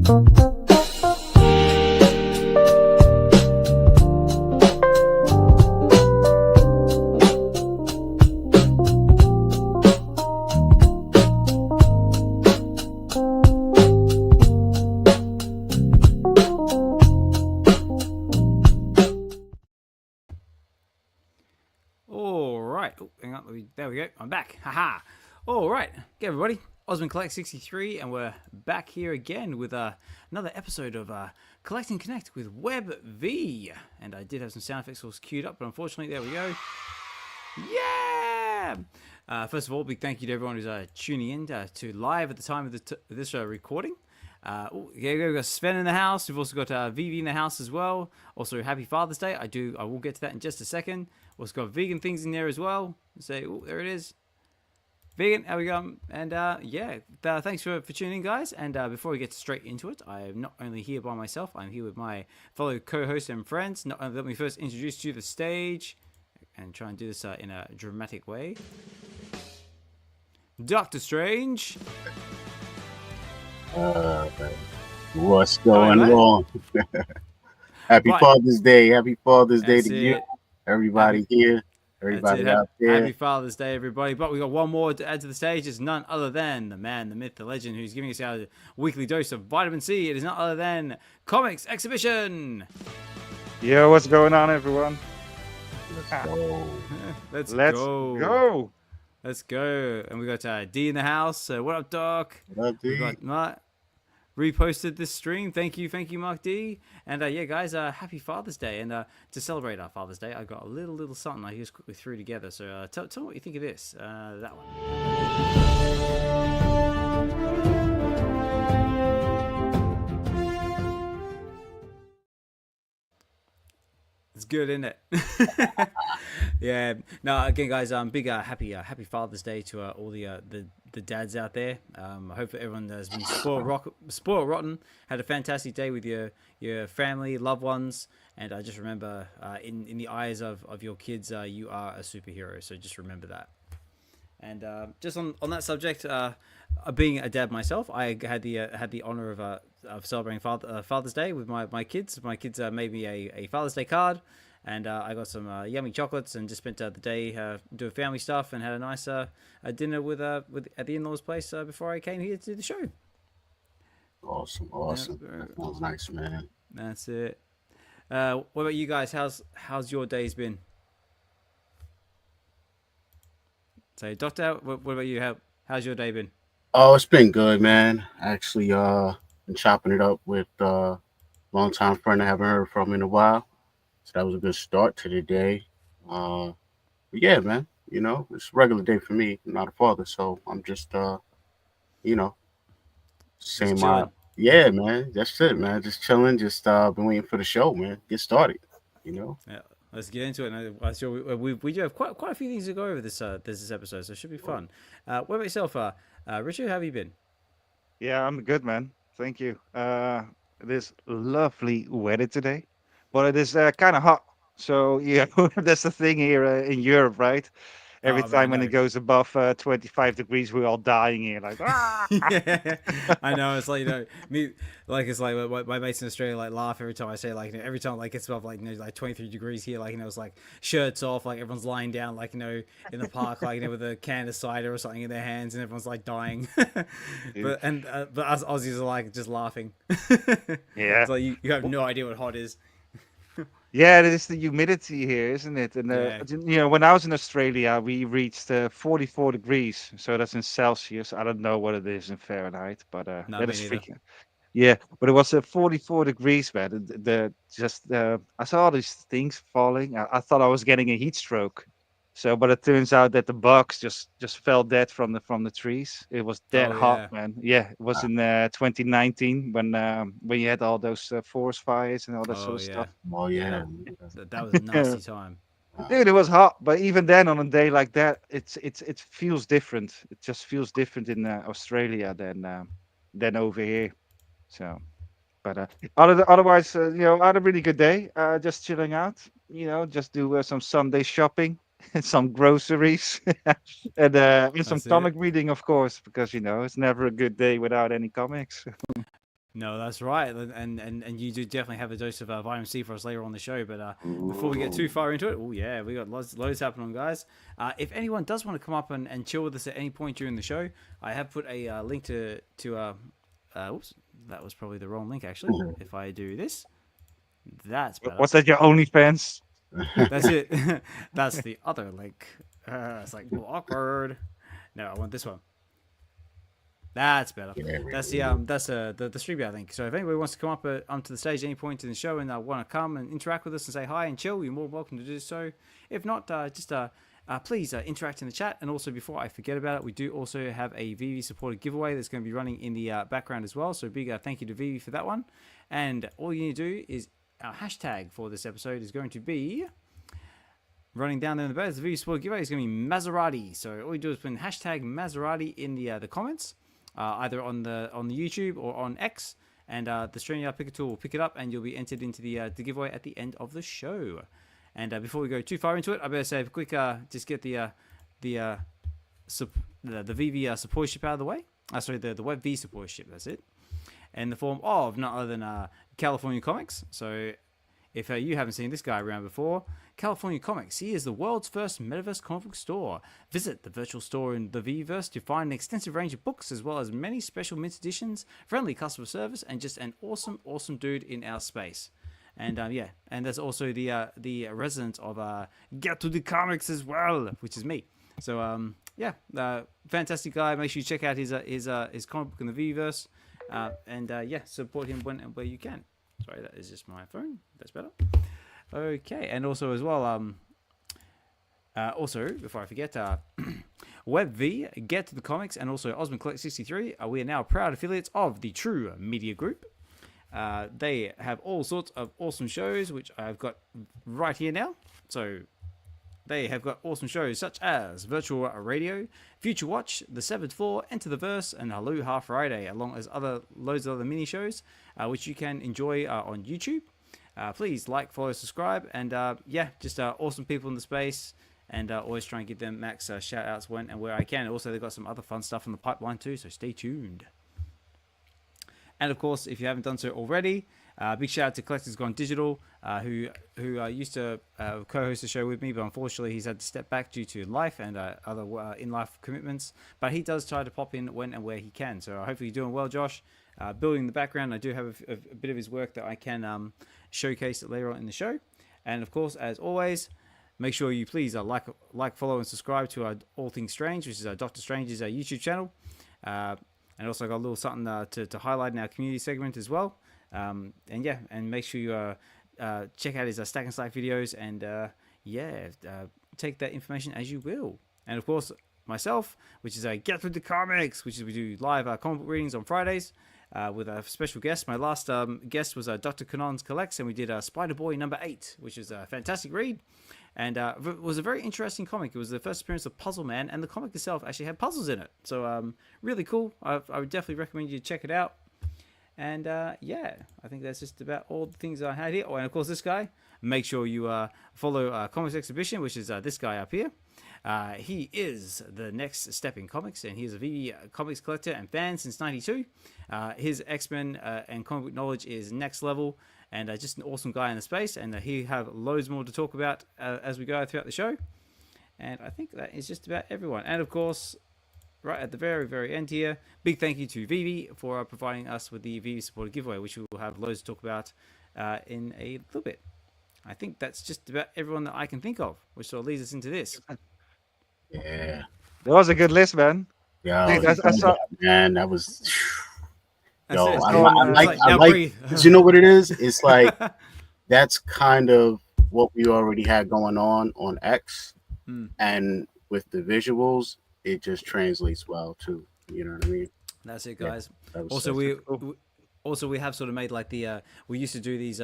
There we go. I'm back. Haha. All right. Good, everybody. Osman Collect 63, and we're back here again with another episode of Collect and Connect with VeVe. And I did have some sound effects all queued up, but unfortunately, there we go. Yeah! First of all, big thank you to everyone who's tuning in to live at the time of this recording. Yeah, we've got Sven in the house. We've also got VeVe in the house as well. Also, happy Father's Day. I will get to that in just a second. Also got vegan things in there as well. So, there it is. Vegan, how we go? And yeah, thanks for tuning in, guys. And before we get straight into it, I am not only here by myself, I'm here with my fellow co-hosts and friends. Let me first introduce you to the stage and try and do this in a dramatic way. Doctor Strange. What's going on? Happy Father's Day. Happy Father's Day to you. Everybody here. Everybody out there. Happy Father's Day, everybody. But we got one more to add to the stage. It's none other than the man, the myth, the legend, who's giving us our weekly dose of vitamin C. It is none other than Comics Xhibition. Yo, what's going on, everyone? Let's go. Let's go. Let's go. And we got D in the house. What up, Doc? What up, D? We got Mark. Reposted this stream. Thank you, Mark D. And yeah, guys, happy Father's Day. And to celebrate our Father's Day, I got a little something I just quickly threw together. So tell me what you think of this. That one. It's good, isn't it? Yeah. No, again, guys, big happy Father's Day to all the dads out there. I hope everyone has been spoiled rotten. Had a fantastic day with your family, loved ones, and just remember, in the eyes of your kids, you are a superhero. So just remember that. And just on that subject, being a dad myself, I had the honor of celebrating Father's Day with my kids. My kids made me a Father's Day card, and I got some yummy chocolates, and just spent the day doing family stuff, and had a nice dinner with at the in-laws' place before I came here to do the show. Awesome. That sounds nice, man. That's it. What about you guys? How's your days been? So, Doctor, what about you? How's your day been? Oh, it's been good, man. Actually, been chopping it up with a longtime friend I haven't heard from in a while. So that was a good start to the day. But yeah, man, it's a regular day for me. I'm not a father, so I'm just, saying yeah, man. That's it, man. Just chilling. Just been waiting for the show, man. Get started. Yeah. Let's get into it. I'm sure we do have quite a few things to go over this episode, so it should be fun. What about yourself, Richard? How have you been? Yeah, I'm good, man. Thank you. It is lovely weather today, but it is kind of hot. So yeah, that's the thing here in Europe, right? Every time when it goes above 25 degrees, we're all dying here, like. Yeah, I know. It's like me, like it's like my mates in Australia laugh every time I say every time it's above like 23 degrees here, it's like shirts off, like everyone's lying down in the park with a can of cider or something in their hands, and everyone's like dying. but us Aussies are just laughing. Yeah, it's like you have no idea what hot is. Yeah, it is the humidity here, isn't it? And when I was in Australia, we reached 44 degrees. So that's in Celsius. I don't know what it is in Fahrenheit, but that is freaking. Yeah, but it was 44 degrees, man. I saw all these things falling. I thought I was getting a heat stroke. So, but it turns out that the bugs just fell dead from the trees. It was that hot, man. Yeah, it was in 2019 when you had all those forest fires and all that sort of stuff. Oh yeah, that was a nasty time. Dude, it was hot, but even then, on a day like that, it feels different. It just feels different in Australia than over here. So, but otherwise, I had a really good day. Just chilling out. Just do some Sunday shopping. Some groceries and some comic reading, of course, because it's never a good day without any comics. No, that's right, and you do definitely have a dose of vitamin C for us later on the show. But before we get too far into it, oh yeah, we got loads happening, guys. If anyone does want to come up and chill with us at any point during the show, I have put a link to oops, that was probably the wrong link actually. If I do this, that's better. What's that? Your OnlyFans? That's it. That's the other link. It's like awkward. No, I want this one. That's better. That's the stream, I think. So if anybody wants to come up onto the stage at any point in the show and want to come and interact with us and say hi and chill, you're more welcome to do so. If not, just please interact in the chat. And also, before I forget about it, we do also have a VeVe supported giveaway that's going to be running in the background as well. So big thank you to VeVe for that one. And all you need to do is our hashtag for this episode is going to be running down there in the bed. The VeVe supported giveaway is going to be Maserati. So all you do is put in hashtag Maserati in the comments. Either on the YouTube or on X, and the StreamYard Picker tool will pick it up, and you'll be entered into the giveaway at the end of the show. And before we go too far into it, I better say a quick just get the VeVe supportership out of the way. Sorry, the web V supportership. That's it, in the form of none other than California Comics. So if you haven't seen this guy around before, California Comics, he is the world's first Metaverse comic book store. Visit the virtual store in the VeVeverse to find an extensive range of books, as well as many special mint editions, friendly customer service, and just an awesome dude in our space. And yeah, and there's also the resident of Get to the Comics as well, which is me. So yeah, fantastic guy. Make sure you check out his comic book in the VeVeverse, and yeah, support him when and where you can. Sorry, that is just my phone. That's better. Okay, and also as well, also before I forget, WebV, Get to the Comics, and also Osmond Collect 63. We are now proud affiliates of the True Media Group. They have all sorts of awesome shows, which I've got right here now. So they have got awesome shows such as Virtual Radio, Future Watch, The Severed Floor, Enter the Verse, and Aloha Friday, along as loads of other mini shows, which you can enjoy on YouTube. Please like, follow, subscribe, and yeah, just awesome people in the space, and always try and give them max shout outs when and where I can. Also, they've got some other fun stuff in the pipeline too, so stay tuned. And of course, if you haven't done so already, big shout out to Collectors Gone Digital, who used to co-host the show with me, but unfortunately he's had to step back due to life and other in-life commitments. But he does try to pop in when and where he can. So hopefully you're doing well, Josh. Building in the background, I do have a bit of his work that I can showcase later on in the show. And of course, as always, make sure you please like, follow, and subscribe to All Things Strange, which is Dr. Strange's YouTube channel. And also got a little something to highlight in our community segment as well. And yeah, and make sure you check out his Stack and Slack videos, and yeah, take that information as you will. And of course, myself, which is Get Through the Comics, which is we do live comic book readings on Fridays with a special guest. My last guest was Dr. Kanon's Collects, and we did Spider-Boy #8, which is a fantastic read. And it was a very interesting comic. It was the first appearance of Puzzle Man, and the comic itself actually had puzzles in it. So really cool. I would definitely recommend you check it out. And yeah, I think that's just about all the things I had here. Oh, and of course, this guy. Make sure you follow Comics Xhibition, which is this guy up here. He is the next step in comics, and he's a VeVe comics collector and fan since '92. His X-Men and comic book knowledge is next level, and just an awesome guy in the space. And he have loads more to talk about as we go throughout the show. And I think that is just about everyone. And of course, right at the very end here, big thank you to VeVe for providing us with the VeVe supported giveaway, which we will have loads to talk about in a little bit. I think that's just about everyone that I can think of, which sort of leads us into this. Yeah, that was a good list, man. Yeah, man, that was. Yo, I like. You know what it is? It's like that's kind of what we already had going on X, and with the visuals, it just translates well too. You know what I mean? That's it, guys. Yeah, also, we have sort of made like the we used to do these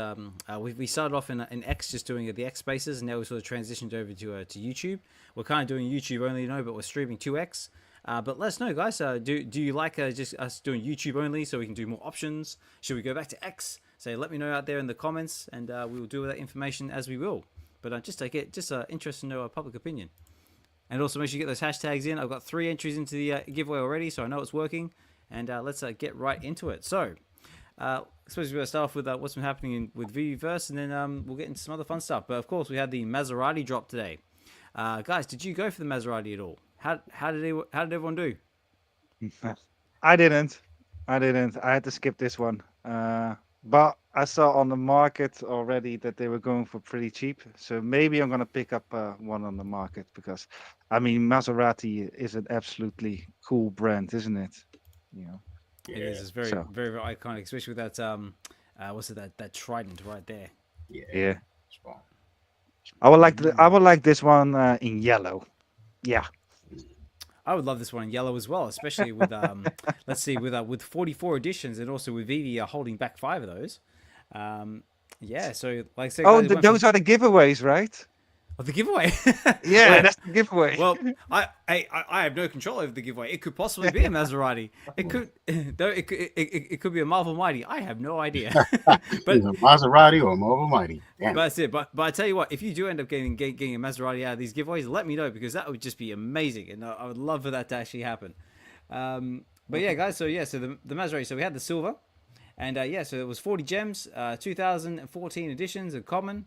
we started off in X just doing the X spaces, and now we sort of transitioned over to YouTube. We're kind of doing YouTube only, but we're streaming to X. But let us know, guys. Do you like just us doing YouTube only so we can do more options? Should we go back to X? So let me know out there in the comments, and we will deal with that information as we will. But just interested to know public opinion. And also make sure you get those hashtags in. I've got 3 entries into the giveaway already, so I know it's working. And let's get right into it. So I suppose we're going to start off with what's been happening with VeVeverse, and then we'll get into some other fun stuff. But of course, we had the Maserati drop today. Guys, did you go for the Maserati at all? How did everyone do? I didn't. I had to skip this one. But I saw on the market already that they were going for pretty cheap. So maybe I'm gonna pick up one on the market because, I mean, Maserati is an absolutely cool brand, isn't it? You know. It is. It's very, very, very iconic, especially with that what's it, that trident right there. Yeah. I would like this one in yellow. Yeah. I would love this one in yellow as well, especially with let's see, with 44 editions, and also with VeVe holding back 5 of those. Yeah, so like I said, those are the giveaways, right? Of the giveaway. Yeah, well, that's the giveaway. Well, I have no control over the giveaway. It could possibly be a Maserati. It could, though. It could be a Marvel Mighty. I have no idea. But a Maserati or a Marvel Mighty. Damn. But that's it. But I tell you what, if you do end up getting a Maserati out of these giveaways, let me know, because that would just be amazing, and I would love for that to actually happen. But yeah, guys. So the Maserati. So we had the silver, and so it was 40 gems, 2014 editions, a common.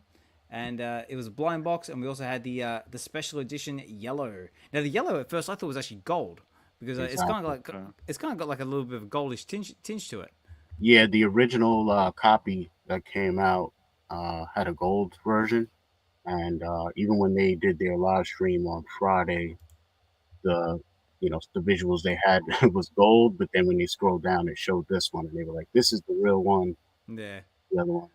And it was a blind box, and we also had the special edition yellow. Now the yellow at first I thought was actually gold, because it's kind of got like a little bit of a goldish tinge to it. Yeah, the original copy that came out had a gold version, and even when they did their live stream on Friday, the visuals they had was gold, but then when they scrolled down, it showed this one, and they were like, "This is the real one." Yeah. The other one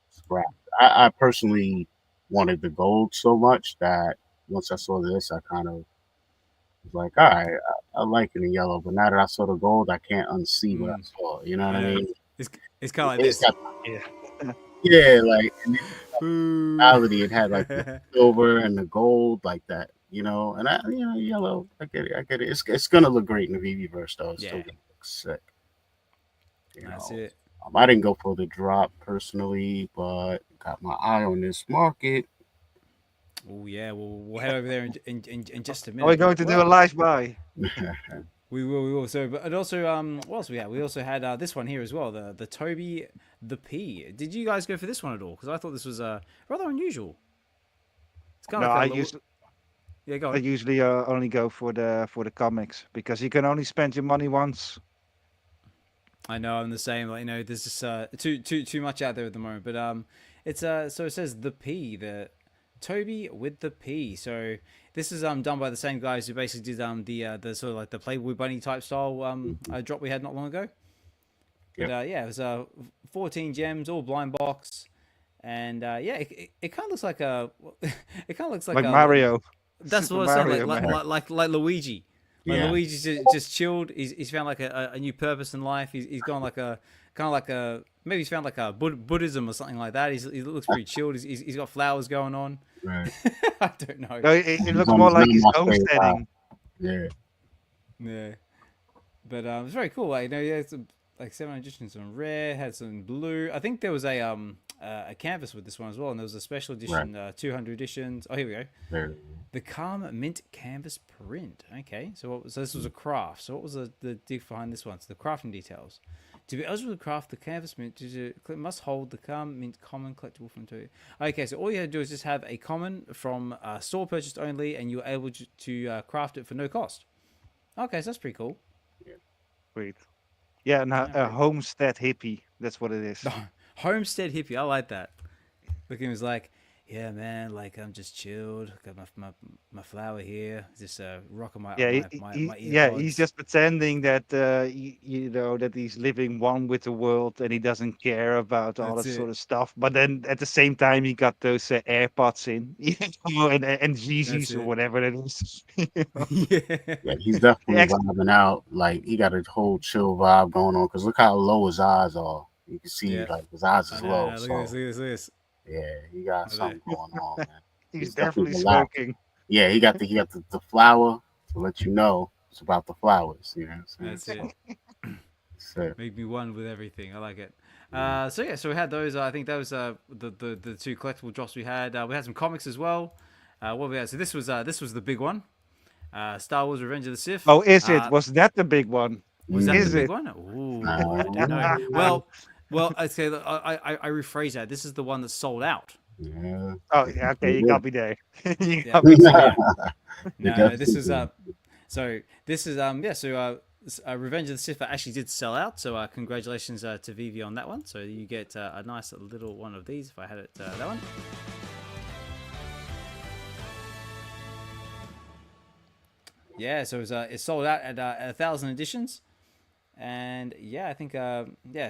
scrapped. I personally wanted the gold so much that once I saw this, I kind of was like, all right, I like it in yellow, but now that I saw the gold, I can't unsee what I saw. You know what I mean? It's kind of like this. Yeah, like in reality, it had like the silver and the gold like that, and yellow. I get it. It's gonna look great in the VeVeverse though. It's still gonna look sick. That's it. I didn't go for the drop personally, but got my eye on this market. Oh yeah, we'll head over there in just a minute. Are we going to do a live buy? We will. So, but also, what else we had? We also had this one here as well, the Toby the P. Did you guys go for this one at all? Because I thought this was rather unusual. It's kind of I usually only go for the comics, because you can only spend your money once. I know, I'm the same. Like, there's just too much out there at the moment. But it's so it says the P, the Toby with the P. So this is done by the same guys who basically did the sort of like the Playboy Bunny type style drop we had not long ago. Yep. But it was 14 gems, all blind box, and it kind of looks like like Mario. That's what I said, like Luigi. Luigi's just chilled. He's found like a new purpose in life. He's gone like a kind of like a, maybe he's found like a Buddhism or something like that. He looks pretty chilled. He's got flowers going on. Right. I don't know. No, it looks more like his homesteading. Yeah. But it's very cool. Like, it's like 7 editions on rare, had some blue. I think there was a canvas with this one as well, and there was a special edition, 200 editions. Oh, here we go. There. The Calm Mint Canvas Print. Okay, so this was a craft. So what was the dig behind this one? So the crafting details. To be eligible to craft the Canvas Mint, you must hold the Calm Mint Common Collectible from 2. Okay, so all you have to do is just have a common from store purchased only, and you're able to craft it for no cost. Okay, so that's pretty cool. Yeah. Sweet. Yeah, and a homestead hippie. That's what it is. Homestead hippie. I like that. Look, he was like, yeah, man, like I'm just chilled. Got my flower here. Just rocking my earpods. He's just pretending that that he's living one with the world, and he doesn't care about all that sort of stuff. But then at the same time, he got those AirPods in, and Yeezys or whatever it is. Yeah, he's definitely vibing out. Like, he got a whole chill vibe going on. Because look how low his eyes are. You can see like his eyes is low. Look at this. Yeah, he got something going on, man. He's definitely smoking. Yeah, he got the flower to let you know it's about the flowers. You know what I'm saying? That's it. Make me one with everything. I like it. So we had those. I think that was the 2 collectible drops we had. We had some comics as well. What we had? So this was the big one. Star Wars: Revenge of the Sith. Oh, is it? Was that the big one? Was that Is the big it? one? Ooh, I didn't know. No. Well, okay. I rephrase that. This is the one that sold out. Yeah. Oh, yeah. Okay, you got me there. You Yeah. got me So there. yeah. It No. This definitely is did. So this is yeah. So Revenge of the Sith actually did sell out. So congratulations to VeVe on that one. So you get a nice little one of these. If I had it that one. Yeah. So it sold out at 1,000 editions. And yeah, I think yeah.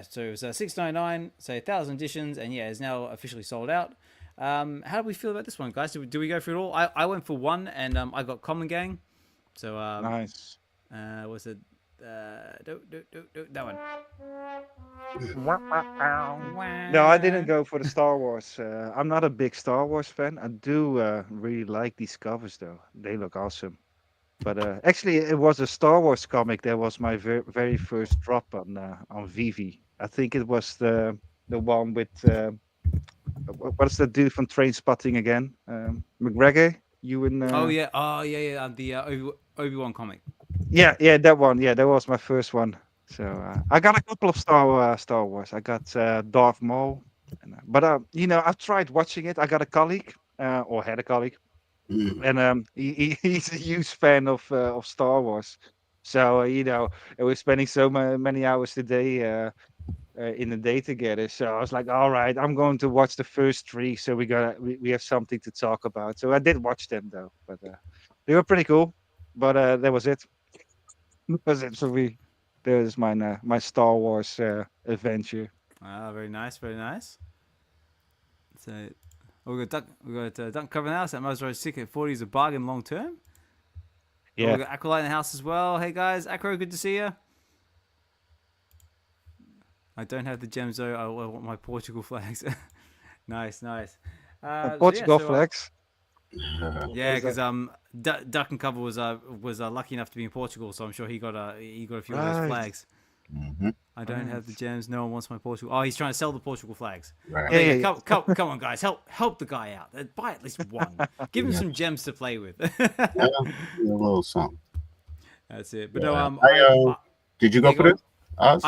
So it was $6.99. So 1,000 editions, and yeah, it's now officially sold out. How do we feel about this one, guys? Do we go for it all? I went for one, and I got Common Gang. So Nice. was it that one? No, I didn't go for the Star Wars. I'm not a big Star Wars fan. I do really like these covers, though. They look awesome. But actually, it was a Star Wars comic that was my very first drop on VeVe. I think it was the one with what's the dude from Train Spotting again? McGregor. You and Oh yeah, yeah. The Obi-Wan comic. yeah, that one. Yeah, that was my first one. So I got a couple of Star Wars. I got Darth Maul, but I've tried watching it. I got a colleague, or had a colleague, Mm. and he's a huge fan of Star Wars. So we're spending so many hours a day in the day together. So I was like, all right, I'm going to watch the first three, so we have something to talk about. So I did watch them though, but they were pretty cool. But that was it. That was it for me. There's my Star Wars adventure. Ah, very nice, very nice. So we got Duck Cover in the house. That Maserati sick at 40 is a bargain long term. Oh, Yeah. we got Acolyte in the house as well. Hey guys, Acro, good to see you. I don't have the gems though. I want my Portugal flags. Nice, nice. Portugal flags. Yeah, What is because that? Duck and Cover was lucky enough to be in Portugal, so I'm sure he got a few of those Right. flags. Mm-hmm. I don't have the Right. gems. No one wants my Portugal. Oh, he's trying to sell the Portugal flags. Right. Okay, Yeah. come on, guys, help the guy out. Buy at least one. Give him Yeah. some gems to play with. Yeah, a little something. That's it. But Yeah. no, Did you go yeah, for go this? Oz?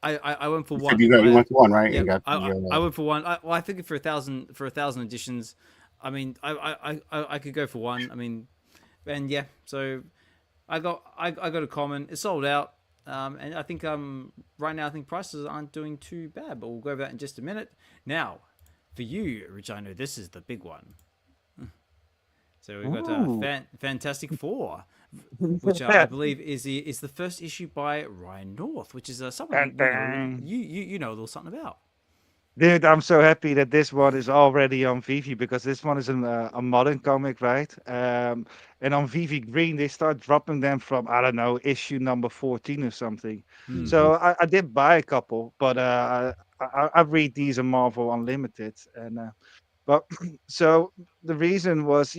I went for You said one. you went for one, right? Yeah, You got I went for one. I think for 1,000 editions, I mean, I could go for one. I mean, and yeah, so I got a common. It sold out, and I think right now I think prices aren't doing too bad. But we'll go over that in just a minute. Now, for you, Rich, I know this is the big one. So we've got Ooh. Fantastic Four, which I believe is the first issue by Ryan North, which is someone Dun, dun. you know a little something about. Dude, I'm so happy that this one is already on VeVe because this one is a modern comic, right? And on VeVe Green, they start dropping them from, I don't know, issue number 14 or something. Hmm. So I did buy a couple, but I read these on Marvel Unlimited. And but so the reason was,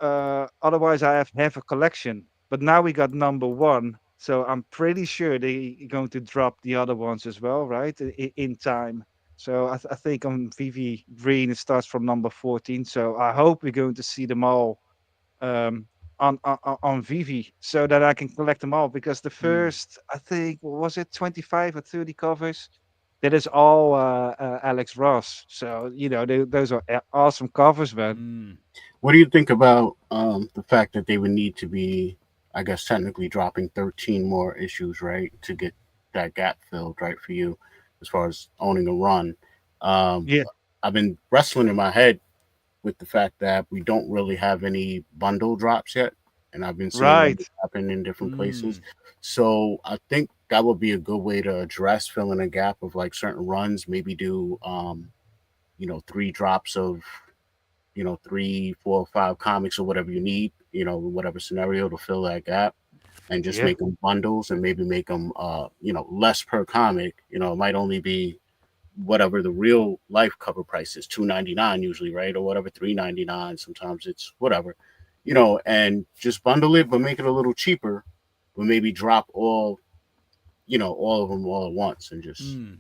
otherwise I have a collection. But now we got number one. So I'm pretty sure they're going to drop the other ones as well, right? In time. So I think on VV Green it starts from number 14. So I hope we're going to see them all um, on VV so that I can collect them all because the first I think what was it 25 or 30 covers that is all Alex Ross. So those are awesome covers, man. Mm. What do you think about the fact that they would need to be, I guess, technically dropping 13 more issues, right, to get that gap filled, right, for you as far as owning a run? Um, Yeah, I've been wrestling in my head with the fact that we don't really have any bundle drops yet, and I've been seeing them right. happen in different places. Mm. So I think that would be a good way to address filling a gap of like certain runs. Maybe do 3 drops of 3, 4, 5 comics or whatever you need, whatever scenario to fill that gap, and just Yeah, make them bundles and maybe make them less per comic. It might only be whatever the real life cover price is, $2.99 usually, right? Or whatever, $3.99. Sometimes it's whatever, and just bundle it, but make it a little cheaper, but maybe drop all of them all at once and just Mm.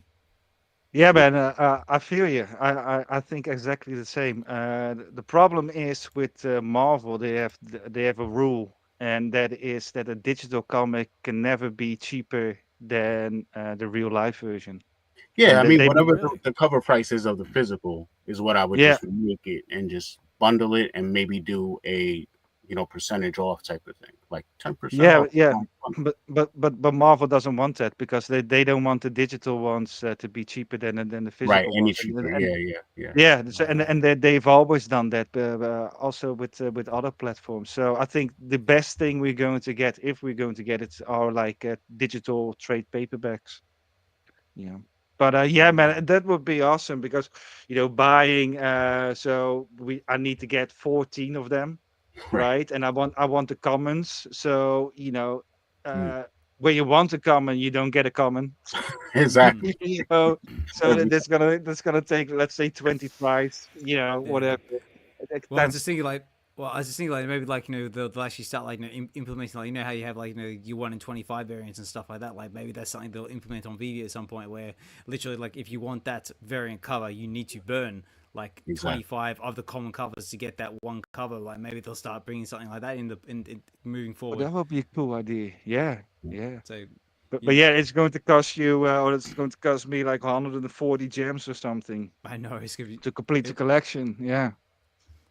yeah, make. man. I feel you. I think exactly the same. The problem is with Marvel, they have a rule, and that is that a digital comic can never be cheaper than the real life version. Yeah, And I mean, they whatever Really? the cover price is of the physical is what I would yeah just make it and just bundle it and maybe do a percentage off type of thing, like 10% yeah off. yeah but Marvel doesn't want that because they don't want the digital ones to be cheaper than the Right, physical any ones. cheaper. And Yeah, yeah, yeah. yeah, so, Wow. they've always done that, also with other platforms. So I think the best thing we're going to get, if we're going to get it, are like digital trade paperbacks. Yeah. But yeah, man, that would be awesome because buying. So I need to get 14 of them, Right. right? And I want the commons. So Mm. uh, when you want a common, you don't get a common. Hmm. Exactly. So Every that's gonna take, let's say, 20 tries, Yeah. whatever. Well, I was Times just thinking like, maybe like they'll actually start like implementing like how you have like your 1 in 25 variants and stuff like that. Like maybe that's something they'll implement on VeVe at some point where literally like if you want that variant cover, you need to burn like exactly. 25 of the common covers to get that one cover. Like maybe they'll start bringing something like that in moving forward. that would be a cool idea. Yeah, yeah. So But you, yeah, it's going to cost you, or it's going to cost me like 140 gems or something I know it's gonna be. to complete the It, collection. Yeah.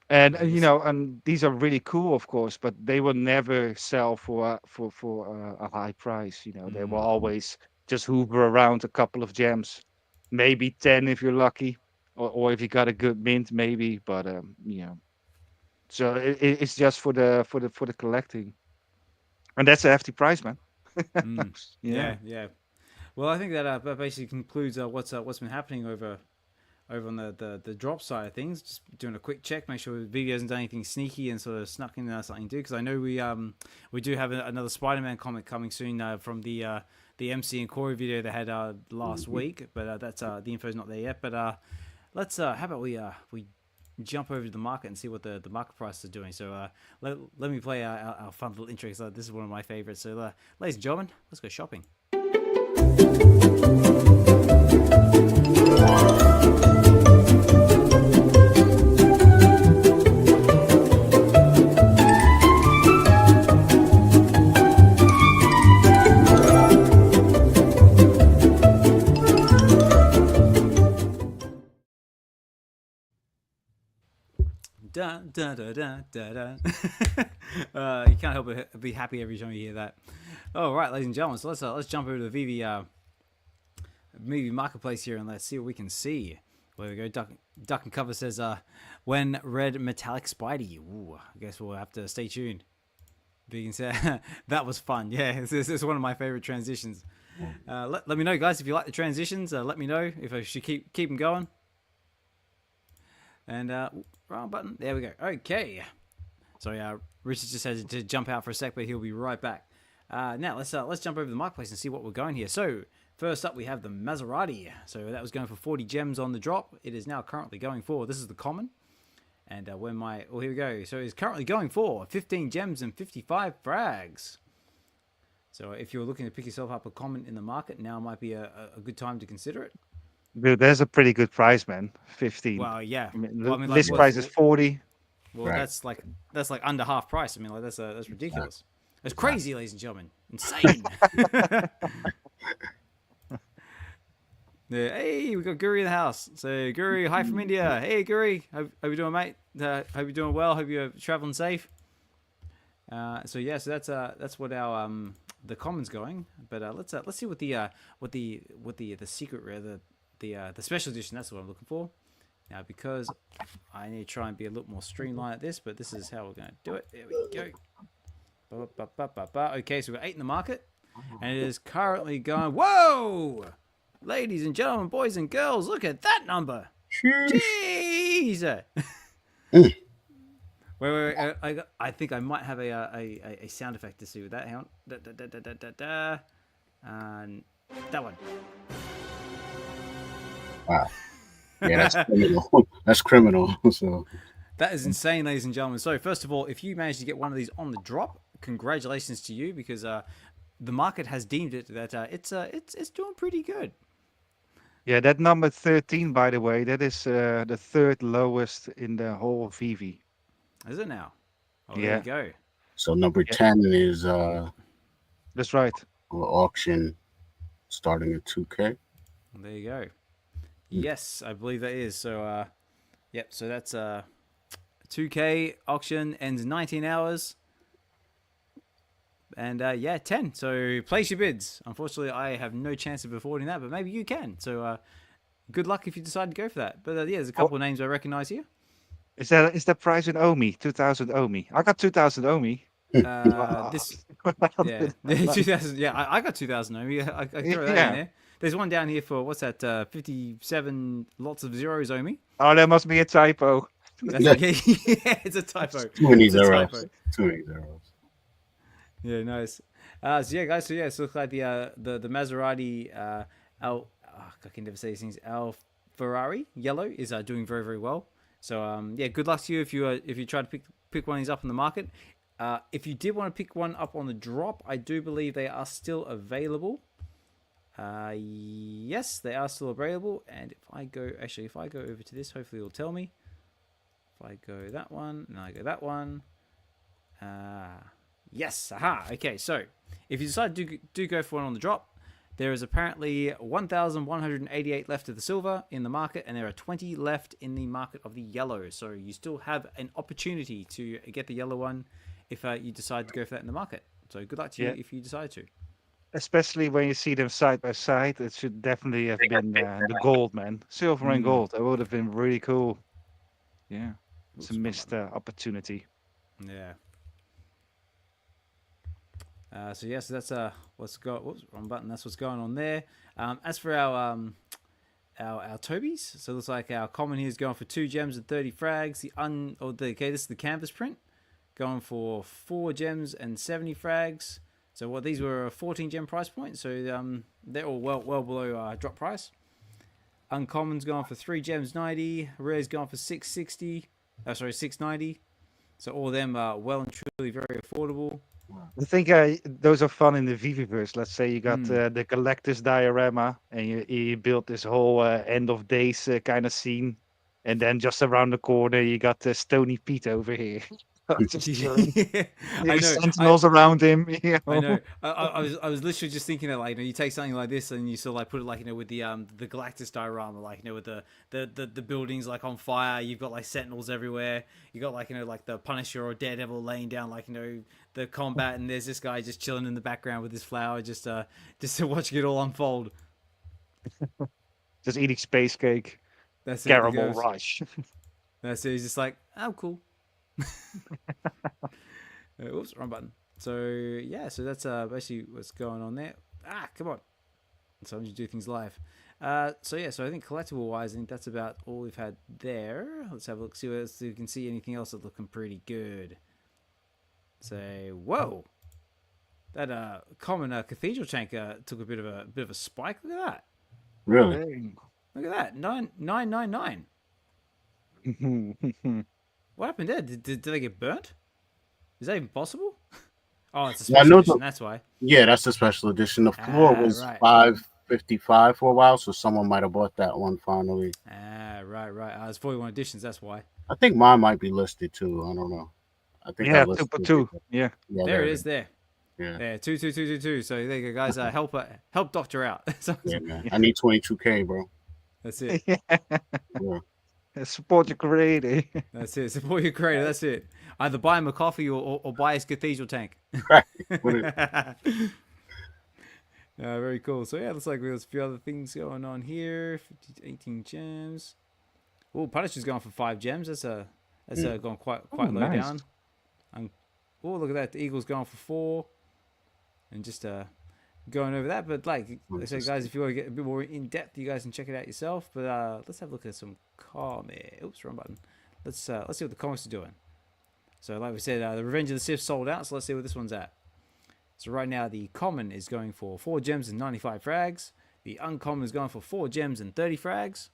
And, yeah, this. and these are really cool, of course, but they will never sell for a high price. They will Mm, always just hoover around a couple of gems, maybe 10 if you're lucky, or if you got a good mint, maybe. But so it's just for the collecting, and that's a hefty price, man. Yeah. yeah, yeah. Well, I think that basically concludes what's been happening over on the drop side of things. Just doing a quick check, make sure VeVe hasn't done anything sneaky and sort of snuck in something to do. Because I know we do have another Spider-Man comic coming soon from the MC and Corey video they had last week, but that's the info's not there yet. But let's how about we jump over to the market and see what the market prices are doing. So let me play our fun little intro. So this is one of my favorites. So ladies and gentlemen, let's go shopping. Da, da, da, da, da, da. You can't help but be happy every time you hear that. All right, ladies and gentlemen, so let's jump over to the VeVe marketplace here and let's see what we can see. There we go. Duck and Cover says, when red metallic Spidey. Ooh, I guess we'll have to stay tuned. Vegan said, that was fun. Yeah, this is one of my favorite transitions. Let me know, guys, if you like the transitions. Let me know if I should keep them going. And wrong button. There we go. Okay. Sorry, Richard just had to jump out for a sec, but he'll be right back. Now let's jump over to the marketplace and see what we're going here. So first up, we have the Maserati. So that was going for 40 gems on the drop. It is now currently going for. This is the common. And here we go. So it's currently going for 15 gems and 55 frags. So if you're looking to pick yourself up a common in the market, now might be a good time to consider it. Dude, there's a pretty good price, man. 15. Well, yeah. I mean, Well, I mean, like, list price is 40. well, Right. that's like under half price. I mean, like that's ridiculous. That's crazy, ladies and gentlemen. Insane. Yeah, hey, we got Guri in the house. So Guri, hi from India. Hey Guri, hope you doing, mate? Hope you're doing well. Hope you're traveling safe. So that's what our the common's going. But let's see what the secret rare the special edition. That's what I'm looking for. Now because I need to try and be a little more streamlined at this, but this is how we're going to do it. There we go. Okay, so we've got 8 in the market, and it is currently going. Whoa! Ladies and gentlemen, boys and girls, look at that number. Jeez. Wait. I think I might have a sound effect to see with that. Hang on. And that one. Wow. Yeah, that's criminal. That's criminal. So That is insane, ladies and gentlemen. So first of all, if you managed to get one of these on the drop, congratulations to you because the market has deemed it that it's doing pretty good. Yeah, that number 13, by the way, that is the third lowest in the whole VeVe. Is it now? Oh, there Yeah. you go. number Yeah. 10 is That's right. auction starting at 2K. There you go. Yes, I believe that is. So, yep. So that's 2K auction ends 19 hours. And yeah, 10. So place your bids. Unfortunately, I have no chance of affording that, but maybe you can. So good luck if you decide to go for that. But yeah, there's a couple of names I recognize here. Is that price in Omi? 2,000 Omi. I got 2,000 Omi. This, yeah, 2,000. Yeah, I got 2,000. I throw that in there. There's one down here for what's that? 57 lots of zeros, Omi. Oh, that must be a typo. Yeah, it's a typo. Too many It's a zeros. typo. Too many zeros. Yeah, nice. So yeah, guys. So yeah, so it looks like the Maserati I can never say these things. Alfieri yellow is doing very, very well. So yeah, good luck to you if you try to pick one of these up on the market. If you did want to pick one up on the drop, I do believe they are still available. Yes, they are still available. And if I go over to this, hopefully it'll tell me. If I go that one, and I go that one. Yes, aha. Okay, so if you decide to do go for one on the drop, there is apparently 1,188 left of the silver in the market, and there are 20 left in the market of the yellow. So you still have an opportunity to get the yellow one if you decide to go for that in the market. So good luck to you if you decide to. Especially when you see them side by side, it should definitely have been the gold, man. Silver and gold. That would have been really cool. Yeah, it's a missed opportunity. Yeah. So yes, that's what's got. Whoops, wrong button. That's what's going on there. As for our Tobies, so it looks like our common here is going for 2 gems and 30 frags. Okay, this is the canvas print, going for 4 gems and 70 frags. So what these were a 14 gem price point. So they're all well below drop price. Uncommon's going for 3 gems 90. Rare's going for 660. 690. So all of them are well and truly very affordable. I think those are fun in the VeVeverse. Let's say you got the collector's diorama, and you built this whole end of days kind of scene, and then just around the corner you got Stony Pete over here. Just I know. Sentinels around him. You know? I know. I was literally just thinking that, like, you take something like this and you sort of like put it like, with the Galactus diorama, like, with the buildings like on fire. You've got like sentinels everywhere. You got like like the Punisher or Daredevil laying down like the combat, and there's this guy just chilling in the background with his flower, just watching it all unfold. Just eating space cake. That's it. Caramel Rush. That's it. He's just like, oh, cool. Oops, wrong button. So yeah, so that's basically what's going on there. Come on. Sometimes you do things live. So yeah, so I think collectible wise, I think that's about all we've had there. Let's have a look, see if we can see anything else that's looking pretty good. Say, whoa, that common cathedral tank took a bit of a spike. Look at that. Really? Look at that. 999. What happened there? Did they get burnt? Is that even possible? Oh, it's a special edition. That's why. Yeah, that's the special edition. The floor was $555 for a while, so someone might have bought that one finally. Right. It's 41 editions. That's why. I think mine might be listed too. I don't know. I think 2x2. Yeah. There it is. There. Yeah. Yeah. 2. So there you go, guys. Help Dokta out. Yeah, man. I need 22K, bro. That's it. Yeah. Support your creator. That's it. Support your creator. That's it. Either buy him a coffee or buy his cathedral tank. Right. Very cool. So yeah, looks like there's a few other things going on here. 18 gems. Oh, Punisher's going for 5 gems. That's gone quite low nice. down. Oh, look at that. The Eagle's going for 4. And just going over that. But like I said, guys, if you want to get a bit more in depth, you guys can check it out yourself. But let's have a look at some comics. Oops, wrong button. Let's see what the comics are doing. So like we said, the Revenge of the Sith sold out. So let's see where this one's at. So right now the common is going for 4 gems and 95 frags. The uncommon is going for 4 gems and 30 frags.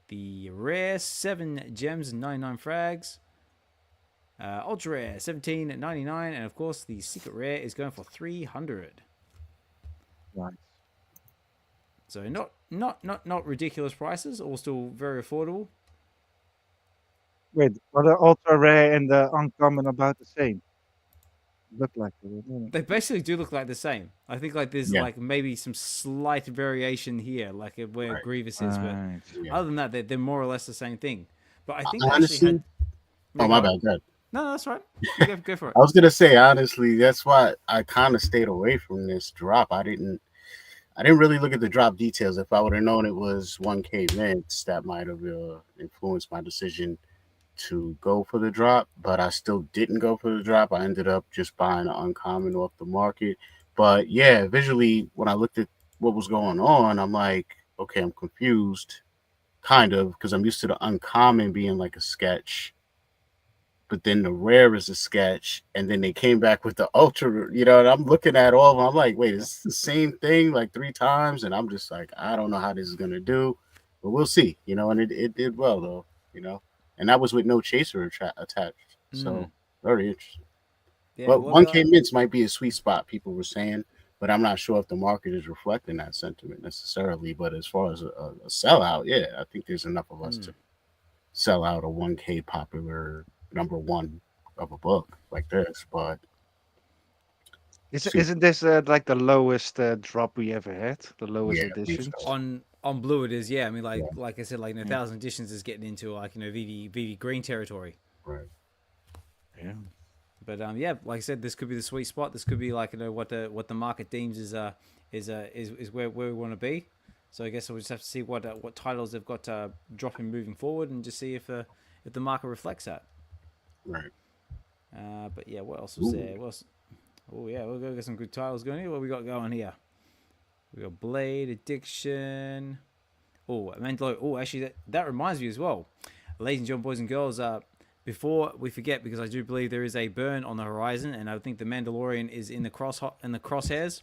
The rare 7 gems and 99 frags. Ultra rare 17.99, and of course the secret rare is going for 300. Nice. So not ridiculous prices, all still very affordable. Wait, are the ultra rare and the uncommon about the same? look like it. They basically do look like the same. I think like there's Yeah, like maybe some slight variation here, like where right. Grievous is, but Right. Yeah. other than that, they're more or less the same thing. But I think they actually Honestly, had. Yeah, oh go my on. bad. Go ahead. No, that's right. You go for it. I was gonna say honestly, that's why I kind of stayed away from this drop. I didn't really look at the drop details. If I would have known it was 1K mints, that might have influenced my decision to go for the drop. But I still didn't go for the drop. I ended up just buying an uncommon off the market. But yeah, visually, when I looked at what was going on, I'm like, okay, I'm confused, kind of, because I'm used to the uncommon being like a sketch, but then the rare is a sketch, and then they came back with the ultra, and I'm looking at all of them. I'm like, wait, is this the same thing like 3 times? And I'm just like, I don't know how this is gonna do, but we'll see, and it did well though, and that was with no chaser attached. Mm. So very interesting. Yeah, But well, 1K mints might be a sweet spot, people were saying, but I'm not sure if the market is reflecting that sentiment necessarily. But as far as a sellout, yeah, I think there's enough of us to sell out a 1K popular number one of a book like this. But Isn't this like the lowest drop we ever had? The lowest yeah, I believe edition? so. on Blue it is. Yeah, I mean, Yeah, like I said, like Yeah. 1,000 editions is getting into like VV green territory. right. Yeah. But yeah, like I said, this could be the sweet spot. This could be like what the market deems is where we want to be. So I guess we'll just have to see what titles they've got dropping moving forward, and just see if the market reflects that. Right. But yeah, what else was there? Oh yeah, we'll go get some good titles going here. What we got going here? We got Blade, Addiction. Oh, Mandalorian. Oh, actually, that reminds me as well, ladies and gentlemen, boys and girls. Before we forget, because I do believe there is a burn on the horizon, and I think the Mandalorian is in the crosshairs.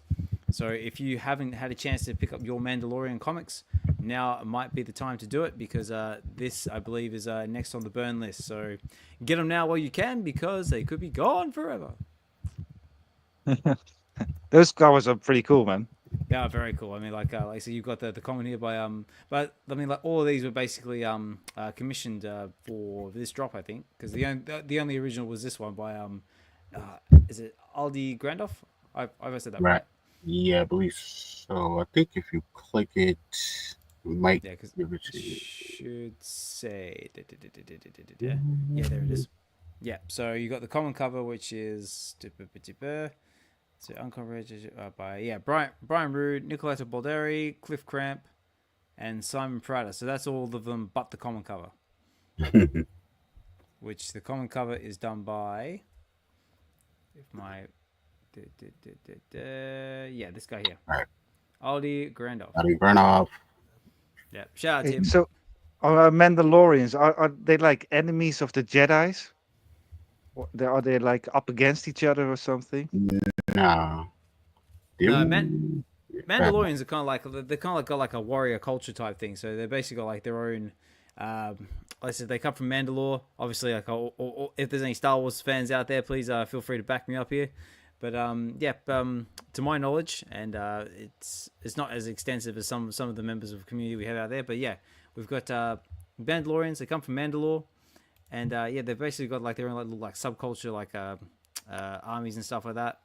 So if you haven't had a chance to pick up your Mandalorian comics, now might be the time to do it, because this, I believe, is next on the burn list. So get them now while you can, because they could be gone forever. Those covers are pretty cool, man. Yeah, very cool. I mean, so you've got the comment here by but I mean, like all of these were basically commissioned for this drop, I think, because the only original was this one by is it Aldi Grandoff? I've said that right. Yeah, I believe so. I think if you click it, it might because give it to it you. should say yeah, there it is. Yeah, so you got the common cover, which is so uncovered by Brian Rood, Nicoletta Balderi, Cliff Cramp, and Simon Prater. So that's all of them but the common cover. Which the common cover is done by this guy here. Right. Aldi Grandoff. Aldi Grandoff. Yeah. Shout out to him. So Mandalorians, are they like enemies of the Jedis? Are they like up against each other or something? No. Mandalorians are kind of like got like a warrior culture type thing. So they're basically got like their own. Like I said, they come from Mandalore. Obviously, like or if there's any Star Wars fans out there, please feel free to back me up here. But to my knowledge, and it's not as extensive as some of the members of the community we have out there. But yeah, we've got Mandalorians. They come from Mandalore, and they've basically got like their own little like subculture, like armies and stuff like that.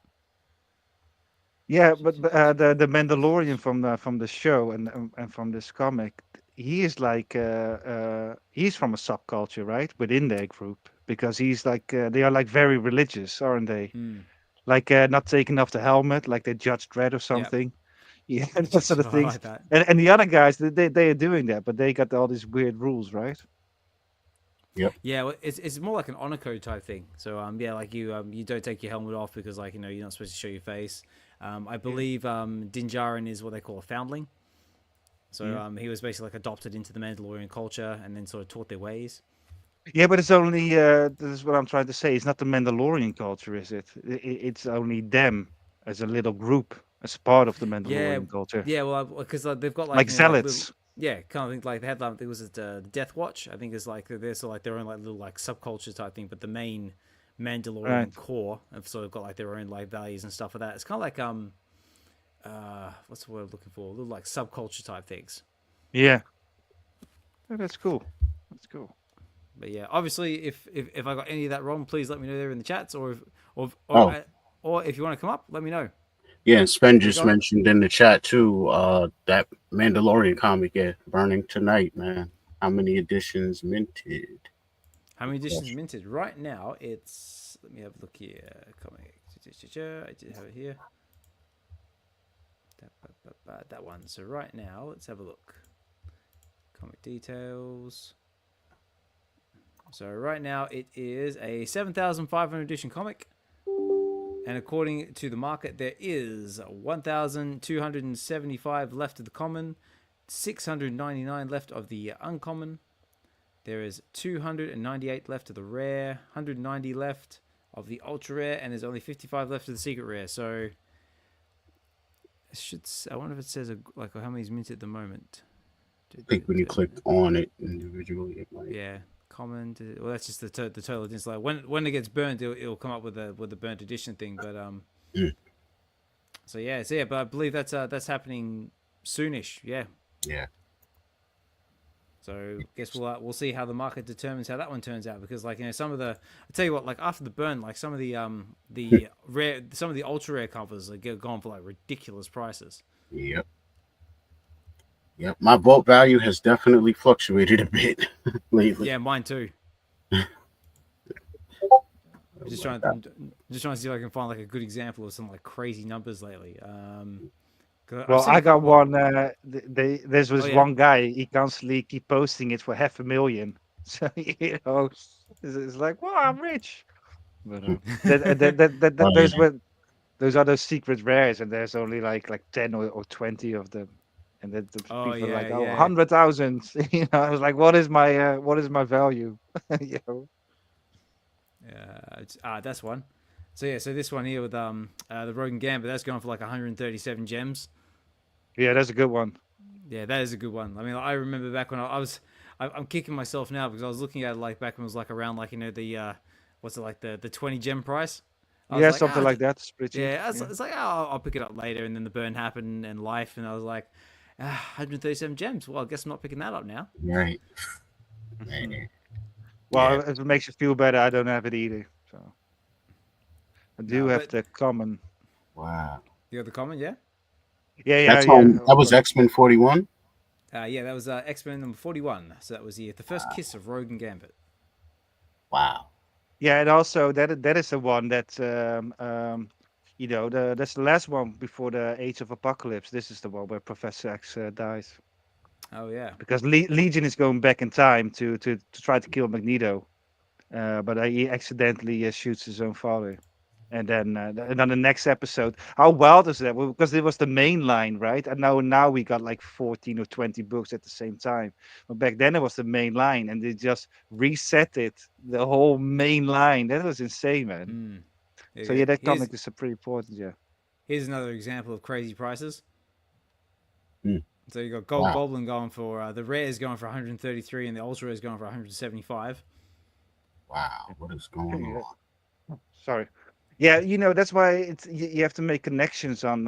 Yeah, but the Mandalorian from the show and from this comic, he is like he's from a subculture, right, within their group, because he's like they are like very religious, aren't they? Like not taking off the helmet, like they Judge Dredd or something. Yep. Yeah, that sort of things. Like that. And the other guys, they are doing that, but they got all these weird rules, right? Yep. Yeah, well, it's more like an honor code type thing. So like you don't take your helmet off because like you're not supposed to show your face. I believe Din Djarin is what they call a foundling. So he was basically like adopted into the Mandalorian culture and then sort of taught their ways. Yeah, but it's only this is what I'm trying to say. It's not the Mandalorian culture, is it? It's only them as a little group, as part of the Mandalorian culture. Yeah, well, because they've got like zealots. Kind of thing. Like they had like there was the Death Watch. I think it's like they're sort of like their own like little like subculture type thing. But the main Mandalorian core have sort of got like their own like values and stuff like that. It's kind of like what's the word I'm looking for? Little like subculture type things. Yeah. Oh, that's cool. That's cool. But yeah, obviously, if I got any of that wrong, please let me know there in the chats, or or if you want to come up, let me know. Yeah, and Spen just mentioned in the chat too, that Mandalorian comic, burning tonight, man. How many editions minted? How many editions minted? Right now, it's... Let me have a look here. Comic. I did have it here. That one. So right now, let's have a look. Comic details. So right now, it is a 7,500 edition comic. And according to the market, there is 1,275 left of the common, 699 left of the uncommon. There is 298 left of the rare, 190 left of the ultra rare, and there's only 55 left of the secret rare. So I wonder if it says like how many is minted at the moment. I think when you click on it individually, it might. Yeah, common. Well, that's just the total edition. Like when it gets burned, it'll come up with the burnt edition thing. But So yeah, but I believe that's happening soonish. Yeah. Yeah. So I guess we'll see how the market determines how that one turns out, because like, you know, some of the, I tell you what, like after the burn, like some of the rare, some of the ultra rare covers are gone for like ridiculous prices. Yep. My vault value has definitely fluctuated a bit lately. Yeah, mine too. Just trying to see if I can find like a good example of some like crazy numbers lately. Well, I got one. There's one guy. He constantly keep posting it for 500,000. So you know, it's like, wow, I'm rich. But those are those secret rares, and there's only like 10 or 20 of them, and then the people are like, 100,000. You know, I was like, what is my value? You know. That's one. So this one here with the Rogan Gambit, that's going for like 137 gems. Yeah, that's a good one. Yeah, that is a good one. I mean, I remember back when I'm kicking myself now because I was looking at it like back when it was like around like, you know, the what's it like the 20 gem price. Yeah, like, something like that. It's pretty. Yeah, it's like, I'll pick it up later, and then the burn happened and life, and I was like, 137 gems. Well, I guess I'm not picking that up now. Right. Well, if it makes you feel better, I don't have it either. So I do have the common. Wow. You got the common, yeah? Yeah. That was X-Men 41? Yeah, that was X-Men number 41. So that was the first kiss of Rogan Gambit. Wow. Yeah, and also that is the one that you know, that's the last one before the Age of Apocalypse. This is the one where Professor X dies. Oh yeah. Because Legion is going back in time to try to kill Magneto, but he accidentally shoots his own father. And then the next episode, how wild is that? Well, because it was the main line, right? And now we got like 14 or 20 books at the same time. But back then it was the main line, and they just reset it, the whole main line. That was insane, man. So yeah, that comic is pretty important. Yeah. Here's another example of crazy prices. So you got Goblin going for the rare is going for 133, and the ultra is going for 175. Wow, what is going on? Sorry. Yeah, you know, that's why you have to make connections on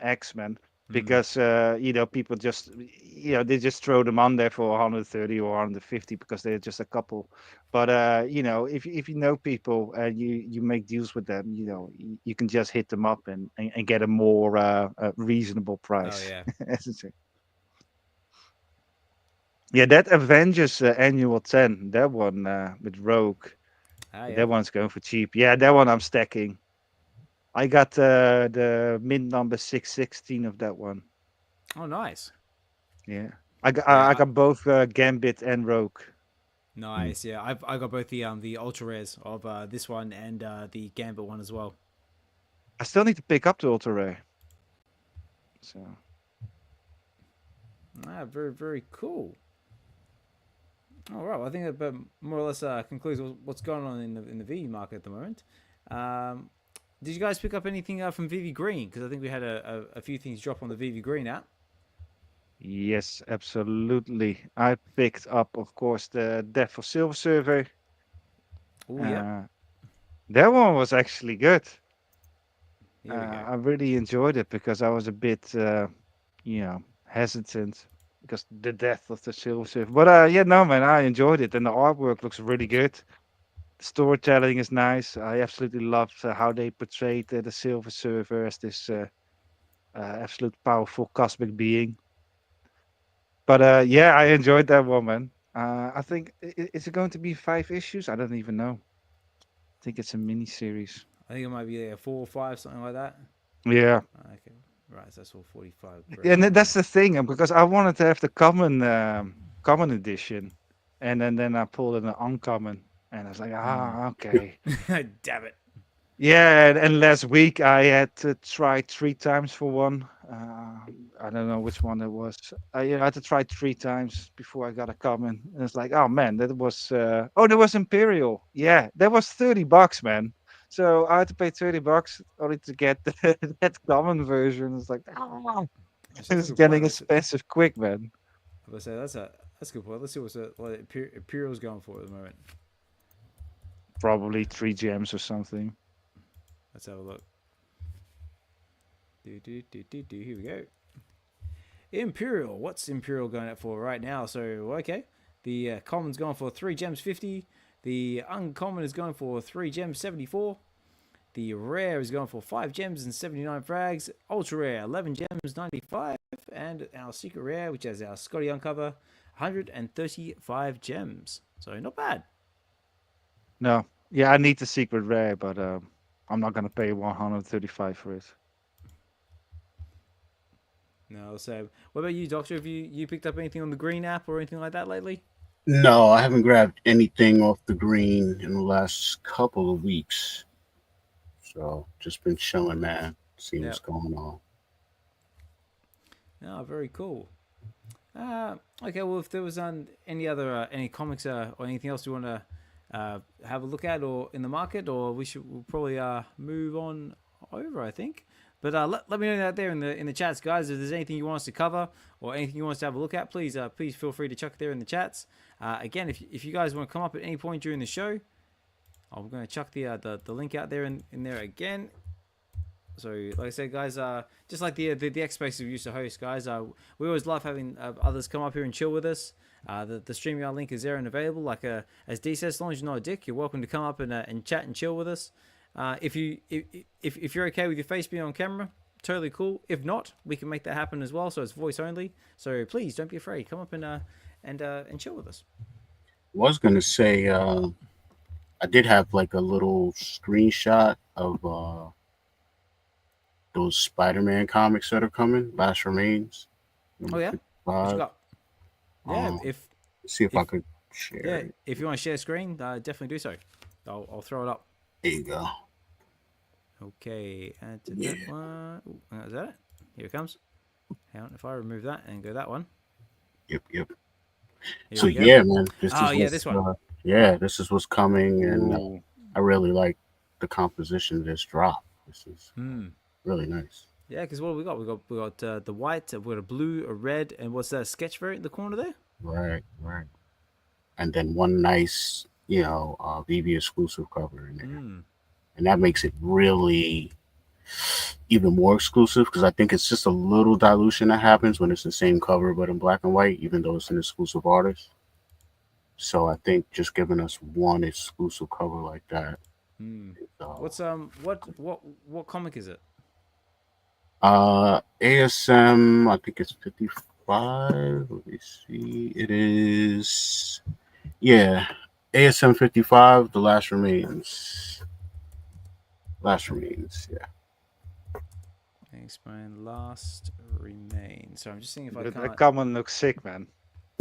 X-Men, because you know, people just, you know, they just throw them on there for 130 or 150 because they're just a couple. But you know, if you know people and you make deals with them, you know, you can just hit them up and get a more reasonable price. Oh yeah. Yeah, that Avengers Annual 10, that one with Rogue. That one's going for cheap. Yeah, that one I'm stacking. I got the mint number 616 of that one. Oh, nice. Yeah, I got both Gambit and Rogue. Nice. Yeah, I got both the ultra rares of this one and the Gambit one as well. I still need to pick up the ultra rare. So. Very, very cool. All right, well, I think that more or less concludes what's going on in the VeVe market at the moment. Did you guys pick up anything from VeVe Green? Because I think we had a few things drop on the VeVe Green app. Yes, absolutely. I picked up, of course, the Death for Silver server. Oh yeah, that one was actually good. I really enjoyed it because I was a bit, you know, hesitant. Because the death of the Silver Surfer. But yeah, no, man, I enjoyed it, and the artwork looks really good. storytelling is nice. I absolutely loved how they portrayed the Silver Surfer as this absolute powerful cosmic being. But yeah, I enjoyed that one, man. I think is it going to be 5 issues? I don't even know. I think it's a mini series. I think it might be 4 or 5, something like that. Yeah. Okay, right. So that's all 45. Yeah, and that's the thing, because I wanted to have the common edition, and then I pulled in an uncommon, and I was like, okay. Damn it. Yeah, and last week I had to try 3 times for one. I don't know which one it was. I had to try 3 times before I got a common. And it's like, oh man, that was there was Imperial. Yeah, that was $30, man. So I had to pay $30 only to get that common version. It's like, it's getting expensive quick, man. I would say that's a good point. Let's see what's Imperial's going for at the moment. Probably 3 gems or something. Let's have a look. Here we go. Imperial. What's Imperial going at for right now? So, okay. The common's going for 3 gems 50. The uncommon is going for 3 gems 74. The rare is going for 5 gems and 79 frags. Ultra rare, 11 gems 95. And our secret rare, which has our Scotty Uncover, 135 gems. So, not bad. No. Yeah, I need the secret rare, but I'm not going to pay 135 for it. No, so what about you, Doctor? Have you picked up anything on the Green app or anything like that lately? No, I haven't grabbed anything off the Green in the last couple of weeks. So just been chilling, man. Seeing what's going on. Oh, very cool. Okay, well, if there was any other any comics or anything else you want to have a look at or in the market, or we'll probably move on over, I think. But let me know out there in the chats, guys. If there's anything you want us to cover or anything you want us to have a look at, please feel free to chuck it there in the chats. Again, if you guys want to come up at any point during the show, I'm going to chuck the link out there in there again. So, like I said, guys, just like the X Space we used to host, guys, we always love having others come up here and chill with us. The StreamYard link is there and available. Like as D says, as long as you're not a dick, you're welcome to come up and chat and chill with us. If you're okay with your face being on camera, totally cool. If not, we can make that happen as well. So it's voice only. So please don't be afraid. Come up and chill with us. I was gonna say I did have like a little screenshot of those Spider-Man comics that are coming. Last Remains. Oh yeah. 55. What you got? Yeah. See if I could share. Yeah. If you want to share screen, definitely do so. I'll throw it up. There you go. Okay, and that one. Ooh, is that it? Here it comes. Hang on, if I remove that and go that one. Yep. Here So we go. yeah, man. This this one. This is what's coming, and I really like the composition of this drop. This is really nice. Yeah, because what we got? We got the white, we got a blue, a red, and what's that sketch variant in the corner there? Right. And then one nice, VeVe exclusive cover in there. And that makes it really even more exclusive, because I think it's just a little dilution that happens when it's the same cover but in black and white, even though it's an exclusive artist. So I think just giving us one exclusive cover like that. What's what comic is it? ASM, I think it's 55. Let me see. It is ASM 55, The Last Remains. Last Remains, yeah. Explain Last Remains. So I'm just seeing if I can. The common looks sick, man.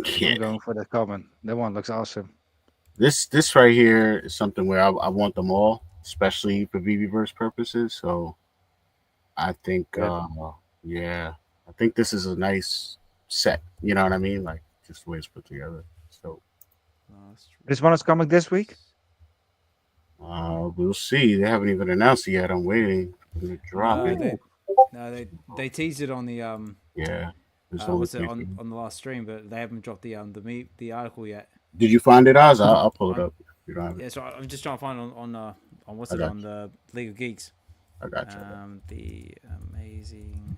Yeah. I'm going for the common. That one looks awesome. This right here is something where I want them all, especially for VeVeverse purposes. So I think, I think this is a nice set. You know what I mean? Like just the way it's put together. So this one is coming this week. We'll see. They haven't even announced it yet. I'm waiting for them to drop it. They teased it on the what's it on the last stream, but they haven't dropped the article yet. Did you find it, Oz? I'll pull it up. If you don't have it. Yeah, so I'm just trying to find on what's it on the League of Geeks. I got you. The amazing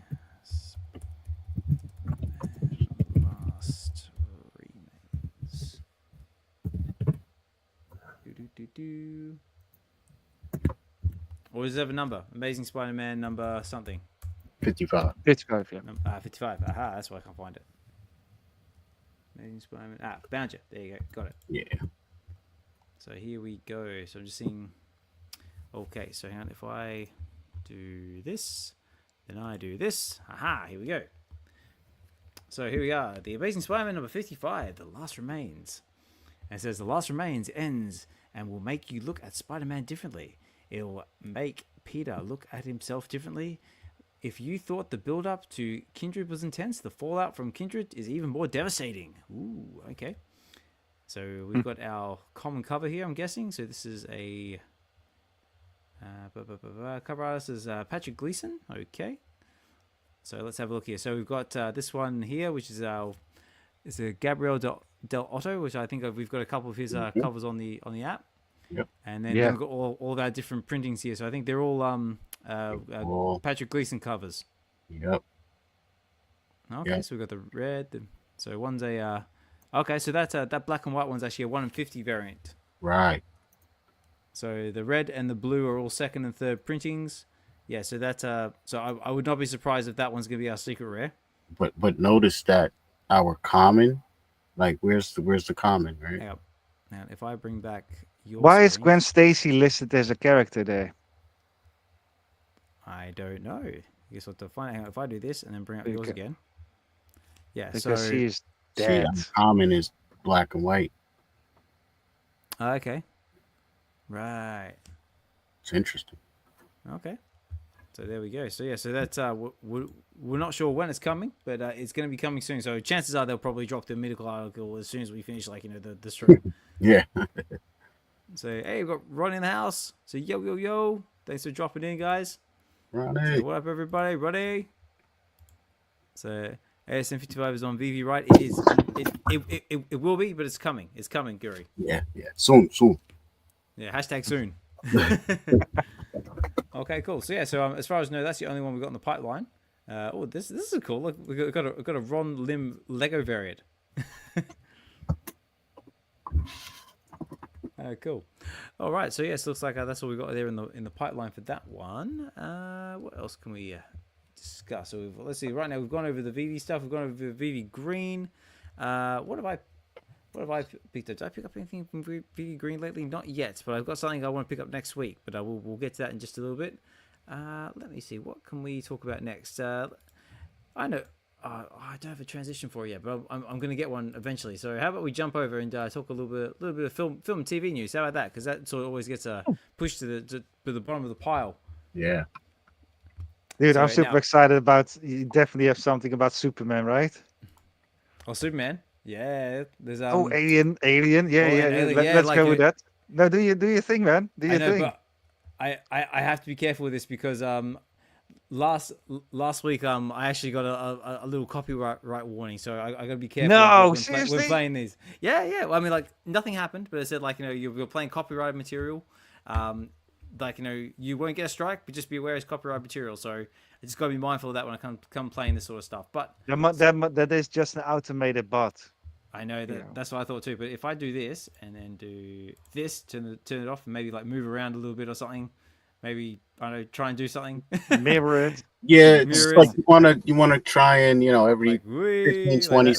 Last Remains. Or does it have a number? Amazing Spider-Man number something. 55. 55, yeah. 55. Aha, that's why I can't find it. Amazing Spider-Man. Found you. There you go. Got it. Yeah. So here we go. So I'm just seeing. Okay, so hang on. If I do this, then I do this. Aha, here we go. So here we are. The Amazing Spider-Man number 55, The Last Remains. And it says, The Last Remains ends and will make you look at Spider-Man differently. It'll make Peter look at himself differently. If you thought the build-up to Kindred was intense, the fallout from Kindred is even more devastating. Ooh, okay. So we've got our common cover here, I'm guessing. So this is a cover artist is Patrick Gleason. Okay. So let's have a look here. So we've got this one here, which is a Gabriel Del Otto, which I think we've got a couple of his covers on the app. Yep. And then we've got all of our different printings here. So I think they're all Patrick Gleason covers. Yep. Okay, Yep. so we've got the red. So one's a okay, so that's that black and white one's actually a 1 in 50 variant. Right. So the red and the blue are all second and third printings. Yeah, so that's so I would not be surprised if that one's gonna be our secret rare. But notice that our common, like where's the common, right? Now, if I bring back your Why is screen, Gwen Stacy listed as a character there? I don't know. I guess what to find out. If I do this and then bring up yours Okay. again. Yeah, Because so she is See, dead. our common is black and white. okay. Right. It's interesting. Okay. So there we go. So yeah, so that's we're not sure when it's coming, but it's going to be coming soon. So chances are they'll probably drop the medical article as soon as we finish, like the stream. Yeah. So hey, we've got Ron in the house. So yo, thanks for dropping in, guys. Ronnie. So what up, everybody? Ready? So ASM55 is on VeVe, right? It is. It will be, but it's coming. It's coming, Guri. Yeah. Soon. Yeah. Hashtag soon. Okay, cool. So yeah, so as far as I know, that's the only one we've got in the pipeline. This is cool. Look, we've got a Ron Lim Lego variant. Cool. All right. So yes, looks like that's all we got there in the pipeline for that one. What else can we discuss? So let's see. Right now we've gone over the VeVe stuff. We've gone over the VeVe Green. What have I picked up? Did I pick up anything from VeVe Green lately? Not yet, but I've got something I want to pick up next week. But we'll get to that in just a little bit. Let me see. What can we talk about next? I know. I don't have a transition for it yet, but I'm going to get one eventually. So how about we jump over and talk a little bit of film and TV news? How about that? Because that sort of always gets pushed to the bottom of the pile. Yeah. Dude, So I'm super excited about. You definitely have something about Superman, right? Oh, Superman. Yeah. There's Alien. Yeah, Alien, yeah. yeah, Let's like go with that. No, do your thing, man. Do your thing. But I have to be careful with this because last week I actually got a little copyright warning, so I got to be careful. No, when seriously? playing these. Yeah. Well, I mean, like nothing happened, but it said like you're playing copyrighted material. Like you won't get a strike, but just be aware it's copyright material. So I just got to be mindful of that when I come playing this sort of stuff. But that is just an automated bot. I know that that's what I thought too. But if I do this and then do this, turn it off, and maybe like move around a little bit or something, maybe I don't know, try and do something. Mirror it. Yeah, it's Mirrors. like you wanna try and every Like, whee, 15, like 20 that, maybe. I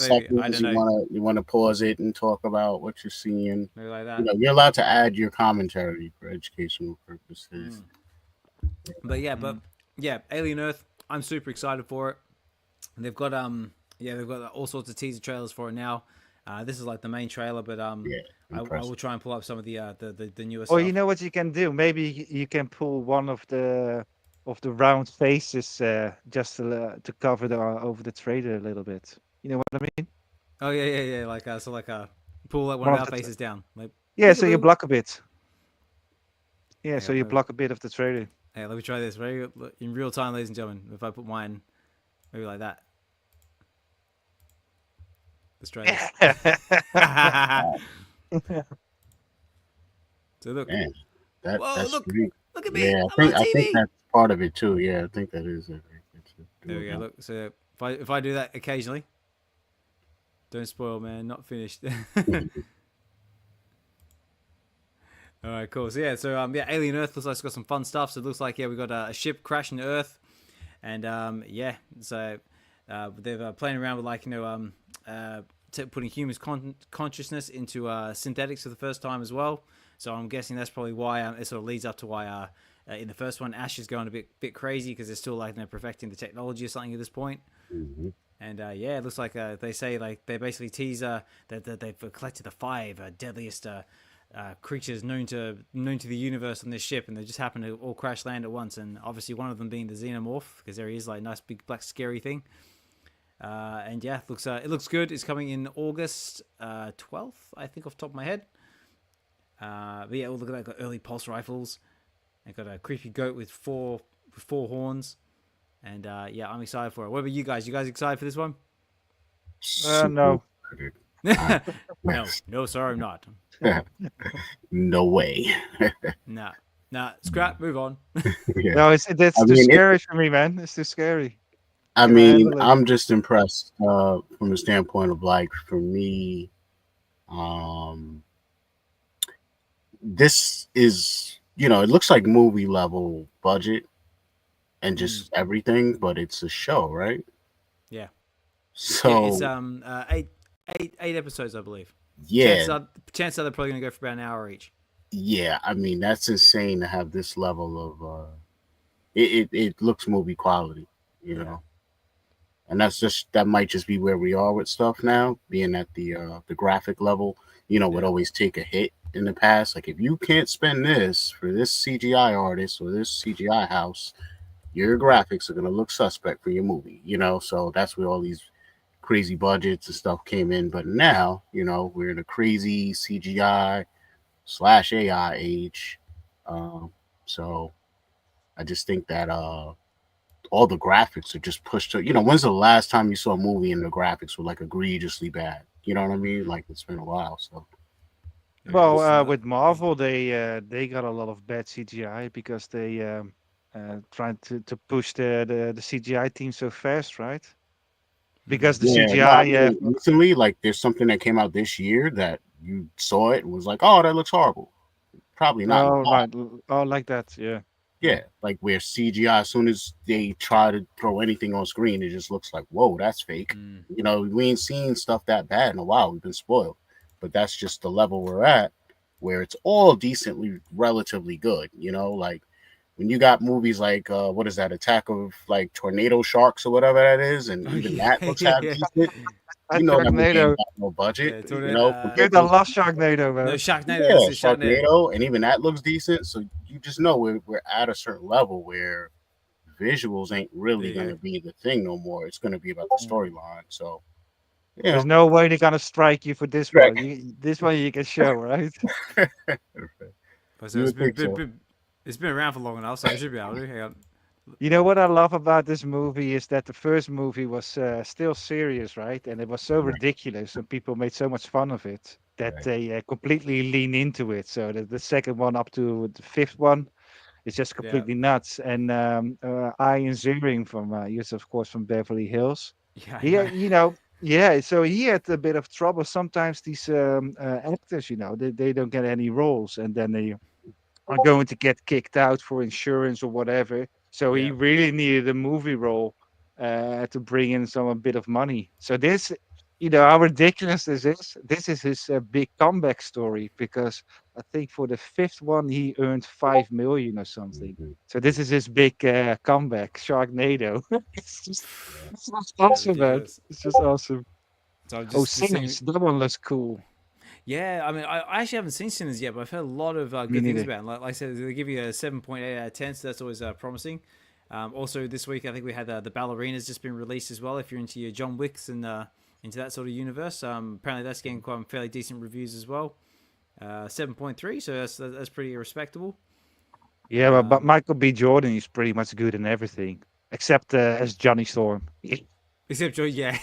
seconds don't know. you wanna pause it and talk about what you're seeing. Maybe like that. You're allowed to add your commentary for educational purposes. But yeah, Alien Earth. I'm super excited for it. And they've got all sorts of teaser trailers for it now. This is like the main trailer, but I will try and pull up some of the newer stuff. Or you know what you can do? Maybe you can pull one of the round faces just to cover over the trailer a little bit. You know what I mean? Oh yeah. Like pull like one of our faces down. Like so you block a bit. Yeah, so you block a bit of the trailer. Hey, let me try this in real time, ladies and gentlemen. If I put mine maybe like that. Let's try this. So look. Man, Whoa, that's look great. at me. Yeah, I'm I on think TV. that's part of it too. Yeah, I think that is it. There we go. Look, so if I do that occasionally, don't spoil, man. Not finished. All right, cool. So yeah, Alien Earth looks like it's got some fun stuff. So it looks like we got a ship crashing to Earth, and so they're playing around with putting human consciousness into synthetics for the first time as well. So I'm guessing that's probably why it sort of leads up to why in the first one Ash is going a bit crazy because they're still perfecting the technology or something at this point. Mm-hmm. And it looks like they say they basically tease that they've collected the 5 deadliest creatures known to the universe on this ship, and they just happen to all crash land at once. And obviously one of them being the xenomorph, because there he is, like nice big black scary thing. And yeah, it looks good. It's coming in August 12th, I think, off the top of my head. But yeah, look at that. Got early pulse rifles. They got a creepy goat with four horns. And yeah, I'm excited for it. What about you guys? You guys excited for this one? No. No, sorry, I'm not. No way. Nah, scrap. Move on. Yeah. No, that's too scary for me, man. It's too scary. I mean, I'm just impressed from the standpoint of for me, this is it looks like movie level budget and just everything, but it's a show, right? Yeah. So it's eight episodes, I believe. Yeah. Chances are they're probably gonna go for about an hour each. Yeah, I mean that's insane to have this level of it looks movie quality, know. And that might just be where we are with stuff now, being at the graphic level, would always take a hit in the past. Like if you can't spend this for this CGI artist or this CGI house, your graphics are gonna look suspect for your movie, so that's where all these crazy budgets and stuff came in. But now, we're in a crazy CGI/AI age. So I just think that all the graphics are just pushed to, when's the last time you saw a movie and the graphics were egregiously bad? You know what I mean? It's been a while. So well, with Marvel, they got a lot of bad CGI because they trying to push the CGI team so fast, right? Because the CGI recently, there's something that came out this year that you saw it and was like, oh, that looks horrible. Probably not. Oh, right. Oh, like that. Yeah. Yeah, where CGI, as soon as they try to throw anything on screen, it just looks like, whoa, that's fake. We ain't seen stuff that bad in a while. We've been spoiled. But that's just the level we're at, where it's all decently, relatively good. When you got movies like, what is that, Attack of Tornado Sharks or whatever that is, and even that looks half decent. That movie ain't got no budget. Good, I love Sharknado, man. No, Sharknado. Yeah, Sharknado, and even that looks decent. So you just know we're at a certain level where visuals ain't really going to be the thing no more. It's going to be about the storyline. So there's no way they're going to strike you for this one. This one you can show, right? It's been around for long enough, so I should be able to. Hang on. You know what I love about this movie is that the first movie was still serious, right? And it was so ridiculous, and people made so much fun of it that they completely lean into it. So the second one up to the fifth one is just completely nuts. And Ian Ziering he is of course from Beverly Hills. So he had a bit of trouble. Sometimes these actors, they don't get any roles, and then they are going to get kicked out for insurance or whatever. So he really needed a movie role to bring in a bit of money. So this, how ridiculous this is. This is his big comeback story, because I think for the fifth one he earned $5 million or something. So this is his big comeback, Sharknado. It's just awesome, man. It's just awesome. So Sinners, that one looks cool. Yeah, I mean, I actually haven't seen Sinners yet, but I've heard a lot of good things about it. Like I said, they give you a 7.8 out of 10, so that's always promising. Also, this week, I think we had the Ballerina's just been released as well, if you're into your John Wicks and into that sort of universe. Apparently, that's getting quite fairly decent reviews as well. 7.3, so that's pretty respectable. Yeah, but Michael B. Jordan is pretty much good in everything, except as Johnny Storm. Except, yeah.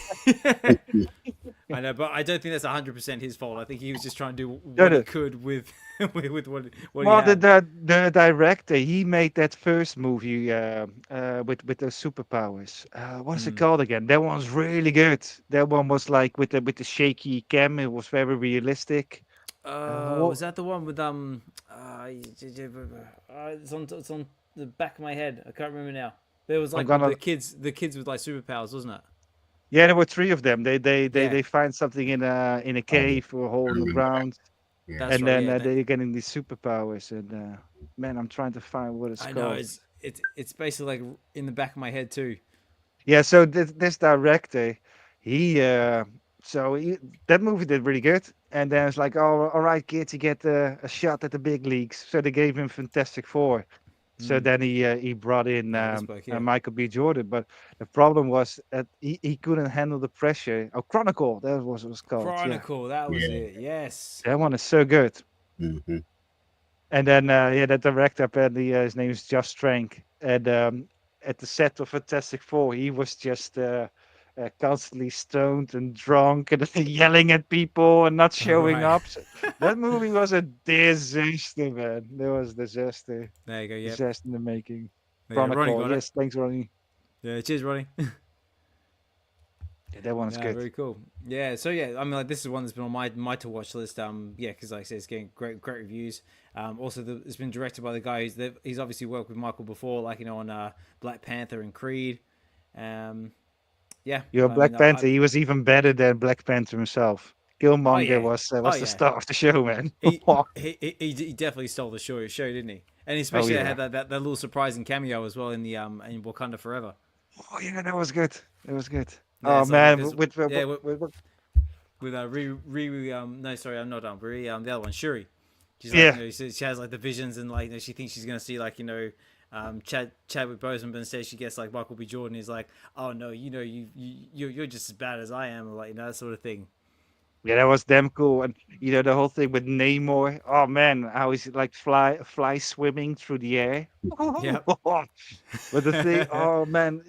I know, but I don't think that's 100% his fault. I think he was just trying to do what he could with what he had. The director, he made that first movie with the superpowers. What is it called again? That one's really good. That one was with the shaky cam. It was very realistic. Was that the one with it's on the back of my head. I can't remember now. There was like the kids with like superpowers, wasn't it? Yeah, there were 3 of them. They Yeah. find something in a cave or a hole in the ground, Yeah. That's and right. then Yeah, they're getting these superpowers. And man, I'm trying to find what it's I called. know. It's basically like in the back of my head too. Yeah, so this director, he that movie did really good, and then it's like, oh, all right, kids, you get a shot at the big leagues. So they gave him Fantastic Four. So then he brought in Westbrook, yeah. Michael B. Jordan, but the problem was that he couldn't handle the pressure. Oh, Chronicle, that was what it was called. Chronicle, that was Yeah. it. Yes. Yeah, that one is so good. Mm-hmm. And then that director apparently his name is Josh Trank, and at the set of Fantastic Four, he was just constantly stoned and drunk and yelling at people and not showing Right. up. So that movie was a disaster, man. There was a disaster. There you go. Yep. Disaster in the making. Yeah, Ronnie Chronicle. got Yes, thanks, Ronnie. Yeah, cheers, Ronnie. Yeah, that one is good. Very cool. Yeah, so yeah, I mean, like this is one that's been on my to watch list. Yeah, because like I said, it's getting great reviews. Also, it's been directed by the guy he's obviously worked with Michael before, like on Black Panther and Creed. Yeah, Black Panther. He was even better than Black Panther himself. Killmonger was the star of the show, man. he definitely stole the show, didn't he? And especially had that little surprising cameo as well in the in Wakanda Forever. Oh yeah, that was good. That was good. Yeah, oh man, with no, sorry, I'm not done. The other one, Shuri. She's like, she has like the visions and like she thinks she's gonna see like Chadwick Boseman, but instead she gets like Michael B. Jordan. He's like, oh no, you're just as bad as I am, or like that sort of thing. Yeah, that was damn cool, and the whole thing with Namor. Oh man, how is it like fly swimming through the air? Yeah. But the thing, oh man,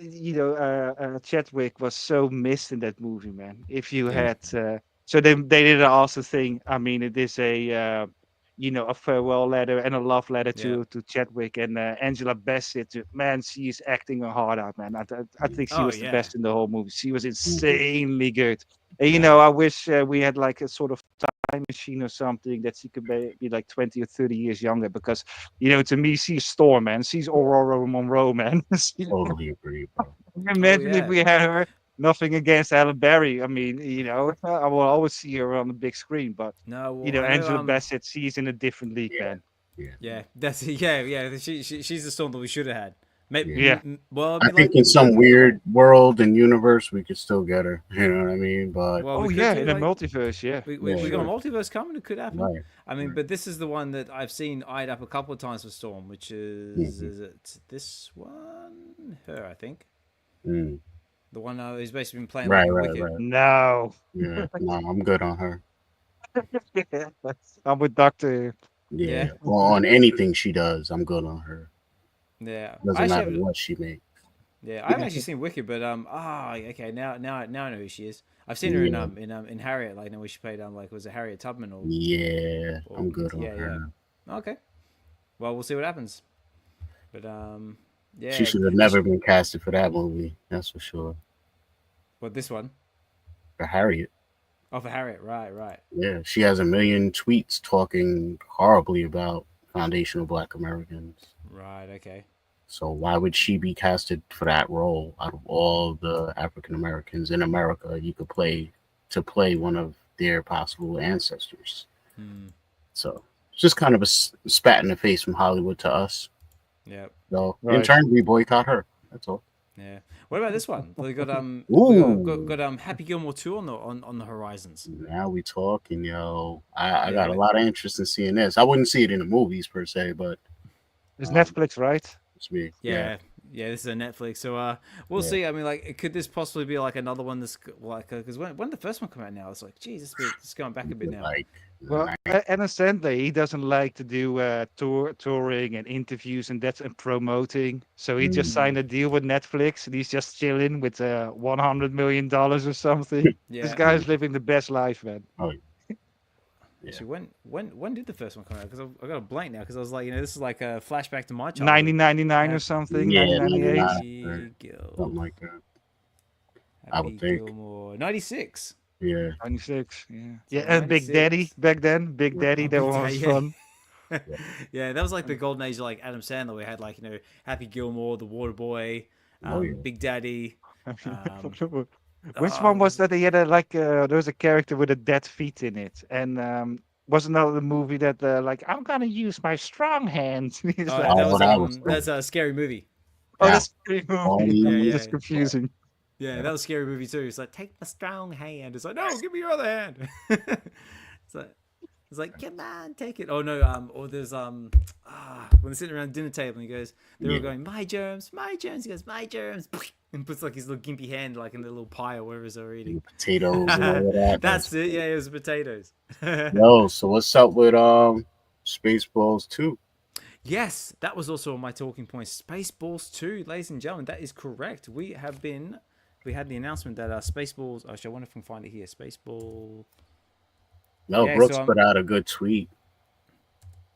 Chadwick was so missed in that movie, man. If you had, so they did an awesome thing. I mean, it is a farewell letter and a love letter to Chadwick and Angela Bassett. Man, she is acting her heart out, man. I think she was the best in the whole movie. She was insanely good. And, I wish we had like a sort of time machine or something that she could be like 20 or 30 years younger, because, to me, she's Storm, man. She's Aurora Monroe, man. Totally agree, bro. Imagine if we had her. Nothing against Halle Berry. I mean, I will always see her on the big screen, but Angela Bassett, she's in a different league, man. Yeah, that's she's the Storm that we should have had. Maybe, well, I think in some weird world and universe we could still get her. You know what I mean? But in a multiverse, we got a multiverse coming. It could happen. Right. I mean, but this is the one that I've seen eyed up a couple of times for Storm, which is is it this one? Her, I think. The one who's basically been playing right. No. Yeah, no, I'm good on her. I'm with Dokta. Yeah. Well, on anything she does, I'm good on her. Yeah. Doesn't matter what she makes. Yeah, I've actually seen Wicked, but okay, now I know who she is. I've seen her in Harriet, like where she played like was it Harriet Tubman or I'm good on her. Yeah. Okay. Well, we'll see what happens. But she should have never been casted for that movie. That's for sure. What, this one? For Harriet. Oh, for Harriet, right. Yeah, she has a million tweets talking horribly about foundational Black Americans. Right. Okay. So why would she be casted for that role out of all the African Americans in America you could play one of their possible ancestors? So it's just kind of a spat in the face from Hollywood to us. Yeah. So in turn, we boycott her. That's all. Yeah. What about this one? We got got Happy Gilmore 2 on the horizons. Now we talking, yo. I got a lot of interest in seeing this. I wouldn't see it in the movies per se, but it's Netflix, right? It's me. Yeah, this is a Netflix. So we'll see. I mean, like, could this possibly be like another one that's like, because when did the first one come out now? It's like, geez, it's going back a bit now. Well, Anna Sandler, he doesn't like to do touring and interviews and promoting. So he just signed a deal with Netflix and he's just chilling with $100 million or something. This guy's living the best life, man. Oh, yeah. Actually, when did the first one come out? Because I got a blank now. Because I was like, this is like a flashback to my childhood. 1999 or something. Yeah, 1998. Something like that. I would think. Gilmore. 96. Yeah. 96. Yeah. Yeah, and Big Daddy back then. Big Daddy, that one was fun. Yeah, that was like the golden age of like Adam Sandler. We had like Happy Gilmore, The Waterboy, Big Daddy. Which Oh, one was that? He had there was a character with a dead feet in it, and was another movie that like I'm gonna use my strong hand. He's like, that was that was that's a scary movie. oh, yeah. that's a great movie. Only- That's confusing. Yeah, that was a scary movie too. It's like take the strong hand. It's like no, give me your other hand. It's like come on, take it. Oh no, or there's when they're sitting around the dinner table and he goes, they're all going my germs, my germs. He goes my germs, and puts like his little gimpy hand like in the little pie or whatever they're eating. Potatoes and all of that. That's it. Yeah, it was potatoes. Yo, so what's up with Spaceballs 2? Yes, that was also on my talking point. Spaceballs 2, ladies and gentlemen, that is correct. We had the announcement that Spaceballs. Actually, I wonder if I can find it here. Spaceball. No, Yeah, Brooks so, put out a good tweet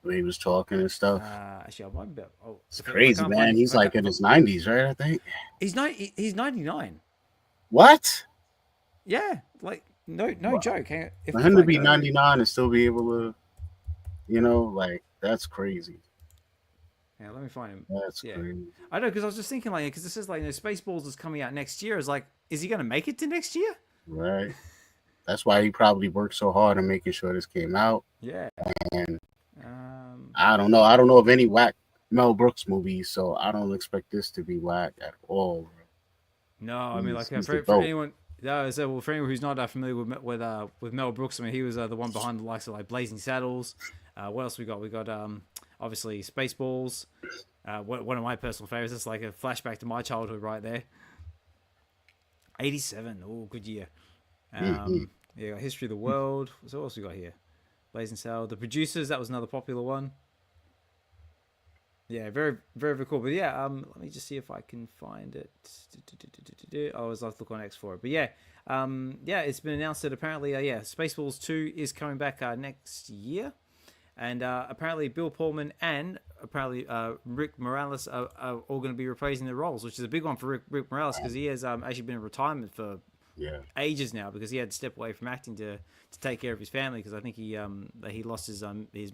where he was talking and stuff. Actually, I might be. Oh, It's crazy, man. He's like in his 90s, right? I think. He's 99. What? Yeah, like no joke. Hang on. For him to be 99 and still be able to, like that's crazy. Yeah, let me find him. That's crazy. I know because I was just thinking like because this is like Spaceballs is coming out next year. Is like, is he gonna make it to next year? Right. That's why he probably worked so hard on making sure this came out. Yeah. And I don't know. I don't know of any whack Mel Brooks movies, so I don't expect this to be whack at all. No, I mean like for anyone. Yeah, so well, for anyone who's not familiar with Mel Brooks, I mean he was the one behind the likes of like Blazing Saddles. What else we got? We got obviously Spaceballs. One of my personal favorites. It's like a flashback to my childhood right there. 87. Oh, good year. Yeah, History of the World. So what else we got here? Blazing Saddles. The Producers. That was another popular one. Yeah, very, very, very cool. But yeah, let me just see if I can find it. I always have to look on X for it. But yeah, it's been announced that apparently, Spaceballs 2 is coming back next year. And apparently Bill Pullman and apparently Rick Morales are all going to be reprising their roles, which is a big one for Rick Morales because he has actually been in retirement for ages now because he had to step away from acting to take care of his family because I think he lost his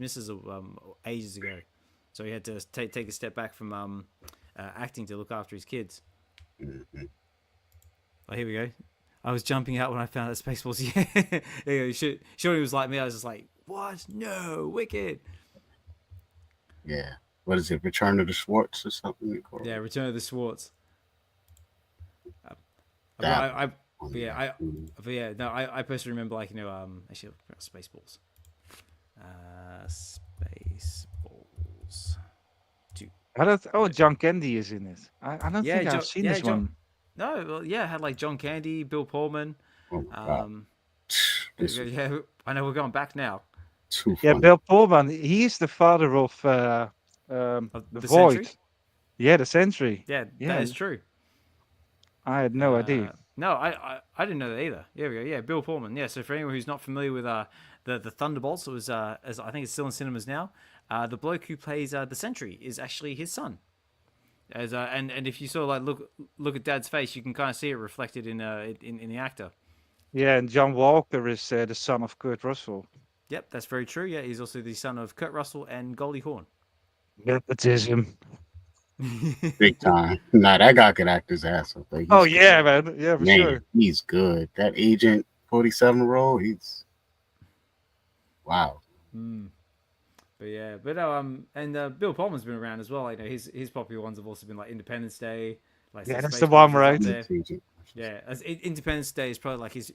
missus ages ago. So he had to take a step back from acting to look after his kids. Mm-hmm. Oh, here we go. I was jumping out when I found out Spaceballs. Yeah, there you go. Surely was like me. I was just like, what? No, wicked. Yeah. What is it? Return of the Schwartz or something? Yeah, Return of the Schwartz. I personally remember actually Spaceballs. Spaceballs 2. John Candy is in it. I don't think I've seen this one. No, well, yeah, it had like John Candy, Bill Pullman. Yeah, I know we're going back now. Yeah, Bill Pullman. He's the father of the Void. Sentry? Yeah, the Sentry. Yeah, that is true. I had no idea. No, I didn't know that either. Here we go. Yeah, Bill Pullman. Yeah, so for anyone who's not familiar with the Thunderbolts, it was as I think it's still in cinemas now. The bloke who plays the Sentry is actually his son. As and if you sort of like look at Dad's face, you can kind of see it reflected in the actor. Yeah, and John Walker is the son of Kurt Russell. Yep, that's very true. Yeah, he's also the son of Kurt Russell and Goldie Hawn. Nepotism. Big time. Nah, that guy could act his ass off. Like, yeah, man. Yeah, for sure. He's good. That Agent 47 role, he's wow. But Bill Pullman's been around as well. Like, his popular ones have also been like Independence Day. Like, yeah, that's the one, right? Yeah, Independence Day is probably like his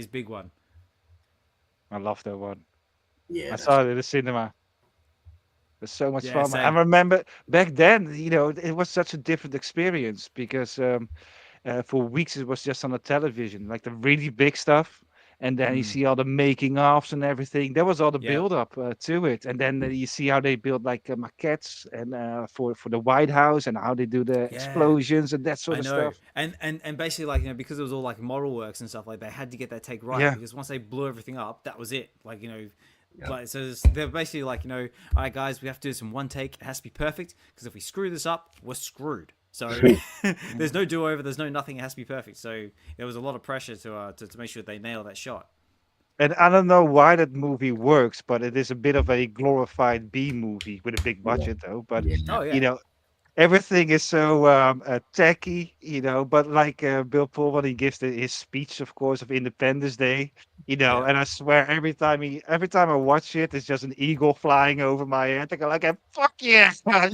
big one. I love that one. Yeah, I saw it in the cinema. It was so much fun. Same. I remember back then, it was such a different experience because for weeks it was just on the television, like the really big stuff. And then you see all the making ofs and everything. There was all the build up to it, and then you see how they build like maquettes and for the White House and how they do the explosions and that sort of stuff. And basically like because it was all like model works and stuff, like they had to get that take right because once they blew everything up, that was it. Like like so they're basically like all right guys, we have to do this in one take. It has to be perfect because if we screw this up, we're screwed. So there's no do-over, there's no nothing. It has to be perfect. So there was a lot of pressure to make sure they nail that shot. And I don't know why that movie works, but it is a bit of a glorified B movie with a big Yeah. budget, though. But Yeah. Oh you yeah. know, everything is so tacky, But like Bill Pullman, when he gives his speech, of course, of Independence Day, Yeah. and I swear every time I watch it, it's just an eagle flying over my head. I go like, "Fuck yeah!" Yeah.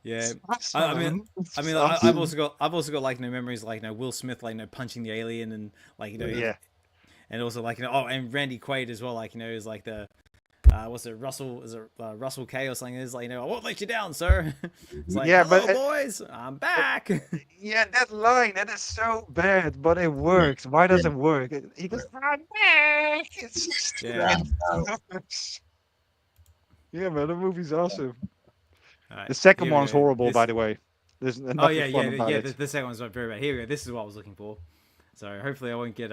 Yeah. It's I mean, awesome. It's Mhm. awesome. I've also got like memories like Will Smith like punching the alien and like Yeah. Yeah. and also like oh, and Randy Quaid as well, like is like the what's it, Russell, is it Russell K or something, is like I won't let you down, sir. It's Mhm. like, Yeah, hello but boys, I'm back. yeah, that line, that is so bad, but it Yeah. works. Why Yeah. does it work? He goes, "I'm back." It's just, Yeah. it Yeah. works. Yeah, man, the movie's awesome. All right, The second here we one's go. horrible, by This. the way. There's Oh nothing yeah, fun about yeah. it. The second one's not very bad. Here we go. This is what I was looking for. So hopefully I won't get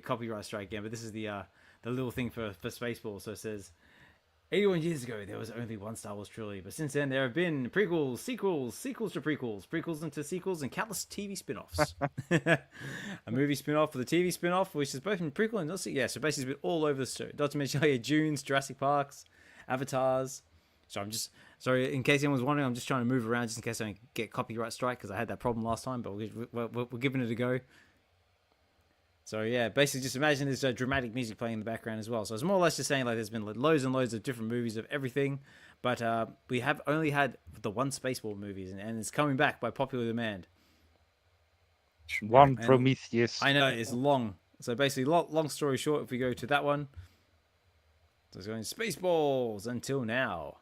copyright strike again. But this is the little thing for Spaceball. So it says 81 years ago, there was only one Star Wars trilogy, but since then there have been prequels, sequels, sequels to prequels, prequels into sequels, and countless TV spin-offs. A movie spin-off for the TV spin-off, which is both in prequel and not yeah. So basically, it's been all over the show. Not to mention, Dunes, Jurassic Parks, Avatars. So I'm just sorry in case anyone's wondering. I'm just trying to move around just in case I don't get copyright strike because I had that problem last time. But we're giving it a go. So yeah, basically just imagine there's dramatic music playing in the background as well. So it's more or less just saying like there's been loads and loads of different movies of everything, but we have only had the one Spaceball movies, and it's coming back by popular demand. One And Prometheus. I know it's long. So basically, long story short, if we go to that one, so it's going Spaceballs until now,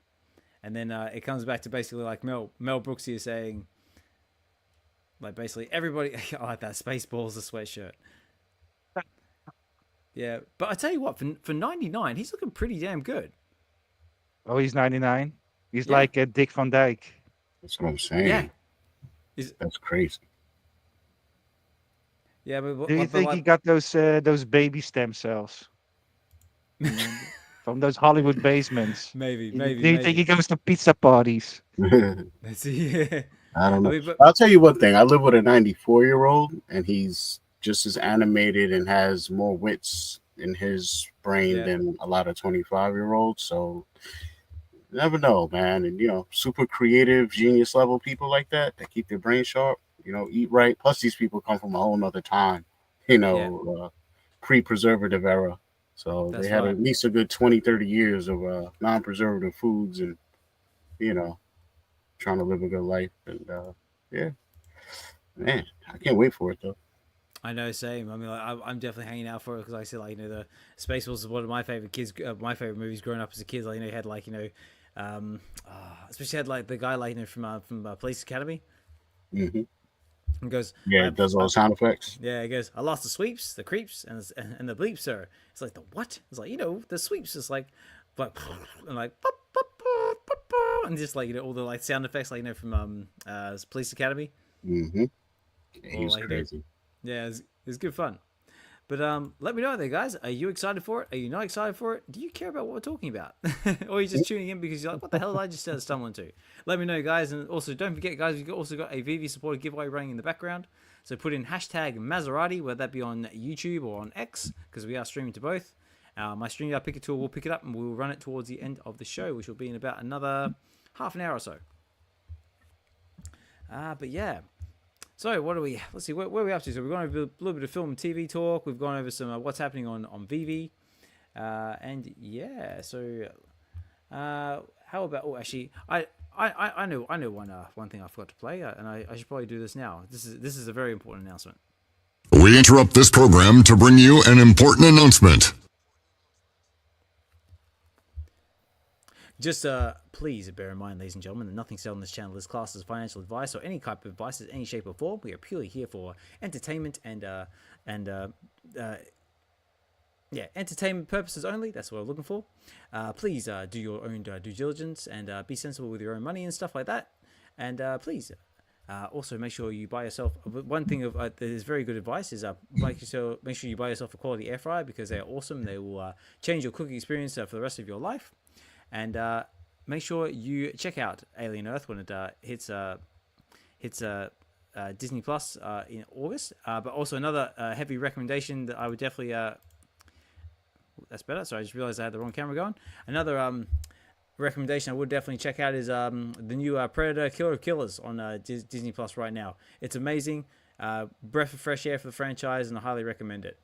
and then it comes back to basically like Mel Brooks here saying, like basically everybody, I like that Spaceballs the sweatshirt. Yeah, but I tell you what, for 99, he's looking pretty damn good. Oh, he's 99. He's Yeah, like Dick Van Dyke. That's what I'm yeah, saying. he's, That's crazy. yeah, Do you but think he like got those baby stem cells? You know, from those Hollywood basements? maybe, Do you think he goes to pizza parties? I let's see. Yeah. don't I know. mean, but I'll tell you one thing. I live with a 94-year-old, and he's just as animated and has more wits in his brain yeah, than a lot of 25-year-olds. So you never know, man. And super creative, genius level people like that keep their brain sharp. Eat right. Plus, these people come from a whole nother time. yeah, Pre-preservative era. So they that's had right. at least a good 20, 30 years of non-preservative foods and, you know, trying to live a good life. And yeah, man, I can't wait for it though. I know, same. I mean, like, I'm definitely hanging out for it because, like I said, like the Spaceballs is one of my favorite my favorite movies growing up as a kid. Like you had especially had like the guy like from Police Academy, Hmm. and goes, Yeah, it does all the sound effects. yeah, it goes, I lost the sweeps, the creeps, and the bleeps, sir. It's like the what? It's like the sweeps is like and like and just like all the like sound effects like from Police Academy, Hmm. or He's like crazy. yeah, it's good fun. But let me know there, guys. Are you excited for it? Are you not excited for it? Do you care about what we're talking about? Or are you just tuning in because you're like, what the hell did I just stumble into? Let me know, guys. And also, don't forget, guys, we've also got a VeVe supported giveaway running in the background. So put in hashtag Maserati, whether that be on YouTube or on X, because we are streaming to both. My StreamYard Picker tool will pick it up and we'll run it towards the end of the show, which will be in about another half an hour or so. But yeah. So what are we? Let's see. Where are we up to? So we've gone over a little bit of film and TV talk. We've gone over some what's happening on VeVe, and yeah. So how about? Oh, actually, I know one thing I forgot to play, and I should probably do this now. This is a very important announcement. We interrupt this program to bring you an important announcement. Just please bear in mind, ladies and gentlemen, that nothing said on this channel is classed as financial advice or any type of advice in any shape or form. We are purely here for entertainment and entertainment purposes only. That's what we're looking for. Please do your own due diligence and be sensible with your own money and stuff like that. And please also make sure you buy yourself. One thing that is very good advice is make sure you buy yourself a quality air fryer because they are awesome. They will change your cooking experience for the rest of your life. And make sure you check out Alien Earth when it hits Disney Plus in August. But also another heavy recommendation that I would definitely. That's better. Sorry, I just realized I had the wrong camera going. Another recommendation I would definitely check out is the new Predator Killer of Killers on Disney Plus right now. It's amazing. Breath of fresh air for the franchise, and I highly recommend it.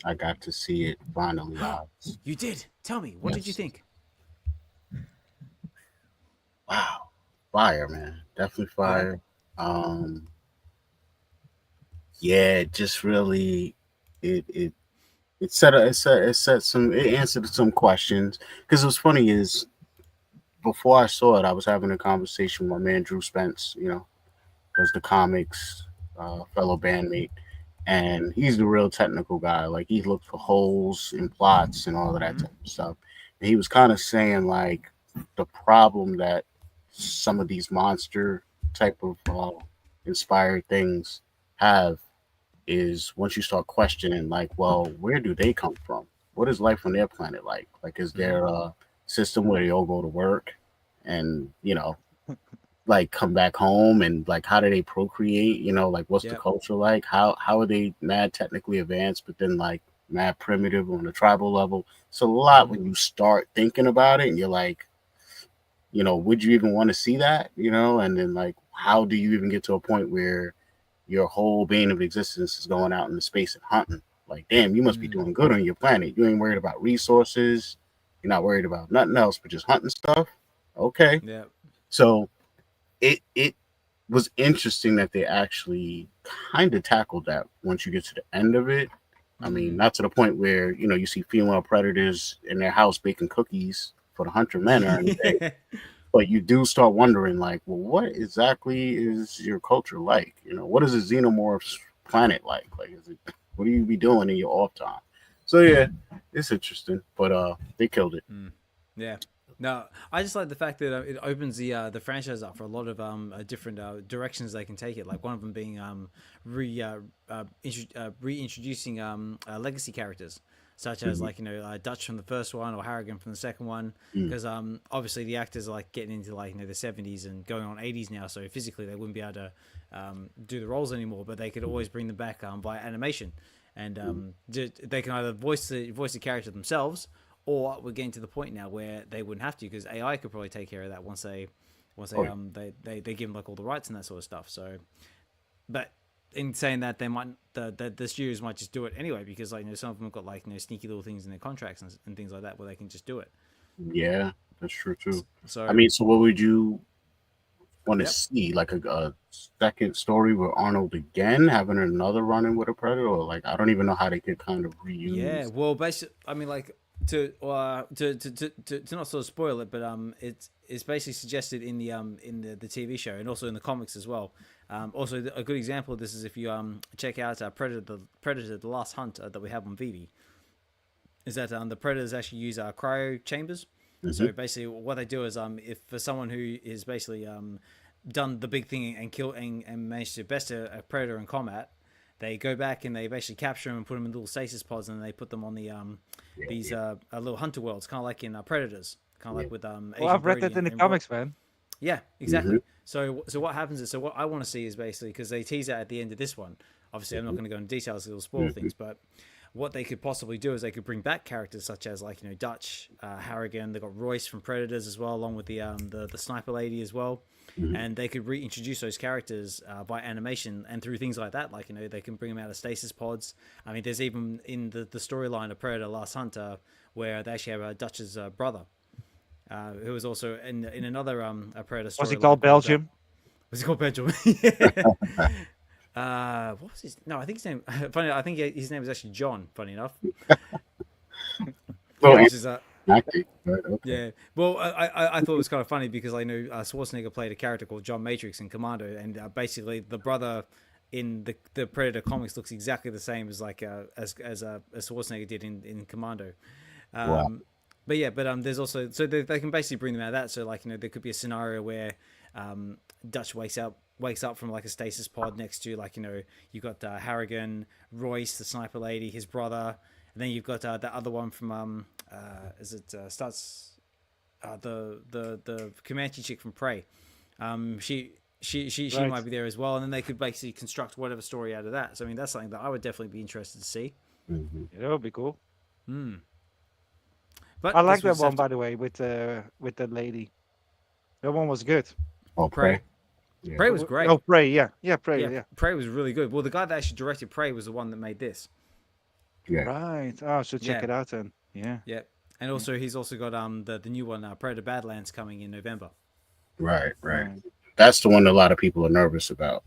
I got to see it finally live. You did? Tell me, what did you think? Wow, fire, man! Definitely fire. Yeah, just really, it it answered some questions. Because what's funny is, before I saw it, I was having a conversation with my man Drew Spence. Does the comics, fellow bandmate, and he's the real technical guy. Like, he looked for holes in plots and all of that type of stuff. And he was kind of saying, like, the problem that some of these monster type of inspired things have is, once you start questioning, like, well, where do they come from? What is life on their planet like? Like, is there a system where they all go to work and, like, come back home, and like, how do they procreate? Like, what's the culture like? How are they mad technically advanced, but then like mad primitive on the tribal level? It's a lot when you start thinking about it, and you're like, would you even want to see that? And then, like, how do you even get to a point where your whole bane of existence is going out into space and hunting? Like, damn, you must be doing good on your planet. You ain't worried about resources. You're not worried about nothing else but just hunting stuff. Okay. Yeah. So it was interesting that they actually kind of tackled that once you get to the end of it. I mean, not to the point where, you see female predators in their house baking cookies for the hunter men or anything. But you do start wondering, like, well, what exactly is your culture like? What is a xenomorph's planet like? Like, what do you be doing in your off time? So yeah, it's interesting, but they killed it. Yeah. No, I just like the fact that it opens the franchise up for a lot of different directions they can take it. Like, one of them being reintroducing legacy characters, such as like Dutch from the first one or Harrigan from the second one, because obviously the actors are like getting into like the 70s and going on 80s now, so physically they wouldn't be able to do the roles anymore, but they could always bring them back via animation, and they can either voice the character themselves, or we're getting to the point now where they wouldn't have to, because AI could probably take care of that once they give them like all the rights and that sort of stuff. So, but in saying that, they might the studios might just do it anyway, because like some of them have got like sneaky little things in their contracts and things like that where they can just do it. Yeah, that's true too. So I mean, so what would you want to see? Like a second story with Arnold again, having another run-in with a predator, or like, I don't even know how they could kind of reuse. Yeah, well, basically, I mean, like, to not sort of spoil it, but it's basically suggested in the TV show, and also in the comics as well. Also, a good example of this is if you check out Predator: The Last Hunt that we have on VeVe, is that the predators actually use cryo chambers. So basically, what they do is if for someone who is basically done the big thing and kill and managed to best a predator in combat, they go back and they basically capture them and put them in little stasis pods, and they put them on the these little hunter worlds, kind of like in Predators, kind of like with Well, I've read that in the comics, man. Yeah, exactly. So what happens is, so what I want to see is basically, because they tease that at the end of this one. Obviously, I'm not going to go into details; it'll spoil things. But what they could possibly do is they could bring back characters such as like Dutch, Harrigan. They got Royce from Predators as well, along with the sniper lady as well. And they could reintroduce those characters by animation and through things like that. Like, they can bring them out of stasis pods. I mean, there's even in the storyline of Predator: Last Hunter where they actually have Dutch's brother, who was also in another Predator story. Was he called Belgium? Was he called Belgium? What was his? No, I think his name. Funny, I think his name was actually John. Funny enough. Yeah. Well, I thought it was kind of funny because I know Schwarzenegger played a character called John Matrix in Commando, and basically the brother in the Predator comics looks exactly the same as like as Schwarzenegger did in Commando. But yeah, there's also, so they can basically bring them out of that. So like there could be a scenario where Dutch wakes up from like a stasis pod next to like you've got Harrigan, Royce, the sniper lady, his brother, and then you've got the other one from the Comanche chick from Prey. She she Right. might be there as well, and then they could basically construct whatever story out of that. So I mean, that's something that I would definitely be interested to see. Mm-hmm. Yeah, that would be cool. But I like this that was one, by the way, with the lady. That one was good. Oh, Prey. Yeah. Prey was great. Oh, Prey, yeah, Prey, Yeah, yeah. Prey was really good. Well, the guy that actually directed Prey was the one that made this. Yeah. Right. Oh, so check Yeah. it out then. Yeah. Yeah, and also he's also got the new one, Predator Badlands, coming in November. Right. That's the one that a lot of people are nervous about.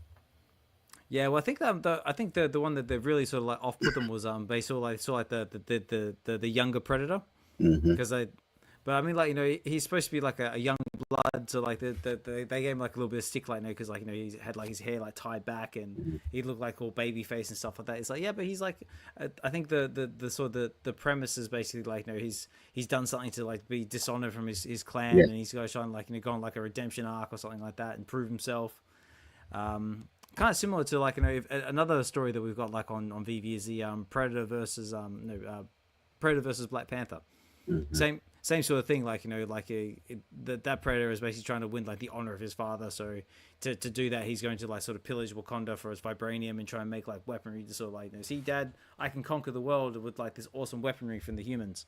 Yeah, well, I think the one that they've really sort of like off put them was they saw like the younger Predator, because but I mean, like, you know, he's supposed to be like a young blood, so like they gave him like a little bit of stick, like, you know, because like, you know, he had like his hair like tied back and he looked like all baby face and stuff like that. It's like, yeah, but he's like, I think the sort of the premise is basically like, you know, he's done something to like be dishonored from his clan, and he's going to try and like, you know, go on like a redemption arc or something like that and prove himself. Kind of similar to like, you know, another story that we've got like on VeVe is the Predator versus Black Panther. Same sort of thing, like, you know, like that Predator is basically trying to win like the honor of his father. So to do that, he's going to like sort of pillage Wakanda for his vibranium and try and make like weaponry to sort of like, you know, see, Dad, I can conquer the world with like this awesome weaponry from the humans.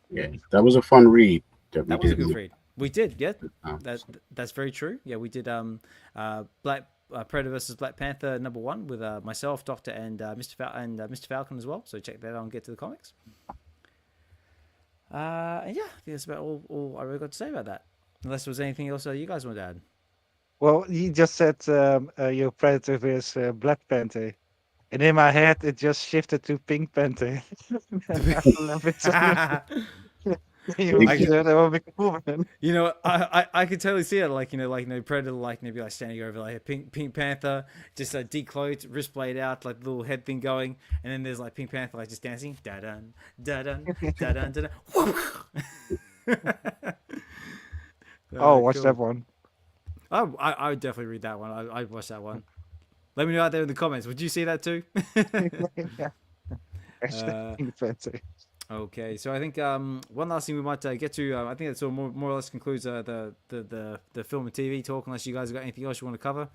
Yeah, that was a fun read. That was a good read. We did, yeah. That's very true. Yeah, we did Predator versus Black Panther #1 with myself, Dokta, and Mr. Falcon as well. So check that out and get to the comics. And yeah, I think that's about all I really got to say about that. Unless there was anything else you guys want to add. Well, you just said your Predator is Black Panther. And in my head, it just shifted to Pink Panther. I love it so much. That would be cool, man. You know, I could totally see it, like, you know, Predator, like, maybe like standing over like a Pink Panther, just decloaked, wrist blade out, like the little head thing going, and then there's like Pink Panther like just dancing, da dun da dun da dun da dun. Oh, watch that one. Oh, I would definitely read that one. I'd watch that one. Let me know out there in the comments. Would you see that too? Yeah. Pink Panther. Okay, so I think one last thing we might get to. I think that sort of more or less concludes the film and TV talk. Unless you guys have got anything else you want to cover,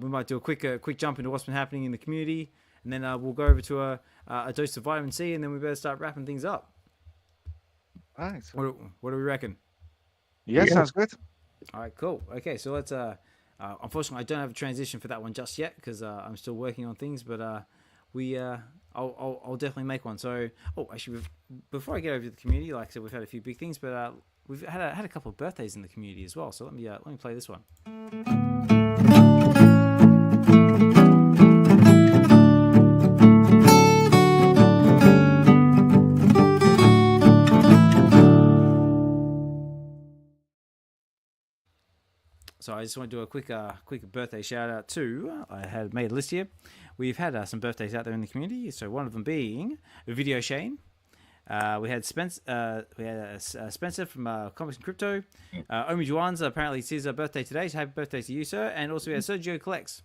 we might do a quick jump into what's been happening in the community, and then we'll go over to a dose of vitamin C, and then we better start wrapping things up. All right. What do we reckon? Yeah, sounds good. All right, cool. Okay, so let's. Unfortunately, I don't have a transition for that one just yet because I'm still working on things, but I'll definitely make one. So, actually, before I get over to the community, like I said, we've had a few big things, but we've had a couple of birthdays in the community as well. So let me play this one. So I just want to do a quick birthday shout out to. I had made a list here. We've had some birthdays out there in the community. So one of them being Video Shane. We had Spencer from Comics and Crypto. Omi Juan's apparently it's his birthday today. So happy birthday to you, sir. And also we had Sergio Collects.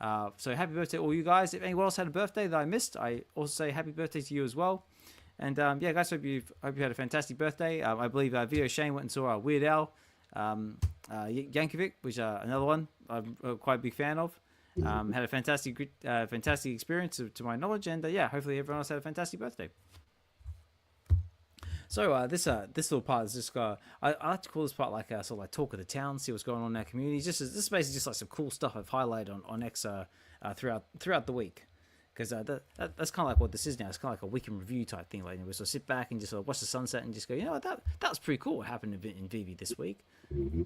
So happy birthday to all you guys. If anyone else had a birthday that I missed, I also say happy birthday to you as well. And yeah, guys, hope you had a fantastic birthday. I believe Video Shane went and saw Weird Al. Yankovic, which another one I'm quite a big fan of. Had a fantastic experience to my knowledge, and yeah, hopefully everyone else had a fantastic birthday. So this little part is just I like to call this part like sort of like talk of the town, see what's going on in our community. This is basically just like some cool stuff I've highlighted on X throughout the week. Because that's kind of like what this is now. It's kind of like a week in review type thing. Like, we sort of sit back and just sort of watch the sunset and just go, you know what, that was pretty cool. What happened in VeVe this week? Mm-hmm.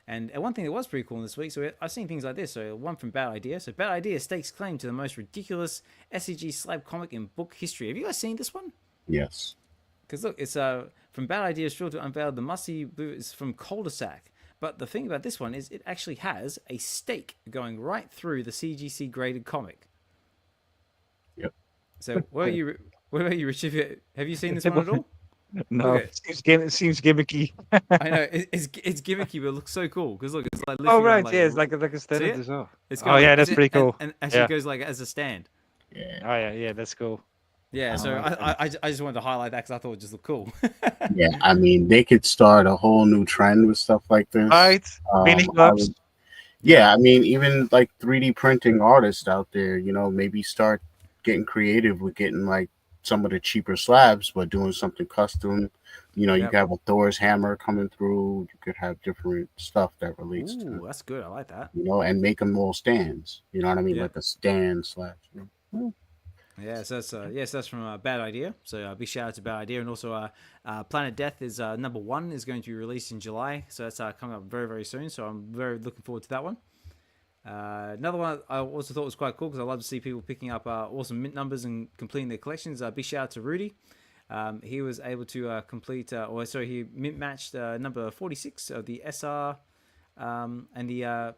And one thing that was pretty cool this week. So I've seen things like this. So one from Bad Idea. So Bad Idea stakes claim to the most ridiculous SCG slab comic in book history. Have you guys seen this one? Yes. Because look, it's from Bad Idea Struggle to Unveil the Musty Blue is from Cul-de-sac. But the thing about this one is it actually has a stake going right through the CGC graded comic. Yep. So what about you, Richard? Have you seen this one at all? No, okay. It seems gimmicky. I know it's gimmicky, but it looks so cool because look, it's like right, like, yeah, it's like a stand it? as well. Yeah, that's pretty cool. And actually goes like as a stand. Yeah. Yeah, that's cool. Yeah, so I just wanted to highlight that because I thought it just looked cool. Yeah, I mean they could start a whole new trend with stuff like this. Right, mini clubs. Yeah, I mean, even like 3D printing artists out there, maybe start getting creative with getting like some of the cheaper slabs, but doing something custom. You Yep. could have a Thor's hammer coming through. You could have different stuff that relates Ooh, to, that's good. I like that. and make them all stands. You know what I mean? Yeah. Like a stand slash. Yeah, so that's that's from Bad Idea. So big shout out to Bad Idea, and also Planet Death is number 1 is going to be released in July, so that's coming up very very soon. So I'm very looking forward to that one. Another one I also thought was quite cool because I love to see people picking up awesome mint numbers and completing their collections. Big shout out to Rudy. He was able to complete, he mint matched number 46 of the SR and the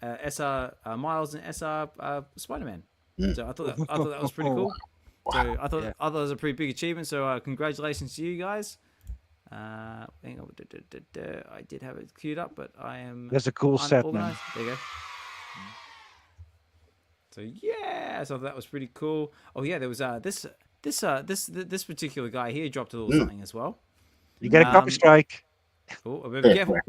SR Miles and SR Spider-Man. So I thought that was pretty cool. So I thought that was a pretty big achievement. So congratulations to you guys. Hang on, I did have it queued up, but I am. That's a cool set, man. There you go. So yeah, so that was pretty cool. Oh yeah, there was this particular guy here dropped a little something as well. You get a copy strike. Oh, be careful.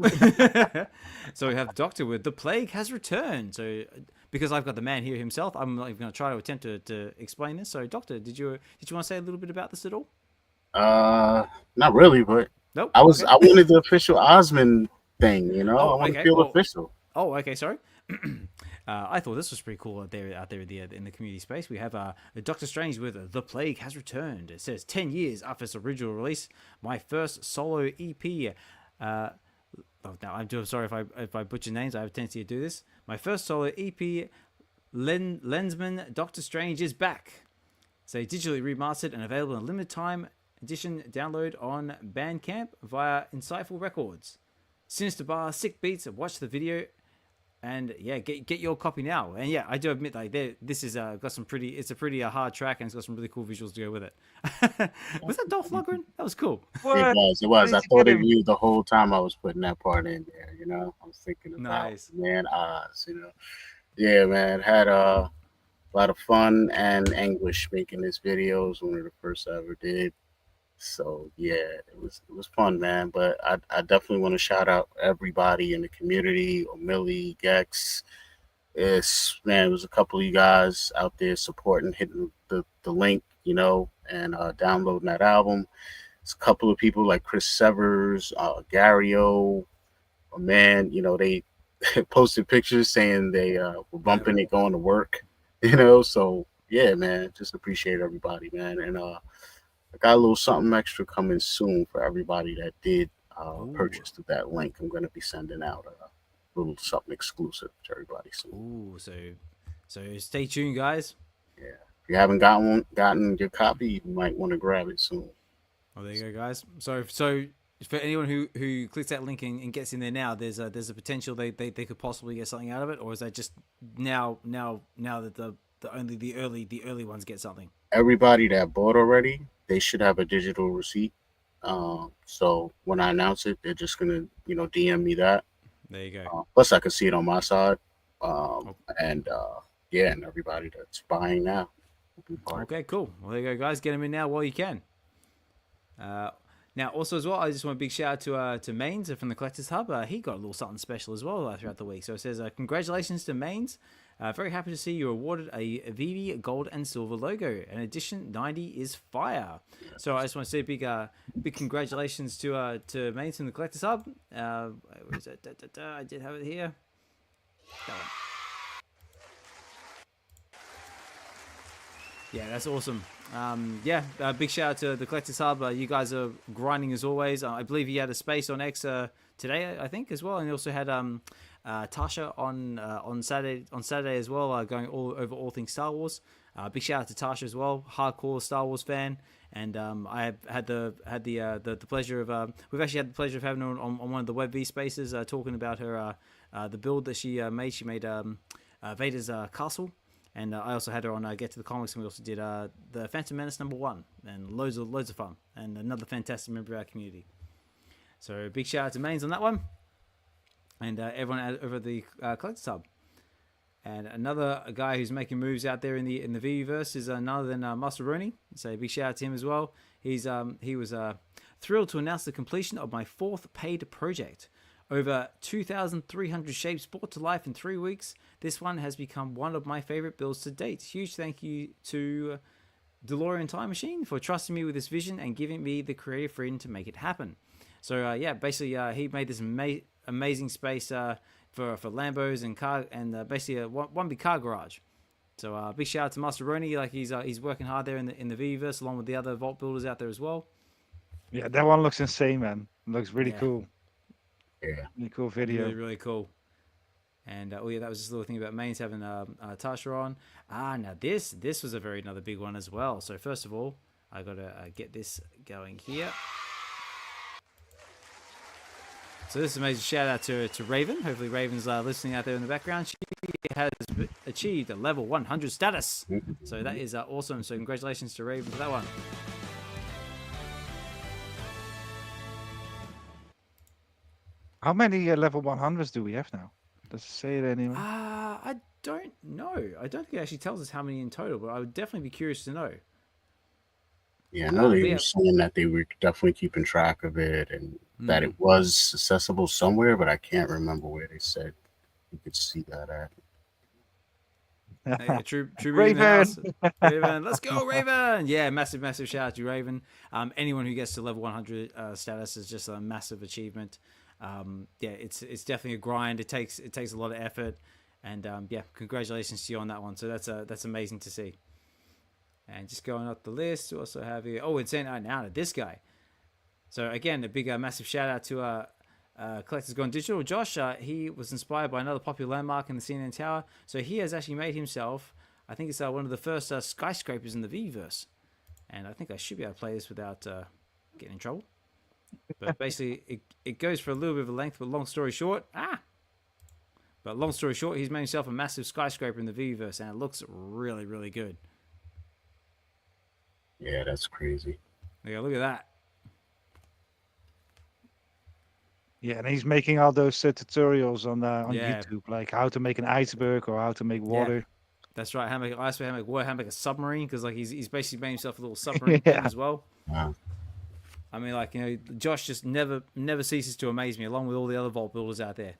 So we have the Dokta with "The Plague Has Returned." So because I've got the man here himself, I'm not even going to try to attempt to explain this. So Dokta, did you want to say a little bit about this at all? Not really, but Nope. I wanted the official Osmond thing. I want to feel official. Oh, okay. Sorry. I thought this was pretty cool out there in the community space. We have Doctor Strange with "The Plague Has Returned." It says 10 years after its original release, my first solo EP. Now I'm sorry if I butcher names. I have a tendency to do this. My first solo EP, Lensman Doctor Strange is back. So digitally remastered and available in a limited time edition download on Bandcamp via Insightful Records. Sinister bar, sick beats. Watch the video, and yeah, get your copy now. And yeah, I do admit this is got some pretty. It's a pretty hard track, and it's got some really cool visuals to go with it. Was that Dolph Lundgren? That was cool. It was. I thought of you the whole time I was putting that part in there. I was thinking about man Oz. Yeah, man, had a lot of fun and anguish making this video. It was one of the first I ever did. So yeah, it was fun, man. But I definitely want to shout out everybody in the community, O'Milly, Gex. It was a couple of you guys out there supporting, hitting the link, and downloading that album. It's a couple of people like Chris Severs, Gario, man, they posted pictures saying they were bumping it going to work, So yeah, man, just appreciate everybody, man. And I got a little something extra coming soon for everybody that did purchase through that link. I'm going to be sending out a little something exclusive to everybody soon. Ooh, so stay tuned, guys. Yeah, if you haven't gotten your copy, you might want to grab it soon. Oh, there you go, guys. So for anyone who clicks that link and gets in there now, there's a potential they could possibly get something out of it, or is that just now that the early ones get something? Everybody that bought already, they should have a digital receipt. So when I announce it, they're just gonna DM me that. There you go. Plus, I can see it on my side. And everybody that's buying now. Okay, cool. Well, there you go, guys. Get them in now while you can. Now, also as well, I just want a big shout out to Mains from the Collectors Hub. He got a little something special as well throughout the week. So it says, congratulations to Mains. Very happy to see you awarded a VeVe Gold and Silver logo. And edition 90 is fire. So I just want to say big congratulations to Mains from the Collectors Hub. Where is it? I did have it here. That one. Yeah, that's awesome. Big shout out to the Collectors Hub. You guys are grinding as always. I believe he had a space on X today, I think, as well, and he also had Tasha on Saturday as well, going all things Star Wars. Big shout out to Tasha as well, hardcore Star Wars fan, and I had the pleasure of we've actually had the pleasure of having her on one of the WebV spaces, talking about her the build that she made. She made Vader's castle. And I also had her on Get to the Comics, and we also did the Phantom Menace #1, and loads of fun, and another fantastic member of our community. So big shout out to Mains on that one, and everyone over the Collectors Hub. And another guy who's making moves out there in the VeVeverse is none other than Maserati. So big shout out to him as well. He was thrilled to announce the completion of my 4th paid project. Over 2,300 shapes brought to life in 3 weeks. This one has become one of my favorite builds to date. Huge thank you to DeLorean Time Machine for trusting me with this vision and giving me the creative freedom to make it happen. So yeah, basically he made this amazing space for Lambos and car, and basically one big car garage. So big shout out to Maserati, like he's working hard there in the VeVeverse along with the other vault builders out there as well. Yeah, that one looks insane, man. It looks really cool. Yeah, really cool video. Really, really cool. And oh yeah, that was just a little thing about mains having Tasha on. Now this was another big one as well. So first of all, I gotta get this going here. So this is amazing shout out to Raven. Hopefully Raven's listening out there in the background. She has achieved a level 100 status. So that is awesome. So congratulations to Raven for that one. How many level 100s do we have now? Does it say it anyway? I don't know. I don't think it actually tells us how many in total, but I would definitely be curious to know. Yeah, I know they were saying that they were definitely keeping track of it and that it was accessible somewhere, but I can't remember where they said you could see that at. Yeah, true Raven. Raven, let's go Raven! Yeah, massive shout out to Raven. Anyone who gets to level 100 status is just a massive achievement. Yeah, it's definitely a grind. It takes a lot of effort, and yeah, congratulations to you on that one. So that's amazing to see. And just going up the list, we also have here. Oh, it's sent out now to this guy. So again, a big massive shout out to Collectors Gone Digital. Josh, he was inspired by another popular landmark in the CNN Tower. So he has actually made himself, I think it's one of the first skyscrapers in the VeVeverse. And I think I should be able to play this without getting in trouble. But basically, it goes for a little bit of a length, but long story short, he's made himself a massive skyscraper in the VeVeverse, and it looks really, really good. Yeah, that's crazy. Yeah, look at that. Yeah, and he's making all those tutorials on Yeah. YouTube, like how to make an iceberg or how to make water. Yeah. That's right. How to make an iceberg, how to make water, how to make a submarine, because like he's basically made himself a little submarine thing as well. Wow. I mean, like, you know, Josh just never ceases to amaze me, along with all the other vault builders out there.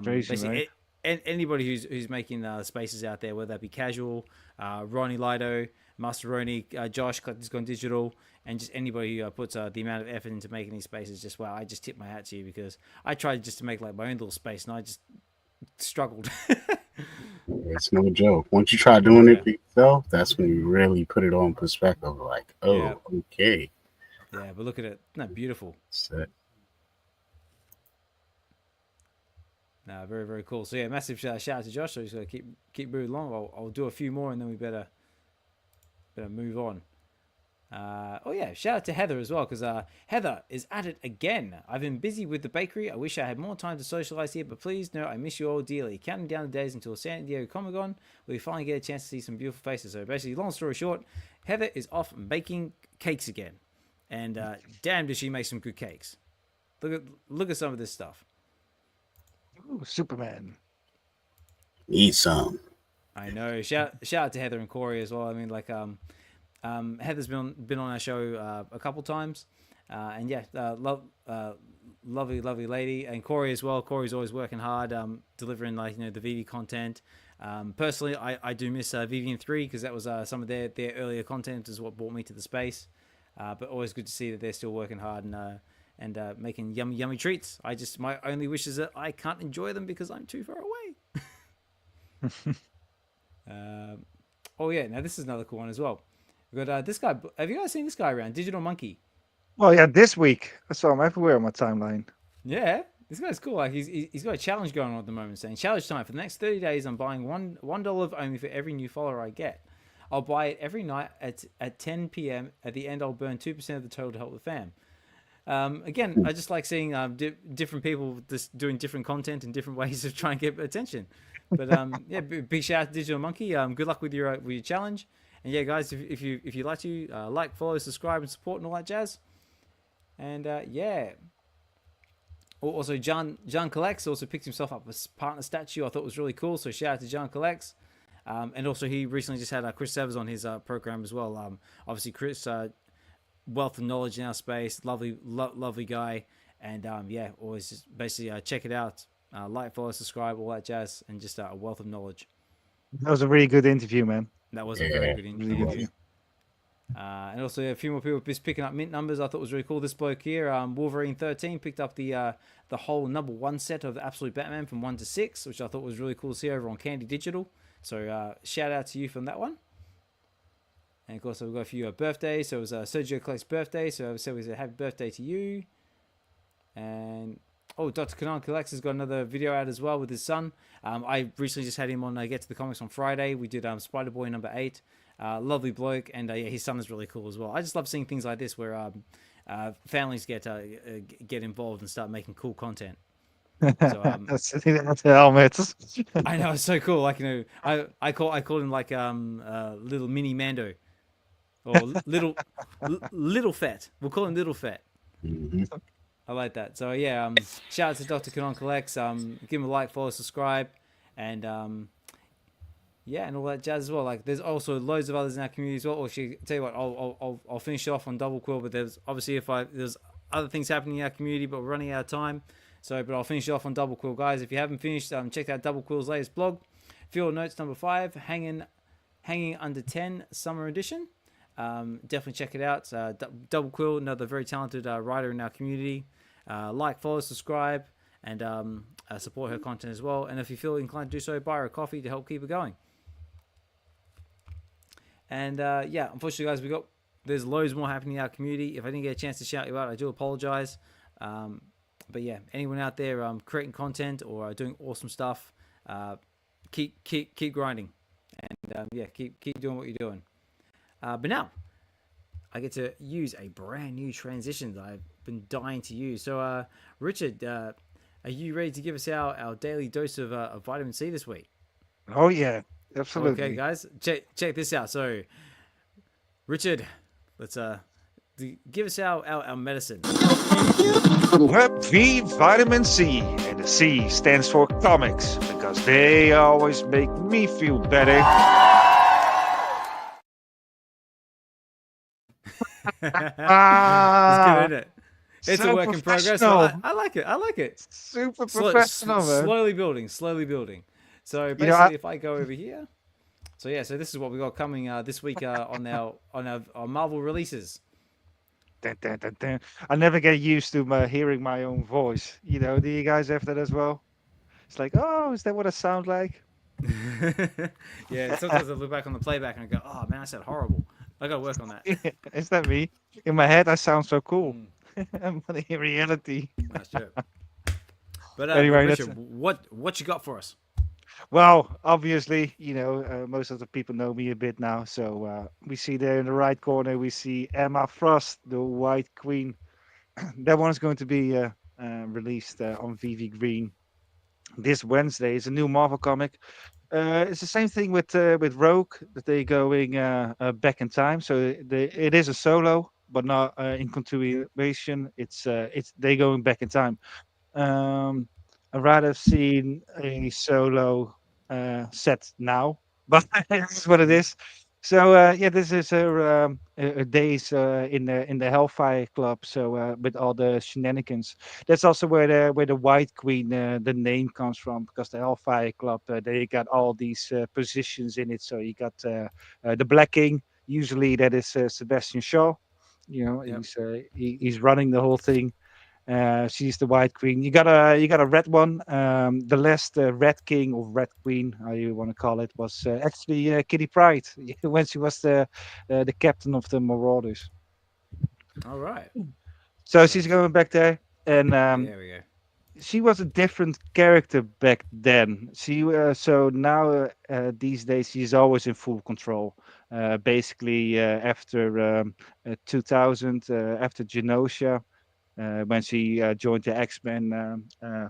Crazy, right? Anybody who's making spaces out there, whether that be casual, Ronnie Lido, Masteroni, Josh, Collectors Gone Digital, and just anybody who puts the amount of effort into making these spaces, just wow, I just tip my hat to you, because I tried just to make like my own little space and I just struggled. It's no joke. Once you try doing it for yourself, that's when you really put it on perspective. Like, oh, okay. Yeah, but look at it. Isn't that beautiful? Set. No, very, very cool. So yeah, massive shout out to Josh. So he's going to keep moving along. I'll do a few more and then we better move on. Oh yeah, shout out to Heather as well, because Heather is at it again. I've been busy with the bakery. I wish I had more time to socialize here, but please know I miss you all dearly. Counting down the days until San Diego Comic-Con, where we finally get a chance to see some beautiful faces. So basically, long story short, Heather is off baking cakes again, and damn, does she make some good cakes. Look at some of this stuff. Ooh, Superman. Need some. I know. Shout out to Heather and Corey as well. I mean, like Heather's been on our show a couple times, and yeah, lovely lady, and Corey as well. Corey's always working hard, delivering like, you know, the VeVe content. Personally, I do miss VeVe and 3, because that was some of their earlier content is what brought me to the space. But always good to see that they're still working hard and making yummy treats. My only wish is that I can't enjoy them because I'm too far away. Oh yeah, now this is another cool one as well. We've got this guy. Have you guys seen this guy around? Digital Monkey. Well, yeah, this week I saw him everywhere on my timeline. Yeah, this guy's cool. Like he's got a challenge going on at the moment, saying challenge time for the next 30 days. I'm buying $1 only for every new follower I get. I'll buy it every night at 10 p.m. At the end, I'll burn 2% of the total to help the fam. Again, I just like seeing different people just doing different content in different ways of trying to get attention. But yeah, big shout out to Digital Monkey. Good luck with your challenge. And yeah, guys, if you like to like, follow, subscribe, and support and all that jazz. And yeah. Also, John Collects also picked himself up a partner statue. I thought was really cool. So shout out to John Collects. And also, he recently just had Chris Severs on his program as well. Obviously, Chris, wealth of knowledge in our space, lovely guy, And yeah, always just basically check it out. Like, follow, subscribe, all that jazz, and just a wealth of knowledge. That was a really good interview, man. That was a very good Really interview. good interview. And also a few more people just picking up mint numbers. I thought was really cool. This bloke here, Wolverine 13, picked up the whole #1 set of Absolute Batman from 1 to 6, which I thought was really cool to see over on Candy Digital. So shout out to you from that one. And of course, we've got a few birthdays. So it was Sergio Collect's birthday. So we said happy birthday to you. And Dr. Kanan Collects has got another video out as well with his son. I recently just had him on Get to the Comics on Friday. We did Spider Boy number 8. Lovely bloke, and yeah, his son is really cool as well. I just love seeing things like this where families get involved and start making cool content. So that's the helmet. I know, it's so cool. Like, you know, I call him like little mini Mando, or little Fat. We'll call him Little Fat. Mm-hmm. I like that. So yeah, shout out to Dr. Kanan Collects. Give him a like, follow, subscribe, and yeah, and all that jazz as well. Like, there's also loads of others in our community as well. Or tell you what, I'll finish it off on Double Quill. But there's obviously there's other things happening in our community, but we're running out of time. So, but I'll finish it off on Double Quill, guys. If you haven't finished, check out Double Quill's latest blog, Field Notes number 5, hanging under 10 summer edition. Definitely check it out. Double Quill, another very talented writer in our community. Like, follow, subscribe, and support her content as well. And if you feel inclined to do so, buy her a coffee to help keep it going. And yeah, unfortunately, guys, there's loads more happening in our community. If I didn't get a chance to shout you out, I do apologize. But yeah, anyone out there creating content or doing awesome stuff, keep grinding, and yeah, keep doing what you're doing. But now I get to use a brand new transition that I've been dying to use. So Richard, are you ready to give us our daily dose of vitamin C this week? Oh yeah, absolutely. Okay, guys, check this out. So Richard, let's give us our medicine. VeVe Vitamin C, and the C stands for comics because they always make me feel better. It's good, isn't it? It's So a work in progress. I like it. Super professional, man. Slowly building. So basically, if I go over here, so this is what we got coming this week on our Marvel releases. Dun, dun, dun, dun. I never get used to hearing my own voice. You know, do you guys have that as well? It's like, oh, is that what I sound like? Yeah, sometimes I look back on the playback and I go, oh man, I said horrible. I gotta work on that. Is that me? In my head, I sound so cool. But in reality, that's true. But anyway, Richard, what you got for us? Well, obviously, you know, most of the people know me a bit now. So we see there in the right corner, we see Emma Frost, the White Queen. That one's going to be released on VeVe Green this Wednesday. It's a new Marvel comic. It's the same thing with Rogue, that they're going back in time. So it is a solo, but not in continuation. It's they going back in time. I'd rather have seen a solo set now, but this is what it is. So yeah, this is a days in the Hellfire Club. So with all the shenanigans, that's also where the White Queen the name comes from, because the Hellfire Club they got all these positions in it. So you got the Black King. Usually that is Sebastian Shaw. You know, Yep. he's running the whole thing. She's the White Queen. You got a red one. The last Red King or Red Queen, how you want to call it, was actually Kitty Pryde when she was the captain of the Marauders. All right. So she's going back there, and There we go. she was a different character back then. She so now these days she's always in full control. Basically, after 2000, after Genosha. When she joined the X-Men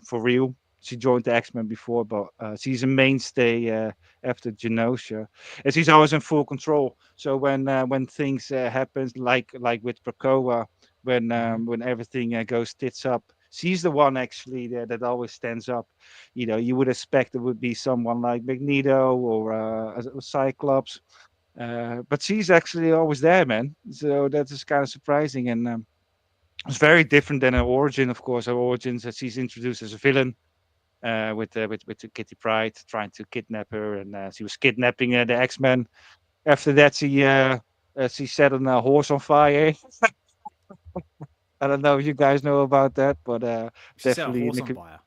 for real. She joined the X-Men before, but she's a mainstay after Genosha, and she's always in full control. So when things happen, like with Krakoa, when everything goes tits up, she's the one actually that always stands up. You know, you would expect it would be someone like Magneto or a Cyclops, but she's actually always there, man. So that is kind of surprising, and It's very different than her origin, of course. Her origins that she's introduced as a villain, with the Kitty Pryde trying to kidnap her, and she was kidnapping the X-Men. After that, she set a horse on fire. I don't know if you guys know about that, but She set a definitely in horse the on fire.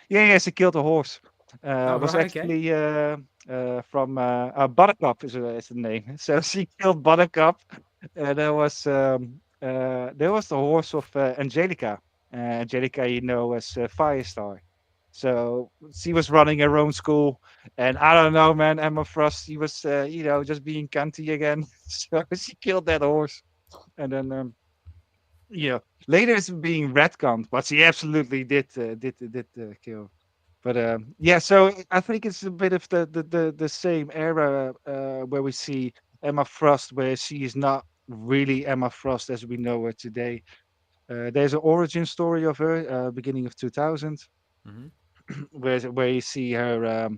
yeah, she killed a horse. Oh Was right, okay. actually from Buttercup is the name. So she killed Buttercup. There was the horse of Angelica. Angelica, as Firestar. So she was running her own school, and I don't know, man. Emma Frost, she was just being cunty again. So she killed that horse, and then yeah, later it's being retconned, but she absolutely did kill. But yeah, so I think it's a bit of the same era where we see Emma Frost, where she is not really Emma Frost as we know her today. There's an origin story of her, beginning of 2000, Hmm. where you see her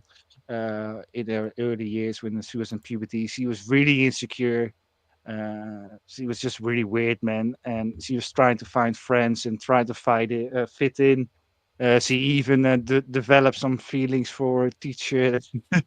in her early years when she was in puberty. She was really insecure. She was just really weird, man, and she was trying to find friends and trying to fit in. She even developed some feelings for a teacher.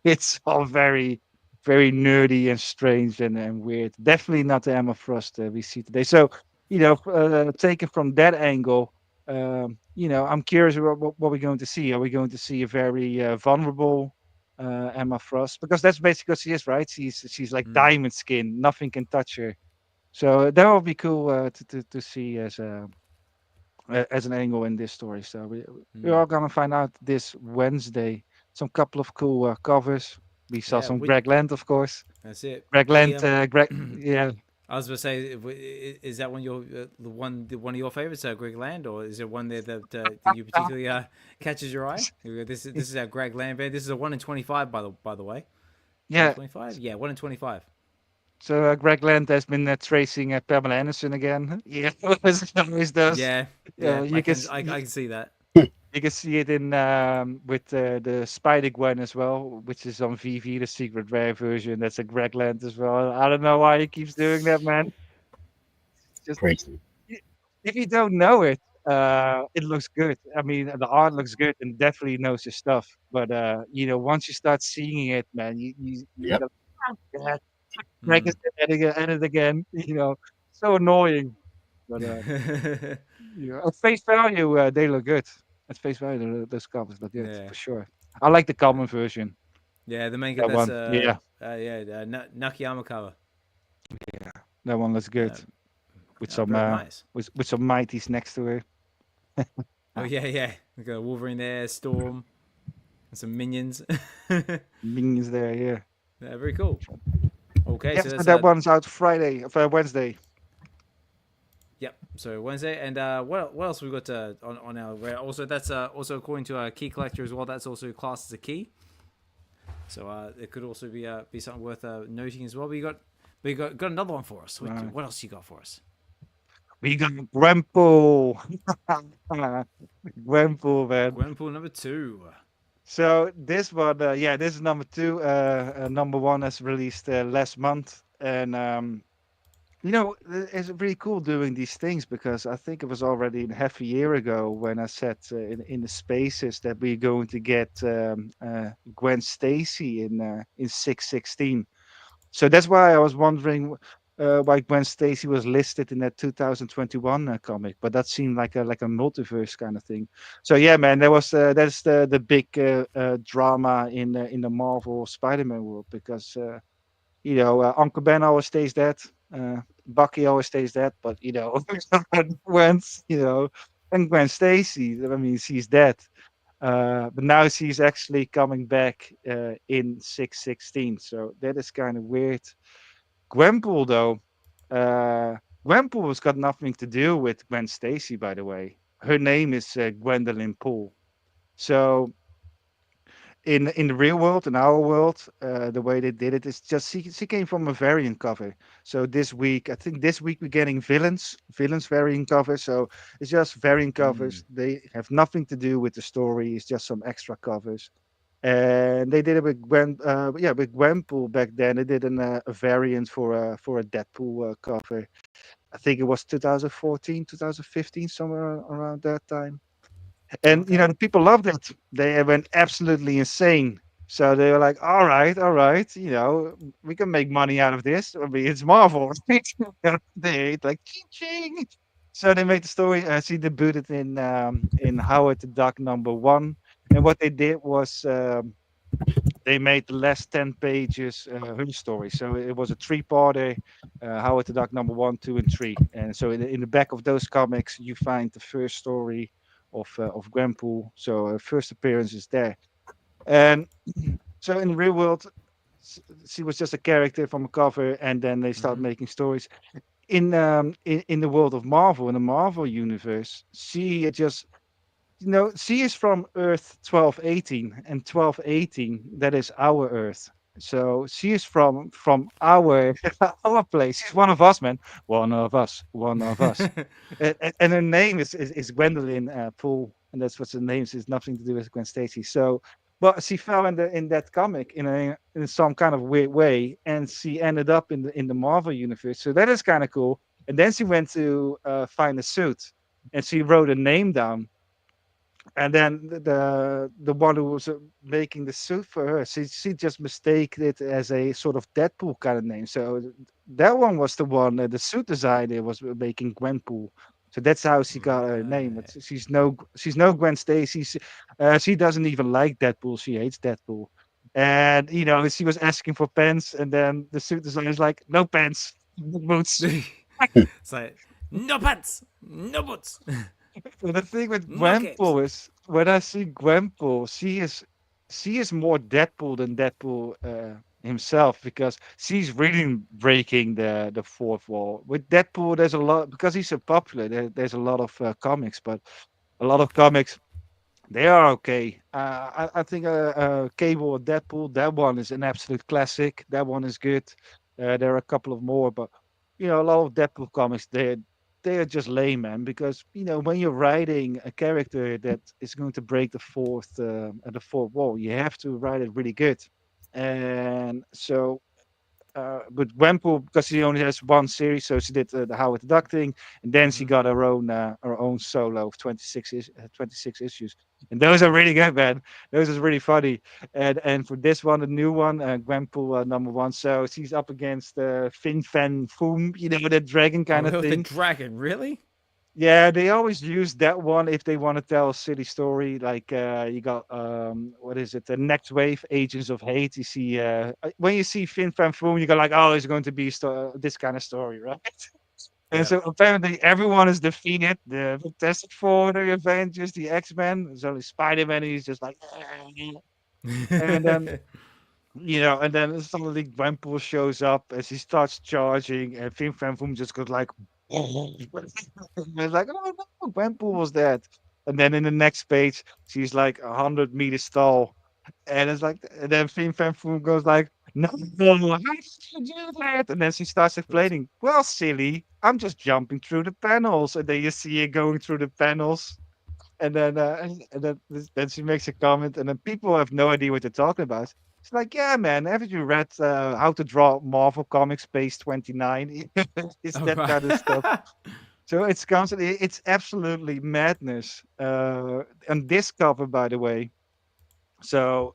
It's all very, very nerdy and strange and weird. Definitely not the Emma Frost we see today. So, taken from that angle, I'm curious what we're going to see. Are we going to see a very vulnerable Emma Frost? Because that's basically what she is, right? She's like Mm. diamond skin. Nothing can touch her. So that would be cool to see as an angle in this story. So we Mm. are gonna find out this Wednesday. Some couple of cool covers. We saw Yeah, some Greg Land, of course. that's it. Greg Any Land, Greg, yeah. I was going to say, is that one one of your favorites, Greg Land, or is there one there that you particularly catches your eye? This is our Greg Land band. This is a 1 in 25 by the way. One in Yeah. 25, yeah, 1 in 25. So Greg Land has been tracing Pamela Anderson again. Yeah, as he always does. Yeah, Yeah, yeah, I can see that. you can see it in with the Spider Gwen as well, which is on VeVe, the secret rare version. That's a Greg Land as well. I don't know why he keeps doing that, man. Just Crazy. i- if you don't know it, it looks good. I mean, the art looks good and definitely knows your stuff. But once you start seeing it, man, you Yep. go, "Oh, God, Greg is Mm. at it again." So annoying. But at face value, they look good. At face value, those covers look good Yeah, for sure. I like the common version. yeah. The main That that's one, yeah, Nakayama cover. yeah, that one looks good Uh, with oh, some very nice. with some mighties next to her. Oh yeah, yeah. We got a Wolverine there, Storm, and some minions. Minions there, yeah. Yeah, very cool. Okay, Yeah, so so that's that one's out Friday, Wednesday. yep. So Wednesday, and what else we got on our also that's also according to a key collector as well. That's also classed as a key. So it could also be something worth noting as well. But you got another one for us. Right. What else you got for us? We got Gwenpool. Gwenpool, man. Gwenpool number 2. So this one, this is number 2. Number 1 is released last month, and it's really cool doing these things because I think it was already half a year ago when I said in the spaces that we're going to get Gwen Stacy in 616. So that's why I was wondering why Gwen Stacy was listed in that 2021 comic, but that seemed like a multiverse kind of thing. So yeah, man, that's the big drama in the Marvel Spider-Man world because Uncle Ben always stays dead, Bucky always stays dead, but Gwen's and Gwen Stacy, I mean, she's dead. But now she's actually coming back in 616. So that is kind of weird. Gwenpool, though, Gwenpool has got nothing to do with Gwen Stacy, by the way. Her name is Gwendolyn Poole. So in the real world, in our world, the way they did it is just she came from a variant cover. So I think this week we're getting villains variant covers. So it's just variant covers. They have nothing to do with the story. It's just some extra covers. And they did it with with Gwenpool back then. They did a variant for a Deadpool cover. I think it was 2014, 2015, somewhere around that time. And the people loved it. They went absolutely insane. So they were like, all right, we can make money out of this. I mean, it's Marvel. They like ching. So they made the story. She debuted in Howard the Duck #1, and what they did was they made the last 10 pages her story. So it was a three-parter, Howard the Duck #1, 2, and 3. And so in the back of those comics, you find the first story of Gwenpool. So first appearance is there. And so in the real world, she was just a character from a cover, and then they start making stories. In the world of Marvel, in the Marvel universe, she just she is from Earth 1218, and 1218, that is our Earth. So she is from our our place. She's one of us, man. One of us. One of us. And her name is Gwendolyn Poole, and that's what her name is. It's nothing to do with Gwen Stacy. So, but she fell in that comic in some kind of weird way, and she ended up in the Marvel universe. So that is kind of cool. And then she went to find a suit, and she wrote a name down, and then the one who was making the suit for her, she just mistaken it as a sort of Deadpool kind of name. So that one was the one, the suit designer was making Gwenpool. So that's how she got her name. But she's no Gwen Stacy. She doesn't even like Deadpool. She hates Deadpool. And she was asking for pants, and then the suit designer is like, no pants, no boots. It's like, no pants, no boots. But the thing with Gwenpool is, when I see Gwenpool, she is more Deadpool than Deadpool himself, because she's really breaking the fourth wall. With Deadpool, there's a lot, because he's so popular. There's a lot of comics, but a lot of comics, they are okay. I think Cable or Deadpool, that one is an absolute classic. That one is good. There are a couple of more, but a lot of Deadpool comics, they are just lame, man. Because when you're writing a character that is going to break the fourth wall, you have to write it really good. And so but Wemple, because she only has one series, so she did the Howard the Duck thing, and then she got her own solo of 26 issues, and those are really good, man. Those are really funny. And for this one, the new one, Gwenpool #1, so she's up against Fin Fan Foom, the dragon kind of The thing. dragon, really? Yeah, they always use that one if they want to tell a silly story. Like you got what is it? The Next Wave, Agents of Hate. You see when you see Fin Fan Foom, you go like, oh, it's going to be this kind of story, right? And so apparently everyone is defeated. The Fantastic Four, the Avengers, the X-Men. There's only Spider-Man. He's just like, and then and then suddenly Gwenpool shows up as he starts charging, and Fin Fan Foom just goes like, it's like, oh no, Gwenpool was dead. And then in the next page, she's like 100 meters tall, and it's like, and then Fin Fan Foom goes like, no, how did you do that? And then she starts explaining, well, silly, I'm just jumping through the panels, and then you see her going through the panels. And then she makes a comment, and then people have no idea what they're talking about. It's like, yeah, man, haven't you read How to Draw Marvel Comics Page 29? It's that kind of stuff. So it's constantly, it's absolutely madness. And this cover, by the way, so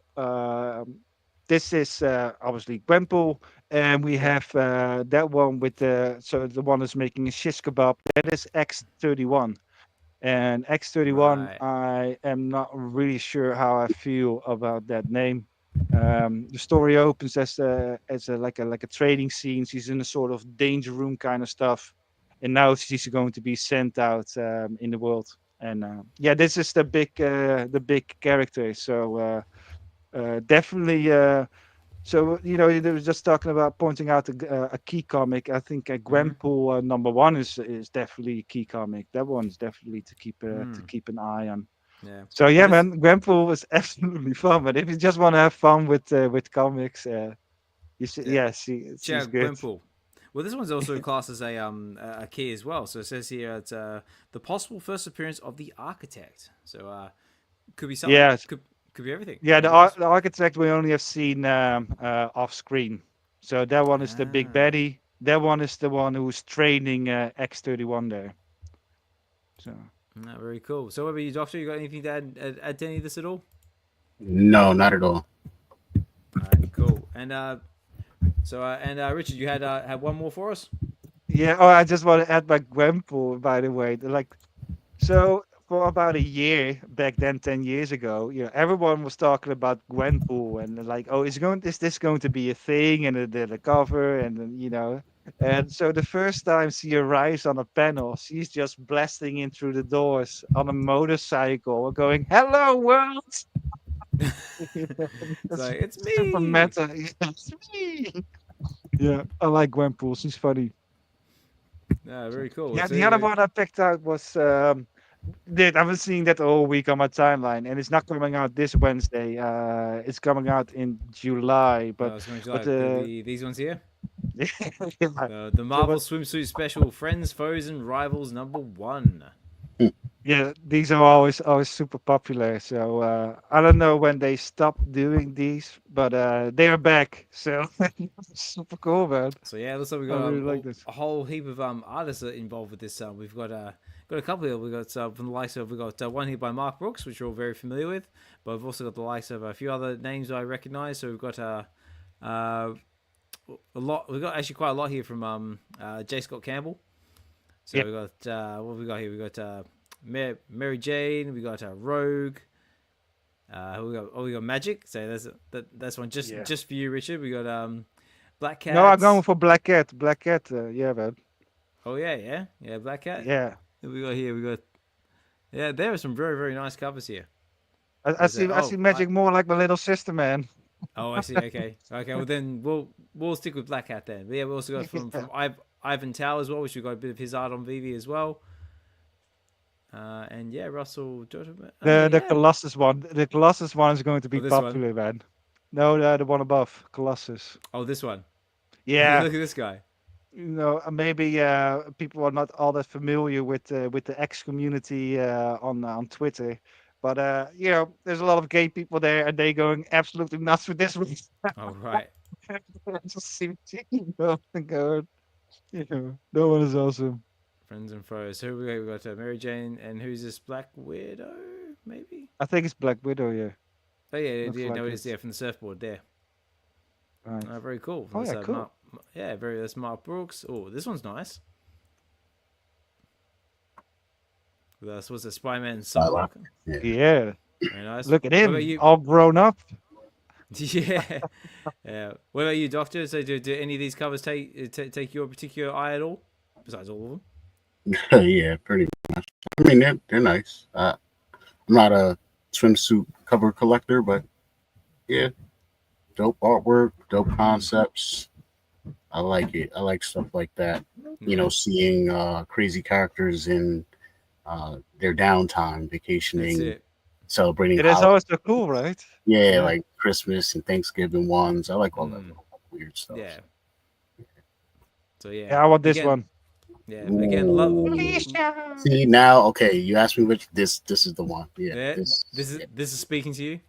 this is obviously Gwenpool, and we have that one with the one that's making a shish kebab. That is X31. And X31, Right. I am not really sure how I feel about that name. The story opens as like a trading scene. She's in a sort of danger room kind of stuff, and now she's going to be sent out in the world. And yeah, this is the big character. So definitely. So they were just talking about pointing out a key comic. I think Gwenpool #1 is definitely a key comic. That one's definitely to keep an eye on. Yeah. So yeah, Well, man, Gwenpool is absolutely fun. But if you just want to have fun with comics, you see, Yeah. she's good. Gwenpool. Well, this one's also classed as a key as well. So it says here it's the possible first appearance of the architect. So could be something. Yeah, Could be everything. yeah. The architect we only have seen off screen. So that one is the big baddie. that one is the one who's training X31 there. So. Very cool. So, what about you, Doctor? You got anything to add to any of this at all? No, not at all. All right, cool. And Richard, you had one more for us? Yeah. Oh, I just want to add my Gwenpool, by the way. So for about a year back then, 10 years ago, everyone was talking about Gwenpool and like, oh, is this going to be a thing? And the cover, and then, and so the first time she arrives on a panel, she's just blasting in through the doors on a motorcycle, going, "Hello, world!" It's like, it's me. Super meta. It's me. Yeah, I like Gwenpool. She's funny. Yeah, very cool. Yeah, So the other one I picked out was I've been seeing that all week on my timeline, and it's not coming out this Wednesday. It's coming out in July, but it's going to be these ones here. yeah. The Marvel swimsuit special, Friends, Foes, and Rivals #1. Yeah, these are always super popular. So I don't know when they stop doing these, but they are back. So super cool, man. So yeah, looks like we got a whole heap of artists involved with this. We've got a couple here. We got from the likes of one here by Mark Brooks, which you're all very familiar with, but we've also got the likes of a few other names I recognise. So we've got a lot. We've got actually quite a lot here from J. Scott Campbell. So we got what have we got here? We got Mary Jane. We got Rogue. We got Magic. So that's one just for you, Richard. We got Black Cat. No, I'm going for Black Cat. Black Cat. Yeah, man. Oh yeah, Black Cat. Yeah. We got there are some very, very nice covers here. I see Magic more like my little sister, man. Oh, I see. Okay. Well, then we'll stick with Black Hat then. But yeah, we also got from Ivan Tao as well, which we got a bit of his art on VeVe as well. And yeah, Russell. The Colossus one. The Colossus one is going to be popular, man. No, the one above Colossus. Oh, this one. Yeah. Look at this guy. Maybe people are not all that familiar with the X community on Twitter, but there's a lot of gay people there, and they going absolutely nuts with this one. Oh right. Just see no one is awesome. Friends and foes. So we got Mary Jane, and who's this? Black Widow, maybe. I think it's Black Widow, yeah. Oh yeah, no, it is there from the surfboard there. Right. Very cool. Oh yeah, cool. That's Mark Brooks. Oh, this one's nice. This was a Spider-Man Sunblock. Yeah. Very nice. Look at him, all grown up. Yeah. What about you, Doctor? So do any of these covers take your particular eye at all? Besides all of them? Yeah, pretty much. I mean, they're nice. I'm not a swimsuit cover collector, but yeah, dope artwork, dope concepts. I like it. I like stuff like that. Seeing crazy characters in their downtime, vacationing, celebrating. It is always so cool, right? Yeah, like Christmas and Thanksgiving ones. I like all that weird stuff. Yeah. So yeah, I want this one. Yeah, again, love. See now, okay. You asked me which this is the one. Yeah, this is speaking to you.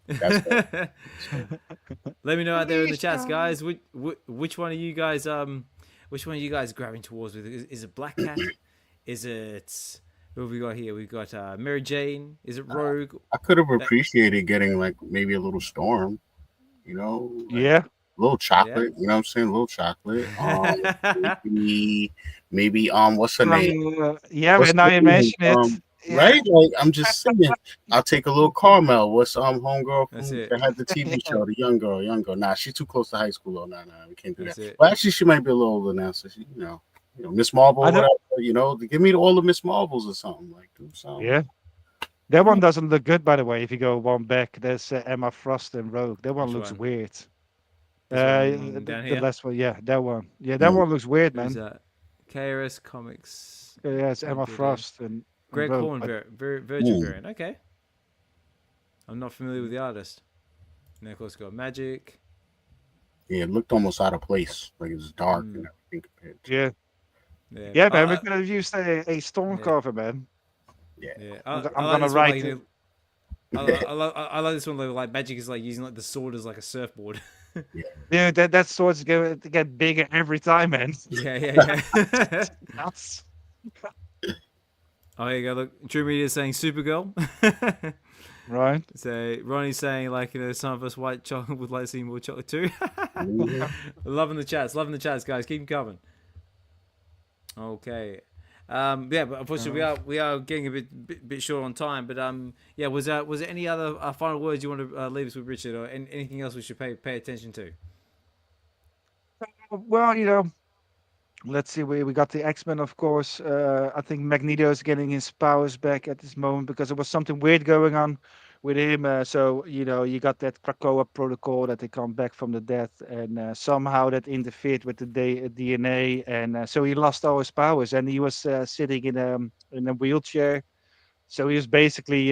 Let me know out there in the chats, guys. Which one are you guys grabbing towards with? Is it Black Cat? Is it what have we got here? We've got Mary Jane. Is it Rogue? I could have appreciated getting like maybe a little Storm. Yeah. A little chocolate, you know what I'm saying? A little chocolate. Maybe what's her name? Yeah, but now you mention it. Right? Like I'm just saying, I'll take a little Carmel. What's homegirl that had the TV show, the young girl. Nah, she's too close to high school. Oh, nah, we can't do that. Well, actually, she might be a little older now, so she, Miss Marvel, whatever. Give me all the Miss Marvels or something. Like do something. Yeah. That one doesn't look good, by the way. If you go one back, there's Emma Frost and Rogue. That one looks weird. The last one, yeah, that one. Yeah, that one looks weird, man. KRS Comics. Yeah, it's Emma Frost and Greg Horn Virgin variant. Okay. I'm not familiar with the artist. And then of course got Magic. Yeah, it looked almost out of place. Like it was dark and everything compared to Yeah, man, we could have used a storm cover, man. Yeah. I'm gonna write it. I like this one. Like Magic is like using like the sword as like a surfboard. Dude, that sword's going to get bigger every time, man. Yeah. Nuts. Oh, here you go. Look, True Media is saying Supergirl. Right. So Ronnie's saying like some of us white chocolate would like to see more chocolate too. Loving the chats, guys. Keep them coming. Okay. Yeah, but unfortunately we are getting a bit short on time. But yeah, was there any other final words you want to leave us with, Richard, or anything else we should pay attention to? Well, let's see. We got the X-Men, of course. I think Magneto is getting his powers back at this moment because there was something weird going on with him. So you got that Krakoa protocol that they come back from the dead, and somehow that interfered with the DNA, and so he lost all his powers, and he was sitting in a wheelchair. So he was basically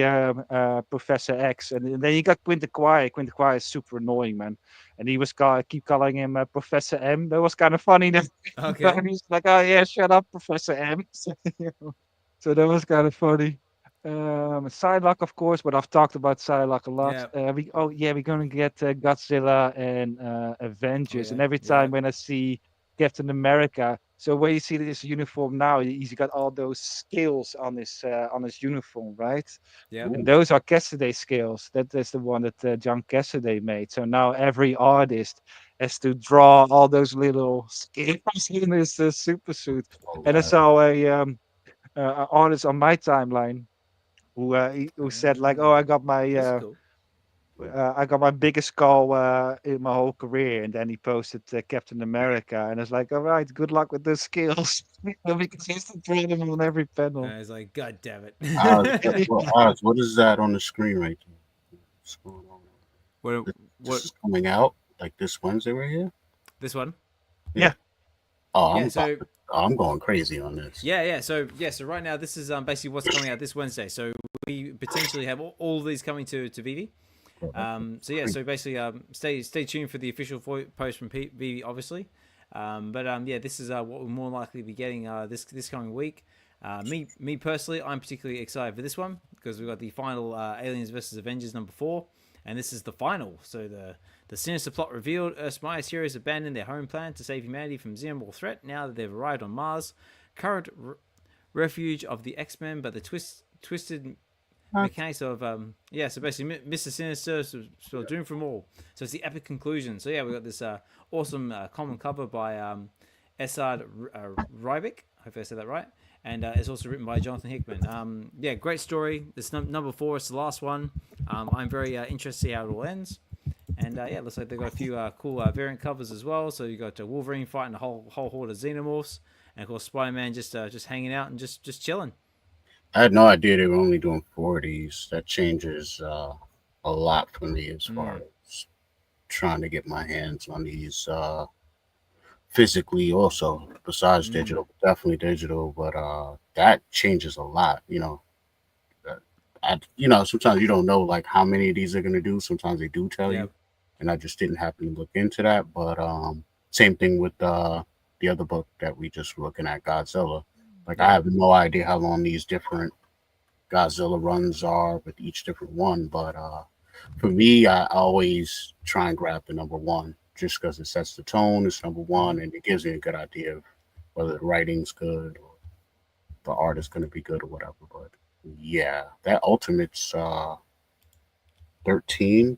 Professor X, and then you got Quinta Quire. Quinta Quire is super annoying, man, and he was keep calling him Professor M. That was kind of funny. Okay. He's like, "Oh yeah, shut up, Professor M." So that was kind of funny. Psylocke, of course, but I've talked about Psylocke a lot. Yeah. We're gonna get Godzilla and Avengers, and every time when I see Captain America, so when you see this uniform now, he's got all those scales on his uniform, right? Yeah. And those are Cassidy scales. That is the one that John Cassidy made. So now every artist has to draw all those little scales in his super suit. And I saw a artist on my timeline who said like, "Oh, This is cool. I got my biggest skull in my whole career," and then he posted Captain America, and I was like, "All right, good luck with those skills," because he's to draw them on every panel. And I was like, God damn it. Oz, what is that on the screen right there? What's going on? This is coming out like this Wednesday right here. This one? Yeah. Oh, I'm going crazy on this. Yeah. So right now this is basically what's coming out this Wednesday. So we potentially have all of these coming to VeVe. So basically stay tuned for the official post from VeVe, obviously. But this is what we'll more likely be getting this coming week. Me personally, I'm particularly excited for this one because we've got the final Aliens vs Avengers #4, and this is the final. So the sinister plot revealed: Earth's mightiest heroes abandoned their home planet to save humanity from xenomorph threat. Now that they've arrived on Mars, current refuge of the X-Men, but the twisted mechanics of so basically Mr. Sinister so doomed from all. So it's the epic conclusion. So yeah, we got this awesome common cover by Esad Rybik. Hopefully I said that right. And it's also written by Jonathan Hickman. Great story. This #4. It's the last one. I'm very interested to see how it all ends. And looks like they've got a few cool variant covers as well. So you got Wolverine fighting a whole horde of xenomorphs, and of course Spider-Man just hanging out and just chilling. I had no idea they were only doing 40s. That changes a lot for me as far as trying to get my hands on these physically also, besides digital, definitely digital, but that changes a lot, sometimes you don't know like how many of these are going to do. Sometimes they do tell you, and I just didn't happen to look into that. But same thing with the other book that we just were looking at, Godzilla. Like I have no idea how long these different Godzilla runs are with each different one, but for me, I always try and grab the #1 just because it sets the tone. It's #1, and it gives me a good idea of whether the writing's good or the art is going to be good or whatever. But yeah, that Ultimate's 13.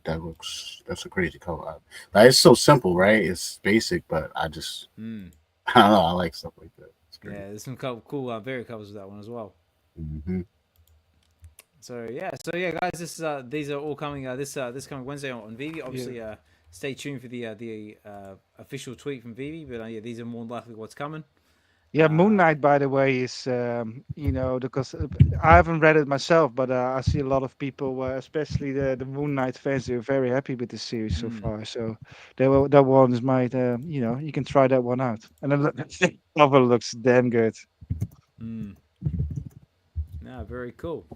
That's a crazy cover. Like, it's so simple, right? It's basic, but I just I don't know. I like stuff like that. Yeah, there's some cool variant covers with that one as well. Mm-hmm. So guys, these are all coming this coming Wednesday on VeVe. Obviously, stay tuned for the official tweet from VeVe. But these are more likely what's coming. Yeah, Moon Knight, by the way, is because I haven't read it myself, but I see a lot of people, especially the Moon Knight fans, they're very happy with the series so far. So that one is you can try that one out, and the cover looks damn good. No, very cool.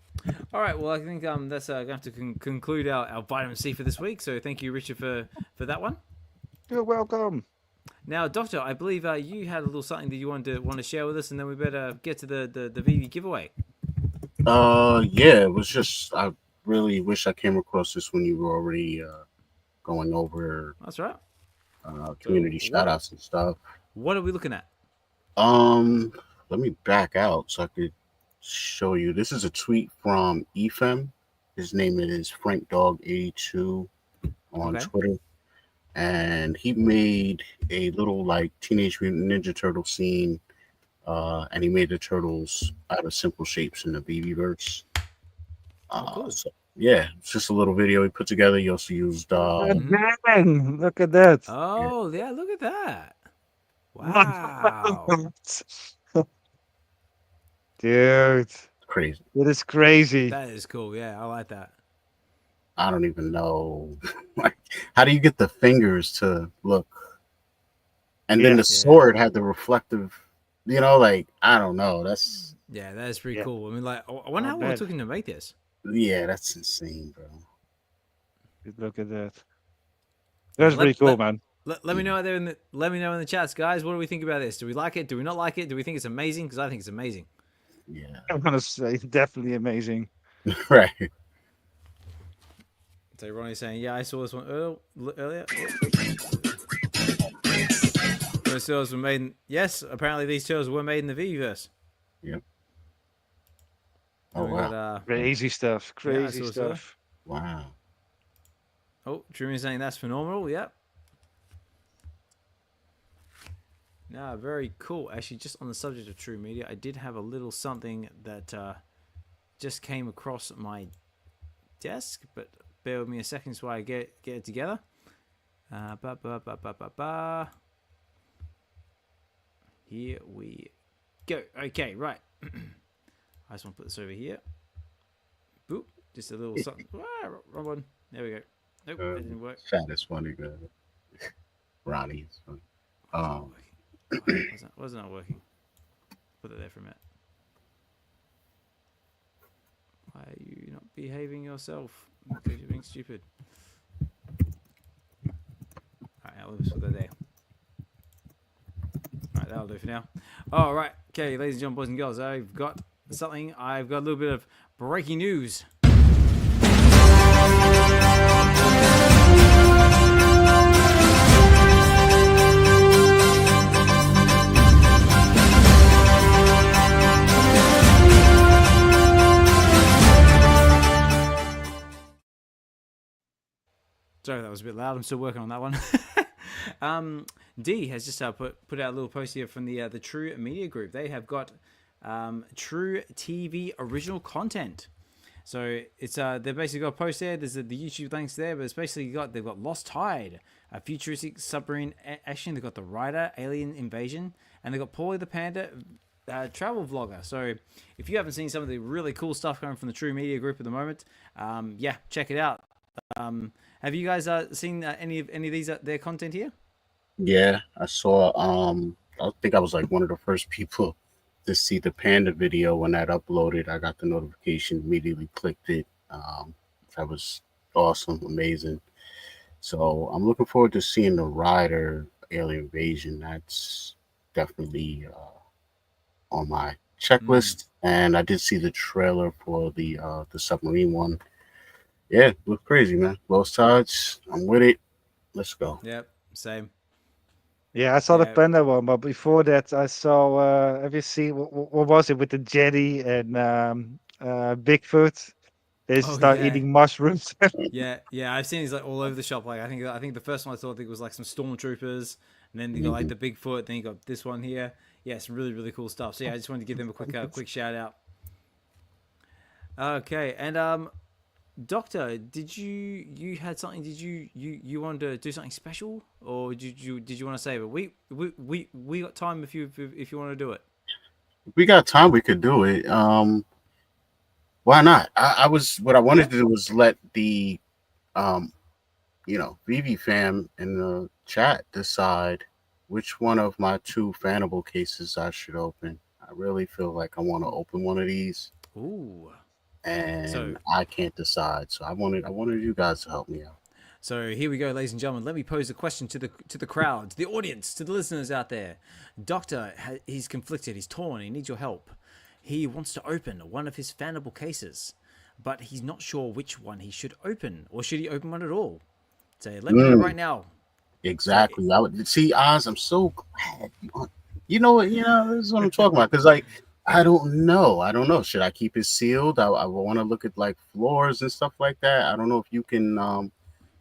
All right, well, I think that's going to have to conclude our vitamin C for this week. So thank you, Richard, for that one. You're welcome. Now, Doctor, I believe you had a little something that you want to share with us, and then we better get to the VeVe giveaway. It was just I really wish I came across this when you were already going over. That's right. community So shout outs and stuff. what are we looking at? Let me back out so I could show you. This is a tweet from EFEM. His name is FrankDog82 on Okay. Twitter. And he made a little like Teenage Mutant Ninja Turtle scene. And he made the turtles out of simple shapes in the VeVeverse. Cool. So yeah, it's just a little video he put together. He also used Dang, look at that. Oh, yeah, look at that. Wow. Dude, crazy. it is crazy. That is cool. Yeah, I like that. I don't even know. Like, how do you get the fingers to look? And then the sword had the reflective, like, I don't know. That's pretty cool. I mean, like, I wonder how long it took him to make this. Yeah, that's insane, bro. Look at that. That's pretty cool, man. Let me know out there let me know in the chats, guys. What do we think about this? Do we like it? Do we not like it? Do we think it's amazing? Because I think it's amazing. Yeah, I'm gonna say definitely amazing. right. So Ronnie's saying, yeah, I saw this one earlier. Those turtles were made in... Yes, apparently these turtles were made in the VeVeverse. Yep. Oh, wow. Crazy stuff. Crazy yeah, stuff. Wow. Oh, Truman's saying that's phenomenal. Yep. No, very cool. Actually, just on the subject of True Media, I did have a little something that just came across my desk, but bear with me a second so I get it together. Here we go. Okay, right. I just want to put this over here. Boop. Just a little something. Wrong one. There we go. Nope, that didn't work. Chat is funny, man. Ronnie is funny. Why is it not working? Put it there for a minute. Why are you not behaving yourself? Because you're being stupid. Alright, I'll just put that there. Alright, that'll do for now. Alright, okay, ladies and gentlemen, boys and girls, I've got a little bit of breaking news. Sorry, that was a bit loud. I'm still working on that one. D has just put out a little post here from the True Media Group. They have got True TV original content. So it's they've basically got a post there. There's the YouTube links there, but it's basically they've got Lost Tide, a futuristic submarine action. They've got the Rider Alien Invasion, and they've got Paulie the Panda travel vlogger. So if you haven't seen some of the really cool stuff coming from the True Media Group at the moment, yeah, check it out. Have you guys seen any of these their content here? Yeah, I saw. I think I was like one of the first people to see the panda video when that uploaded. I got the notification, immediately clicked it. That was awesome, amazing. So I'm looking forward to seeing the Rider Alien Invasion. That's definitely on my checklist. And I did see the trailer for the submarine one. Yeah, look crazy, man. Lost Tides, I'm with it. Let's go. Yep, same. Yeah, I saw the panda one, but before that, I saw. Have you seen what was it with the Jetty and Bigfoot? They start eating mushrooms. yeah, I've seen these like all over the shop. Like I think the first one I think was like some stormtroopers, and then you got like the Bigfoot. Then you got this one here. Yeah, some really really cool stuff. So yeah, I just wanted to give them a quick shout out. Okay, and Dokta, did you had something? Did you wanted to do something special, or did you want to save it? We got time if you want to do it. If we got time, we could do it. Why not? What I wanted to do was let the VeVe fam in the chat decide which one of my 2 Fanable cases I should open. I really feel like I want to open one of these. Ooh. And I can't decide, so I wanted you guys to help me out. So here we go, ladies and gentlemen. Let me pose a question to the crowd, to the audience, to the listeners out there. Dokta, he's conflicted, he's torn, he needs your help. He wants to open one of his Fanable cases, but he's not sure which one he should open, or should he open one at all? So let me know right now. Exactly. I would see Oz. I'm so glad. You know what? This is what I'm talking about. Because like, I don't know. Should I keep it sealed? I want to look at like floors and stuff like that. I don't know if you can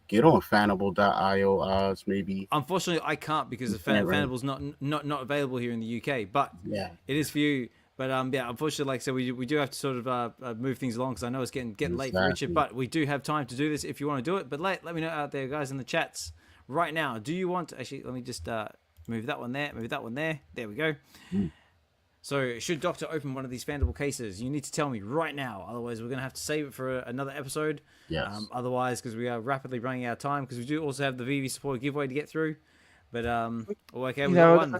get on Fanable.io, Oz. Maybe. Unfortunately, I can't because the Fanable's not available here in the UK. But Yeah, it is for you. But yeah, unfortunately, like I said, we do have to sort of move things along because I know it's getting late for Richard. But we do have time to do this if you want to do it. But let me know out there, guys, in the chats right now. Do you want to, actually? Let me just move that one there. Move that one there. There we go. So should Dokta open one of these Fanable cases? You need to tell me right now. Otherwise, we're going to have to save it for another episode. yes. Otherwise, because we are rapidly running out of time, because we do also have the VeVe supporter giveaway to get through. But okay, we got one.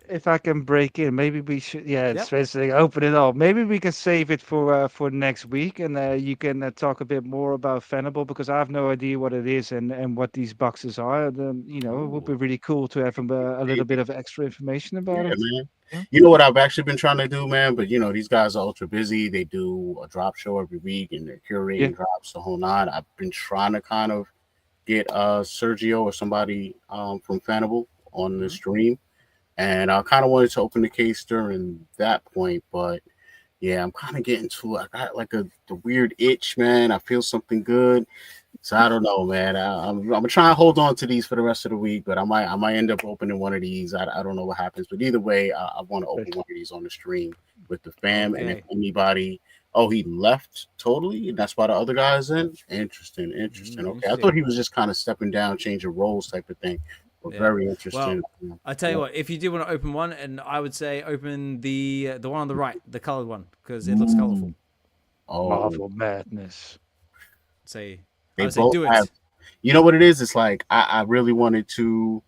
If I can break in, maybe we should. Yeah, it's Yep. basically open it up. Maybe we can save it for next week, and you can talk a bit more about Fanable because I have no idea what it is and what these boxes are. Then it would be really cool to have a little bit of extra information about Yeah, it. man. Yeah. You know what I've actually been trying to do, man? But these guys are ultra busy. They do a drop show every week and they're curating drops the whole nine. I've been trying to kind of get Sergio or somebody from Fanable on the stream. And I kind of wanted to open the case during that point, but yeah, I'm kind of getting I got like the weird itch, man. I feel something good. So I don't know, man. I'm gonna try and hold on to these for the rest of the week, but I might end up opening one of these. I don't know what happens, but either way, I want to open one of these on the stream with the fam. And if anybody, he left totally, and that's why the other guy's in. Interesting. Okay, I thought he was just kind of stepping down, changing roles type of thing. But very interesting. Well, I tell you what, if you do want to open one, and I would say open the one on the right, the colored one, because it looks colorful. Oh, Marvel madness. Say. They both do it. You know what it is? It's like I really wanted to,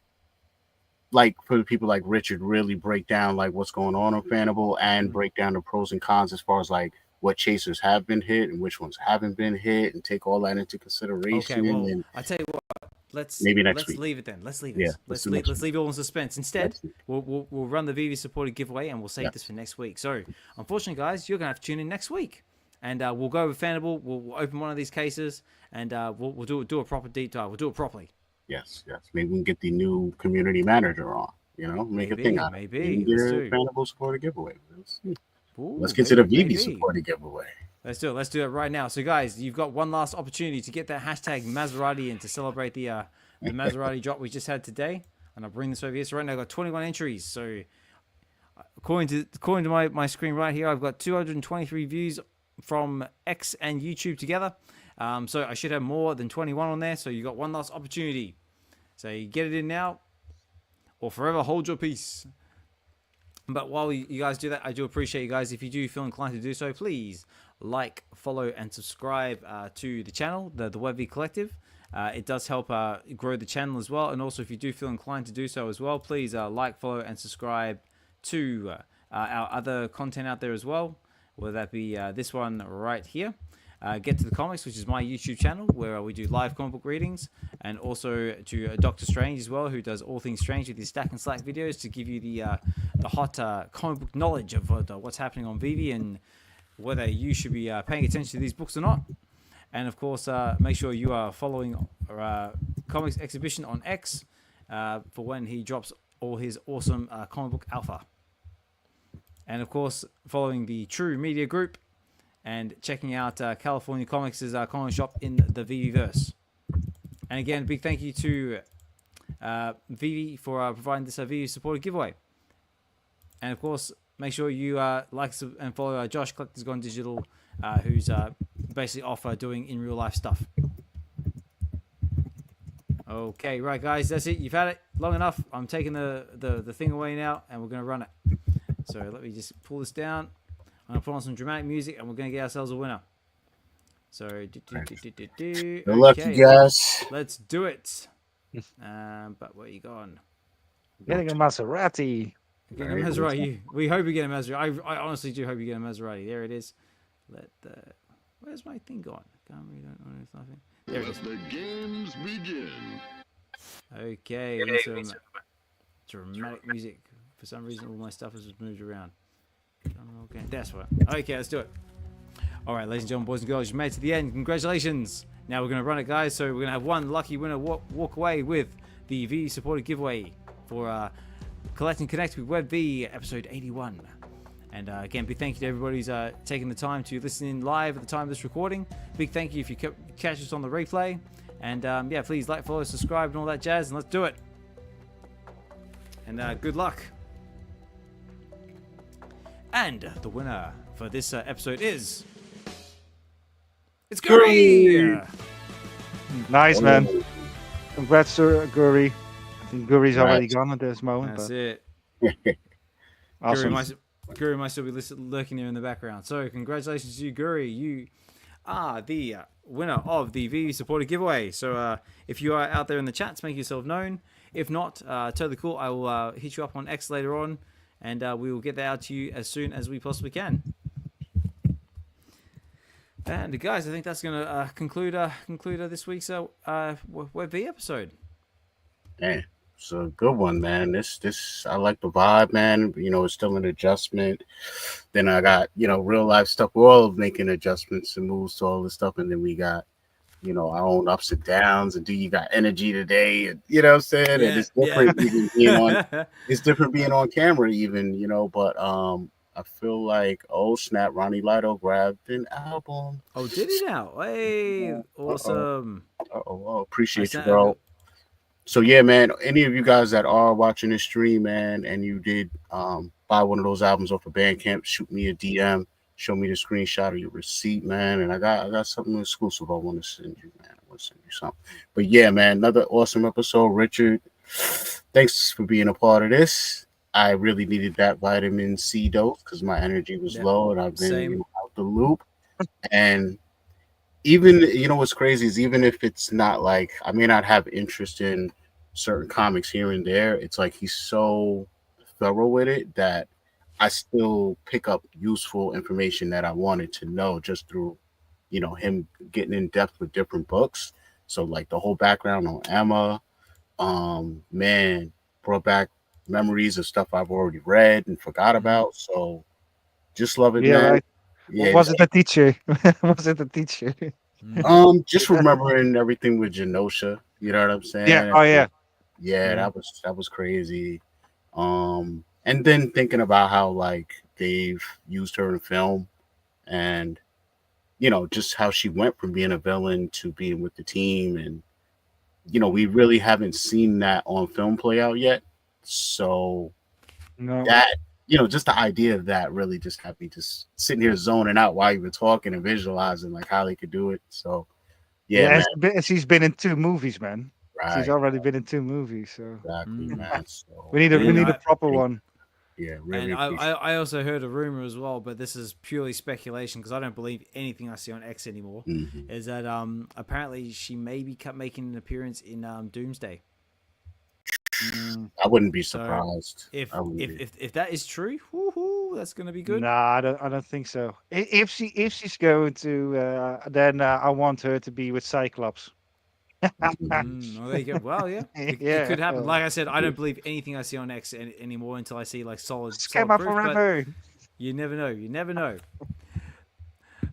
like, for the people like Richard, really break down like what's going on Fanable and break down the pros and cons as far as like what chasers have been hit and which ones haven't been hit, and take all that into consideration. Okay, well, and I tell you what, let's maybe next week. leave it then. Let's leave it. Yeah, let's leave it all in suspense. Instead, we'll run the VeVe supported giveaway and we'll save this for next week. So, unfortunately, guys, you're gonna have to tune in next week. And we'll go with Fanable. We'll open one of these cases, and we'll do a proper deep dive. We'll do it properly. Yes. Maybe we can get the new community manager on. Make a thing out of it. Maybe. Get a Fanable supported giveaway. Let's get to the VeVe supported giveaway. Let's do it. Let's do it right now. So, guys, you've got one last opportunity to get that hashtag Maserati in to celebrate the Maserati drop we just had today. And I'll bring this over here. So right now I've got 21 entries. So according to my screen right here, I've got 223 views from X and YouTube together. So I should have more than 21 on there. So you got one last opportunity. So you get it in now or forever hold your peace. But while you guys do that, I do appreciate you guys. If you do feel inclined to do so, please like, follow, and subscribe to the channel, the VeVe Collective. It does help grow the channel as well. And also, if you do feel inclined to do so as well, please like, follow, and subscribe to our other content out there as well. Whether that be this one right here, Get to the Comics, which is my YouTube channel, where we do live comic book readings, and also to Doctor Strange as well, who does all things strange with his Stack and Slack videos to give you the hot comic book knowledge of what's happening on VeVe and whether you should be paying attention to these books or not. And of course, make sure you are following Comics Xhibition on X for when he drops all his awesome comic book alpha. And of course, following the True Media Group and checking out California Comics' comic shop in the VeVeverse. And again, big thank you to VeVe for providing this VeVe supported giveaway. And of course, make sure you like and follow Josh Collectors Gone Digital, who's basically off doing in real life stuff. Okay, right guys, that's it. You've had it long enough. I'm taking the thing away now, and we're going to run it. So let me just pull this down. I'm going to put on some dramatic music, and we're going to get ourselves a winner. So, Good luck, you guys. Let's do it. But where you going? Getting a Maserati. Getting a Maserati. We hope you get a Maserati. I honestly do hope you get a Maserati. There it is. Where's my thing gone? Can't read it. Nothing. There it is. The games begin. Okay. We need some dramatic music. For some reason, all my stuff has moved around. Okay, that's right. Okay, let's do it. All right, ladies and gentlemen, boys and girls, you made it to the end. Congratulations. Now we're going to run it, guys. So we're going to have one lucky winner walk away with the VeVe supported giveaway for Collect and Connect with VeVe episode 81. And again, big thank you to everybody who's taking the time to listen in live at the time of this recording. Big thank you if you catch us on the replay. And yeah, please like, follow, subscribe, and all that jazz, and let's do it. And good luck. And the winner for this episode is... It's Guri! Nice, man. Congrats, Guri. I think Guri's already gone at this moment. That's but... it. Awesome. Guri might still be lurking there in the background. So congratulations to you, Guri. You are the winner of the VeVe supported giveaway. So if you are out there in the chats, make yourself known. If not, totally cool. I will hit you up on X later on, and we will get that out to you as soon as we possibly can. And guys, I think that's going to conclude this week's VeVe episode. Yeah, it's a good one, man. This I like the vibe, man. You know, it's still an adjustment. Then I got, you know, real life stuff. We're all making adjustments and moves to all this stuff, and then we got, you know, our own ups and downs. And do you got energy today? And you know what I'm saying? Yeah, and it's different even being on. It's different being on camera, even, you know. But I feel like, oh snap, Ronnie Lido grabbed an album. Oh, did he now? Hey, awesome. Oh, appreciate you, bro. So yeah, man, any of you guys that are watching this stream, man, and you did buy one of those albums off of Bandcamp, shoot me a DM, show me the screenshot of your receipt, man. And I got something exclusive I want to send you, man. I want to send you something. But yeah, man, another awesome episode. Richard, thanks for being a part of this. I really needed that vitamin C dose because my energy was low and I've been out the loop. And even, you know, what's crazy is even if it's not like, I may not have interest in certain comics here and there, it's like he's so thorough with it that I still pick up useful information that I wanted to know just through, you know, him getting in depth with different books. So like the whole background on Emma, man, brought back memories of stuff I've already read and forgot about. So just love it, man. Right. Yeah, was it the teacher? Was it the teacher? Just remembering everything with Genosha, you know what I'm saying? Yeah. Oh yeah. Yeah, that was crazy. And then thinking about how like they've used her in film, and you know, just how she went from being a villain to being with the team, and you know, we really haven't seen that on film play out yet. So that, you know, just the idea of that really just had me just sitting here zoning out while you were talking and visualizing like how they could do it. So yeah, she's been in 2 movies, man. Right. She's already been in 2 movies, so exactly, man. So, we need a proper one. Yeah, really. And I also heard a rumor as well, but this is purely speculation because I don't believe anything I see on X anymore. Mm-hmm. Is that apparently she may be making an appearance in Doomsday. I wouldn't be surprised. So if that is true, woohoo, that's gonna be good. Nah, I don't think so. If she's going to, then I want her to be with Cyclops. Well, there you go. Well, yeah, it could happen. Like I said, I don't believe anything I see on X anymore until I see like solid proof. Forever. You never know. You never know.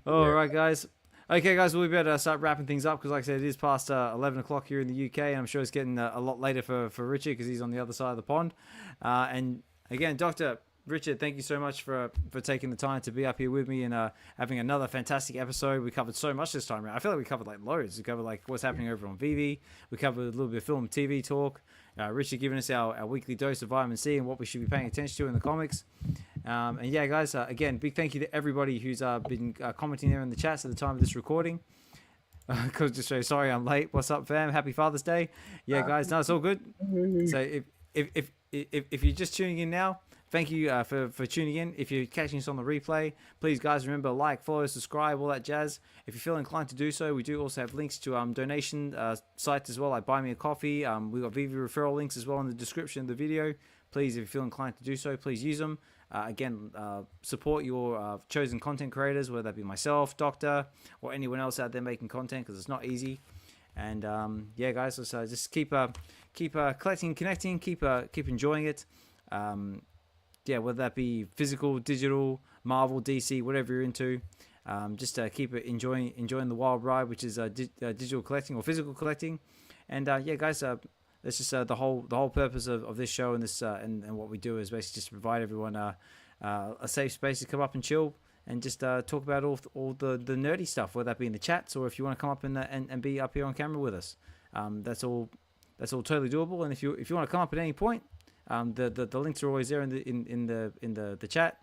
All right, guys. Okay, guys, we'll be able to start wrapping things up because, like I said, it is past 11 o'clock here in the UK, and I'm sure it's getting a lot later for Richard because he's on the other side of the pond. And again, Dr. Richard, thank you so much for taking the time to be up here with me and having another fantastic episode. We covered so much this time around. I feel like we covered like loads. We covered like what's happening over on VeVe. We covered a little bit of film and TV talk. Richard giving us our weekly dose of vitamin C and what we should be paying attention to in the comics. And yeah, guys, again, big thank you to everybody who's been commenting there in the chats at the time of this recording. Cause just say sorry I'm late. What's up, fam? Happy Father's Day. Yeah, guys, no, it's all good. So if you're just tuning in now, thank you for tuning in. If you're catching us on the replay, please, guys, remember like, follow, subscribe, all that jazz. If you feel inclined to do so, we do also have links to donation sites as well, like Buy Me a Coffee. We've got VeVe referral links as well in the description of the video. Please, if you feel inclined to do so, please use them. Again, support your chosen content creators, whether that be myself, Dokta, or anyone else out there making content, because it's not easy. And yeah, guys, so just keep collecting, connecting, keep enjoying it. Yeah, whether that be physical, digital, Marvel, DC, whatever you're into, just keep enjoying the wild ride, which is digital collecting or physical collecting. And yeah, guys, That's just the whole purpose of this show and this and what we do is basically just provide everyone a safe space to come up and chill and just talk about all the nerdy stuff, whether that be in the chats or if you want to come up and be up here on camera with us. That's all totally doable. And if you want to come up at any point, the links are always there in the chat,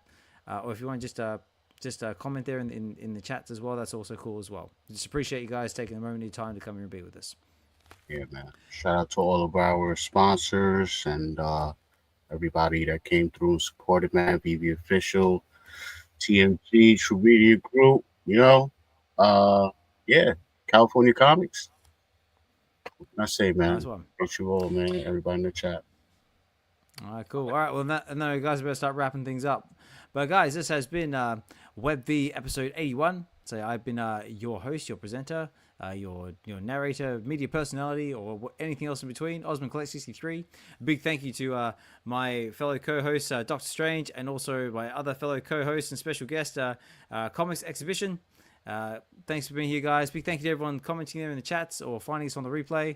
or if you want to just comment there in the chats as well, that's also cool as well. Just appreciate you guys taking a moment of your time to come here and be with us. Yeah, man. Shout out to all of our sponsors and everybody that came through and supported, man. VeVe Official, TMG, True Media Group, yeah, California Comics. What can I say, man? Nice one. Thank you all, man. Everybody in the chat. All right, cool. All right, well, no, you guys better start wrapping things up. But guys, this has been WebV episode 81. So I've been your host, your presenter, your narrator, media personality, or anything else in between, Osman Collect 63. Big thank you to my fellow co-host, Dr. Strange, and also my other fellow co-host and special guest, Comics Xhibition. Thanks for being here, guys. Big thank you to everyone commenting there in the chats or finding us on the replay.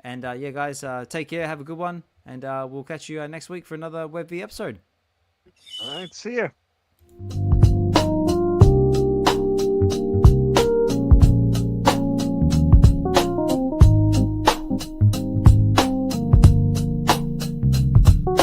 And yeah, guys, take care. Have a good one. And we'll catch you next week for another WebV episode. All right, see ya.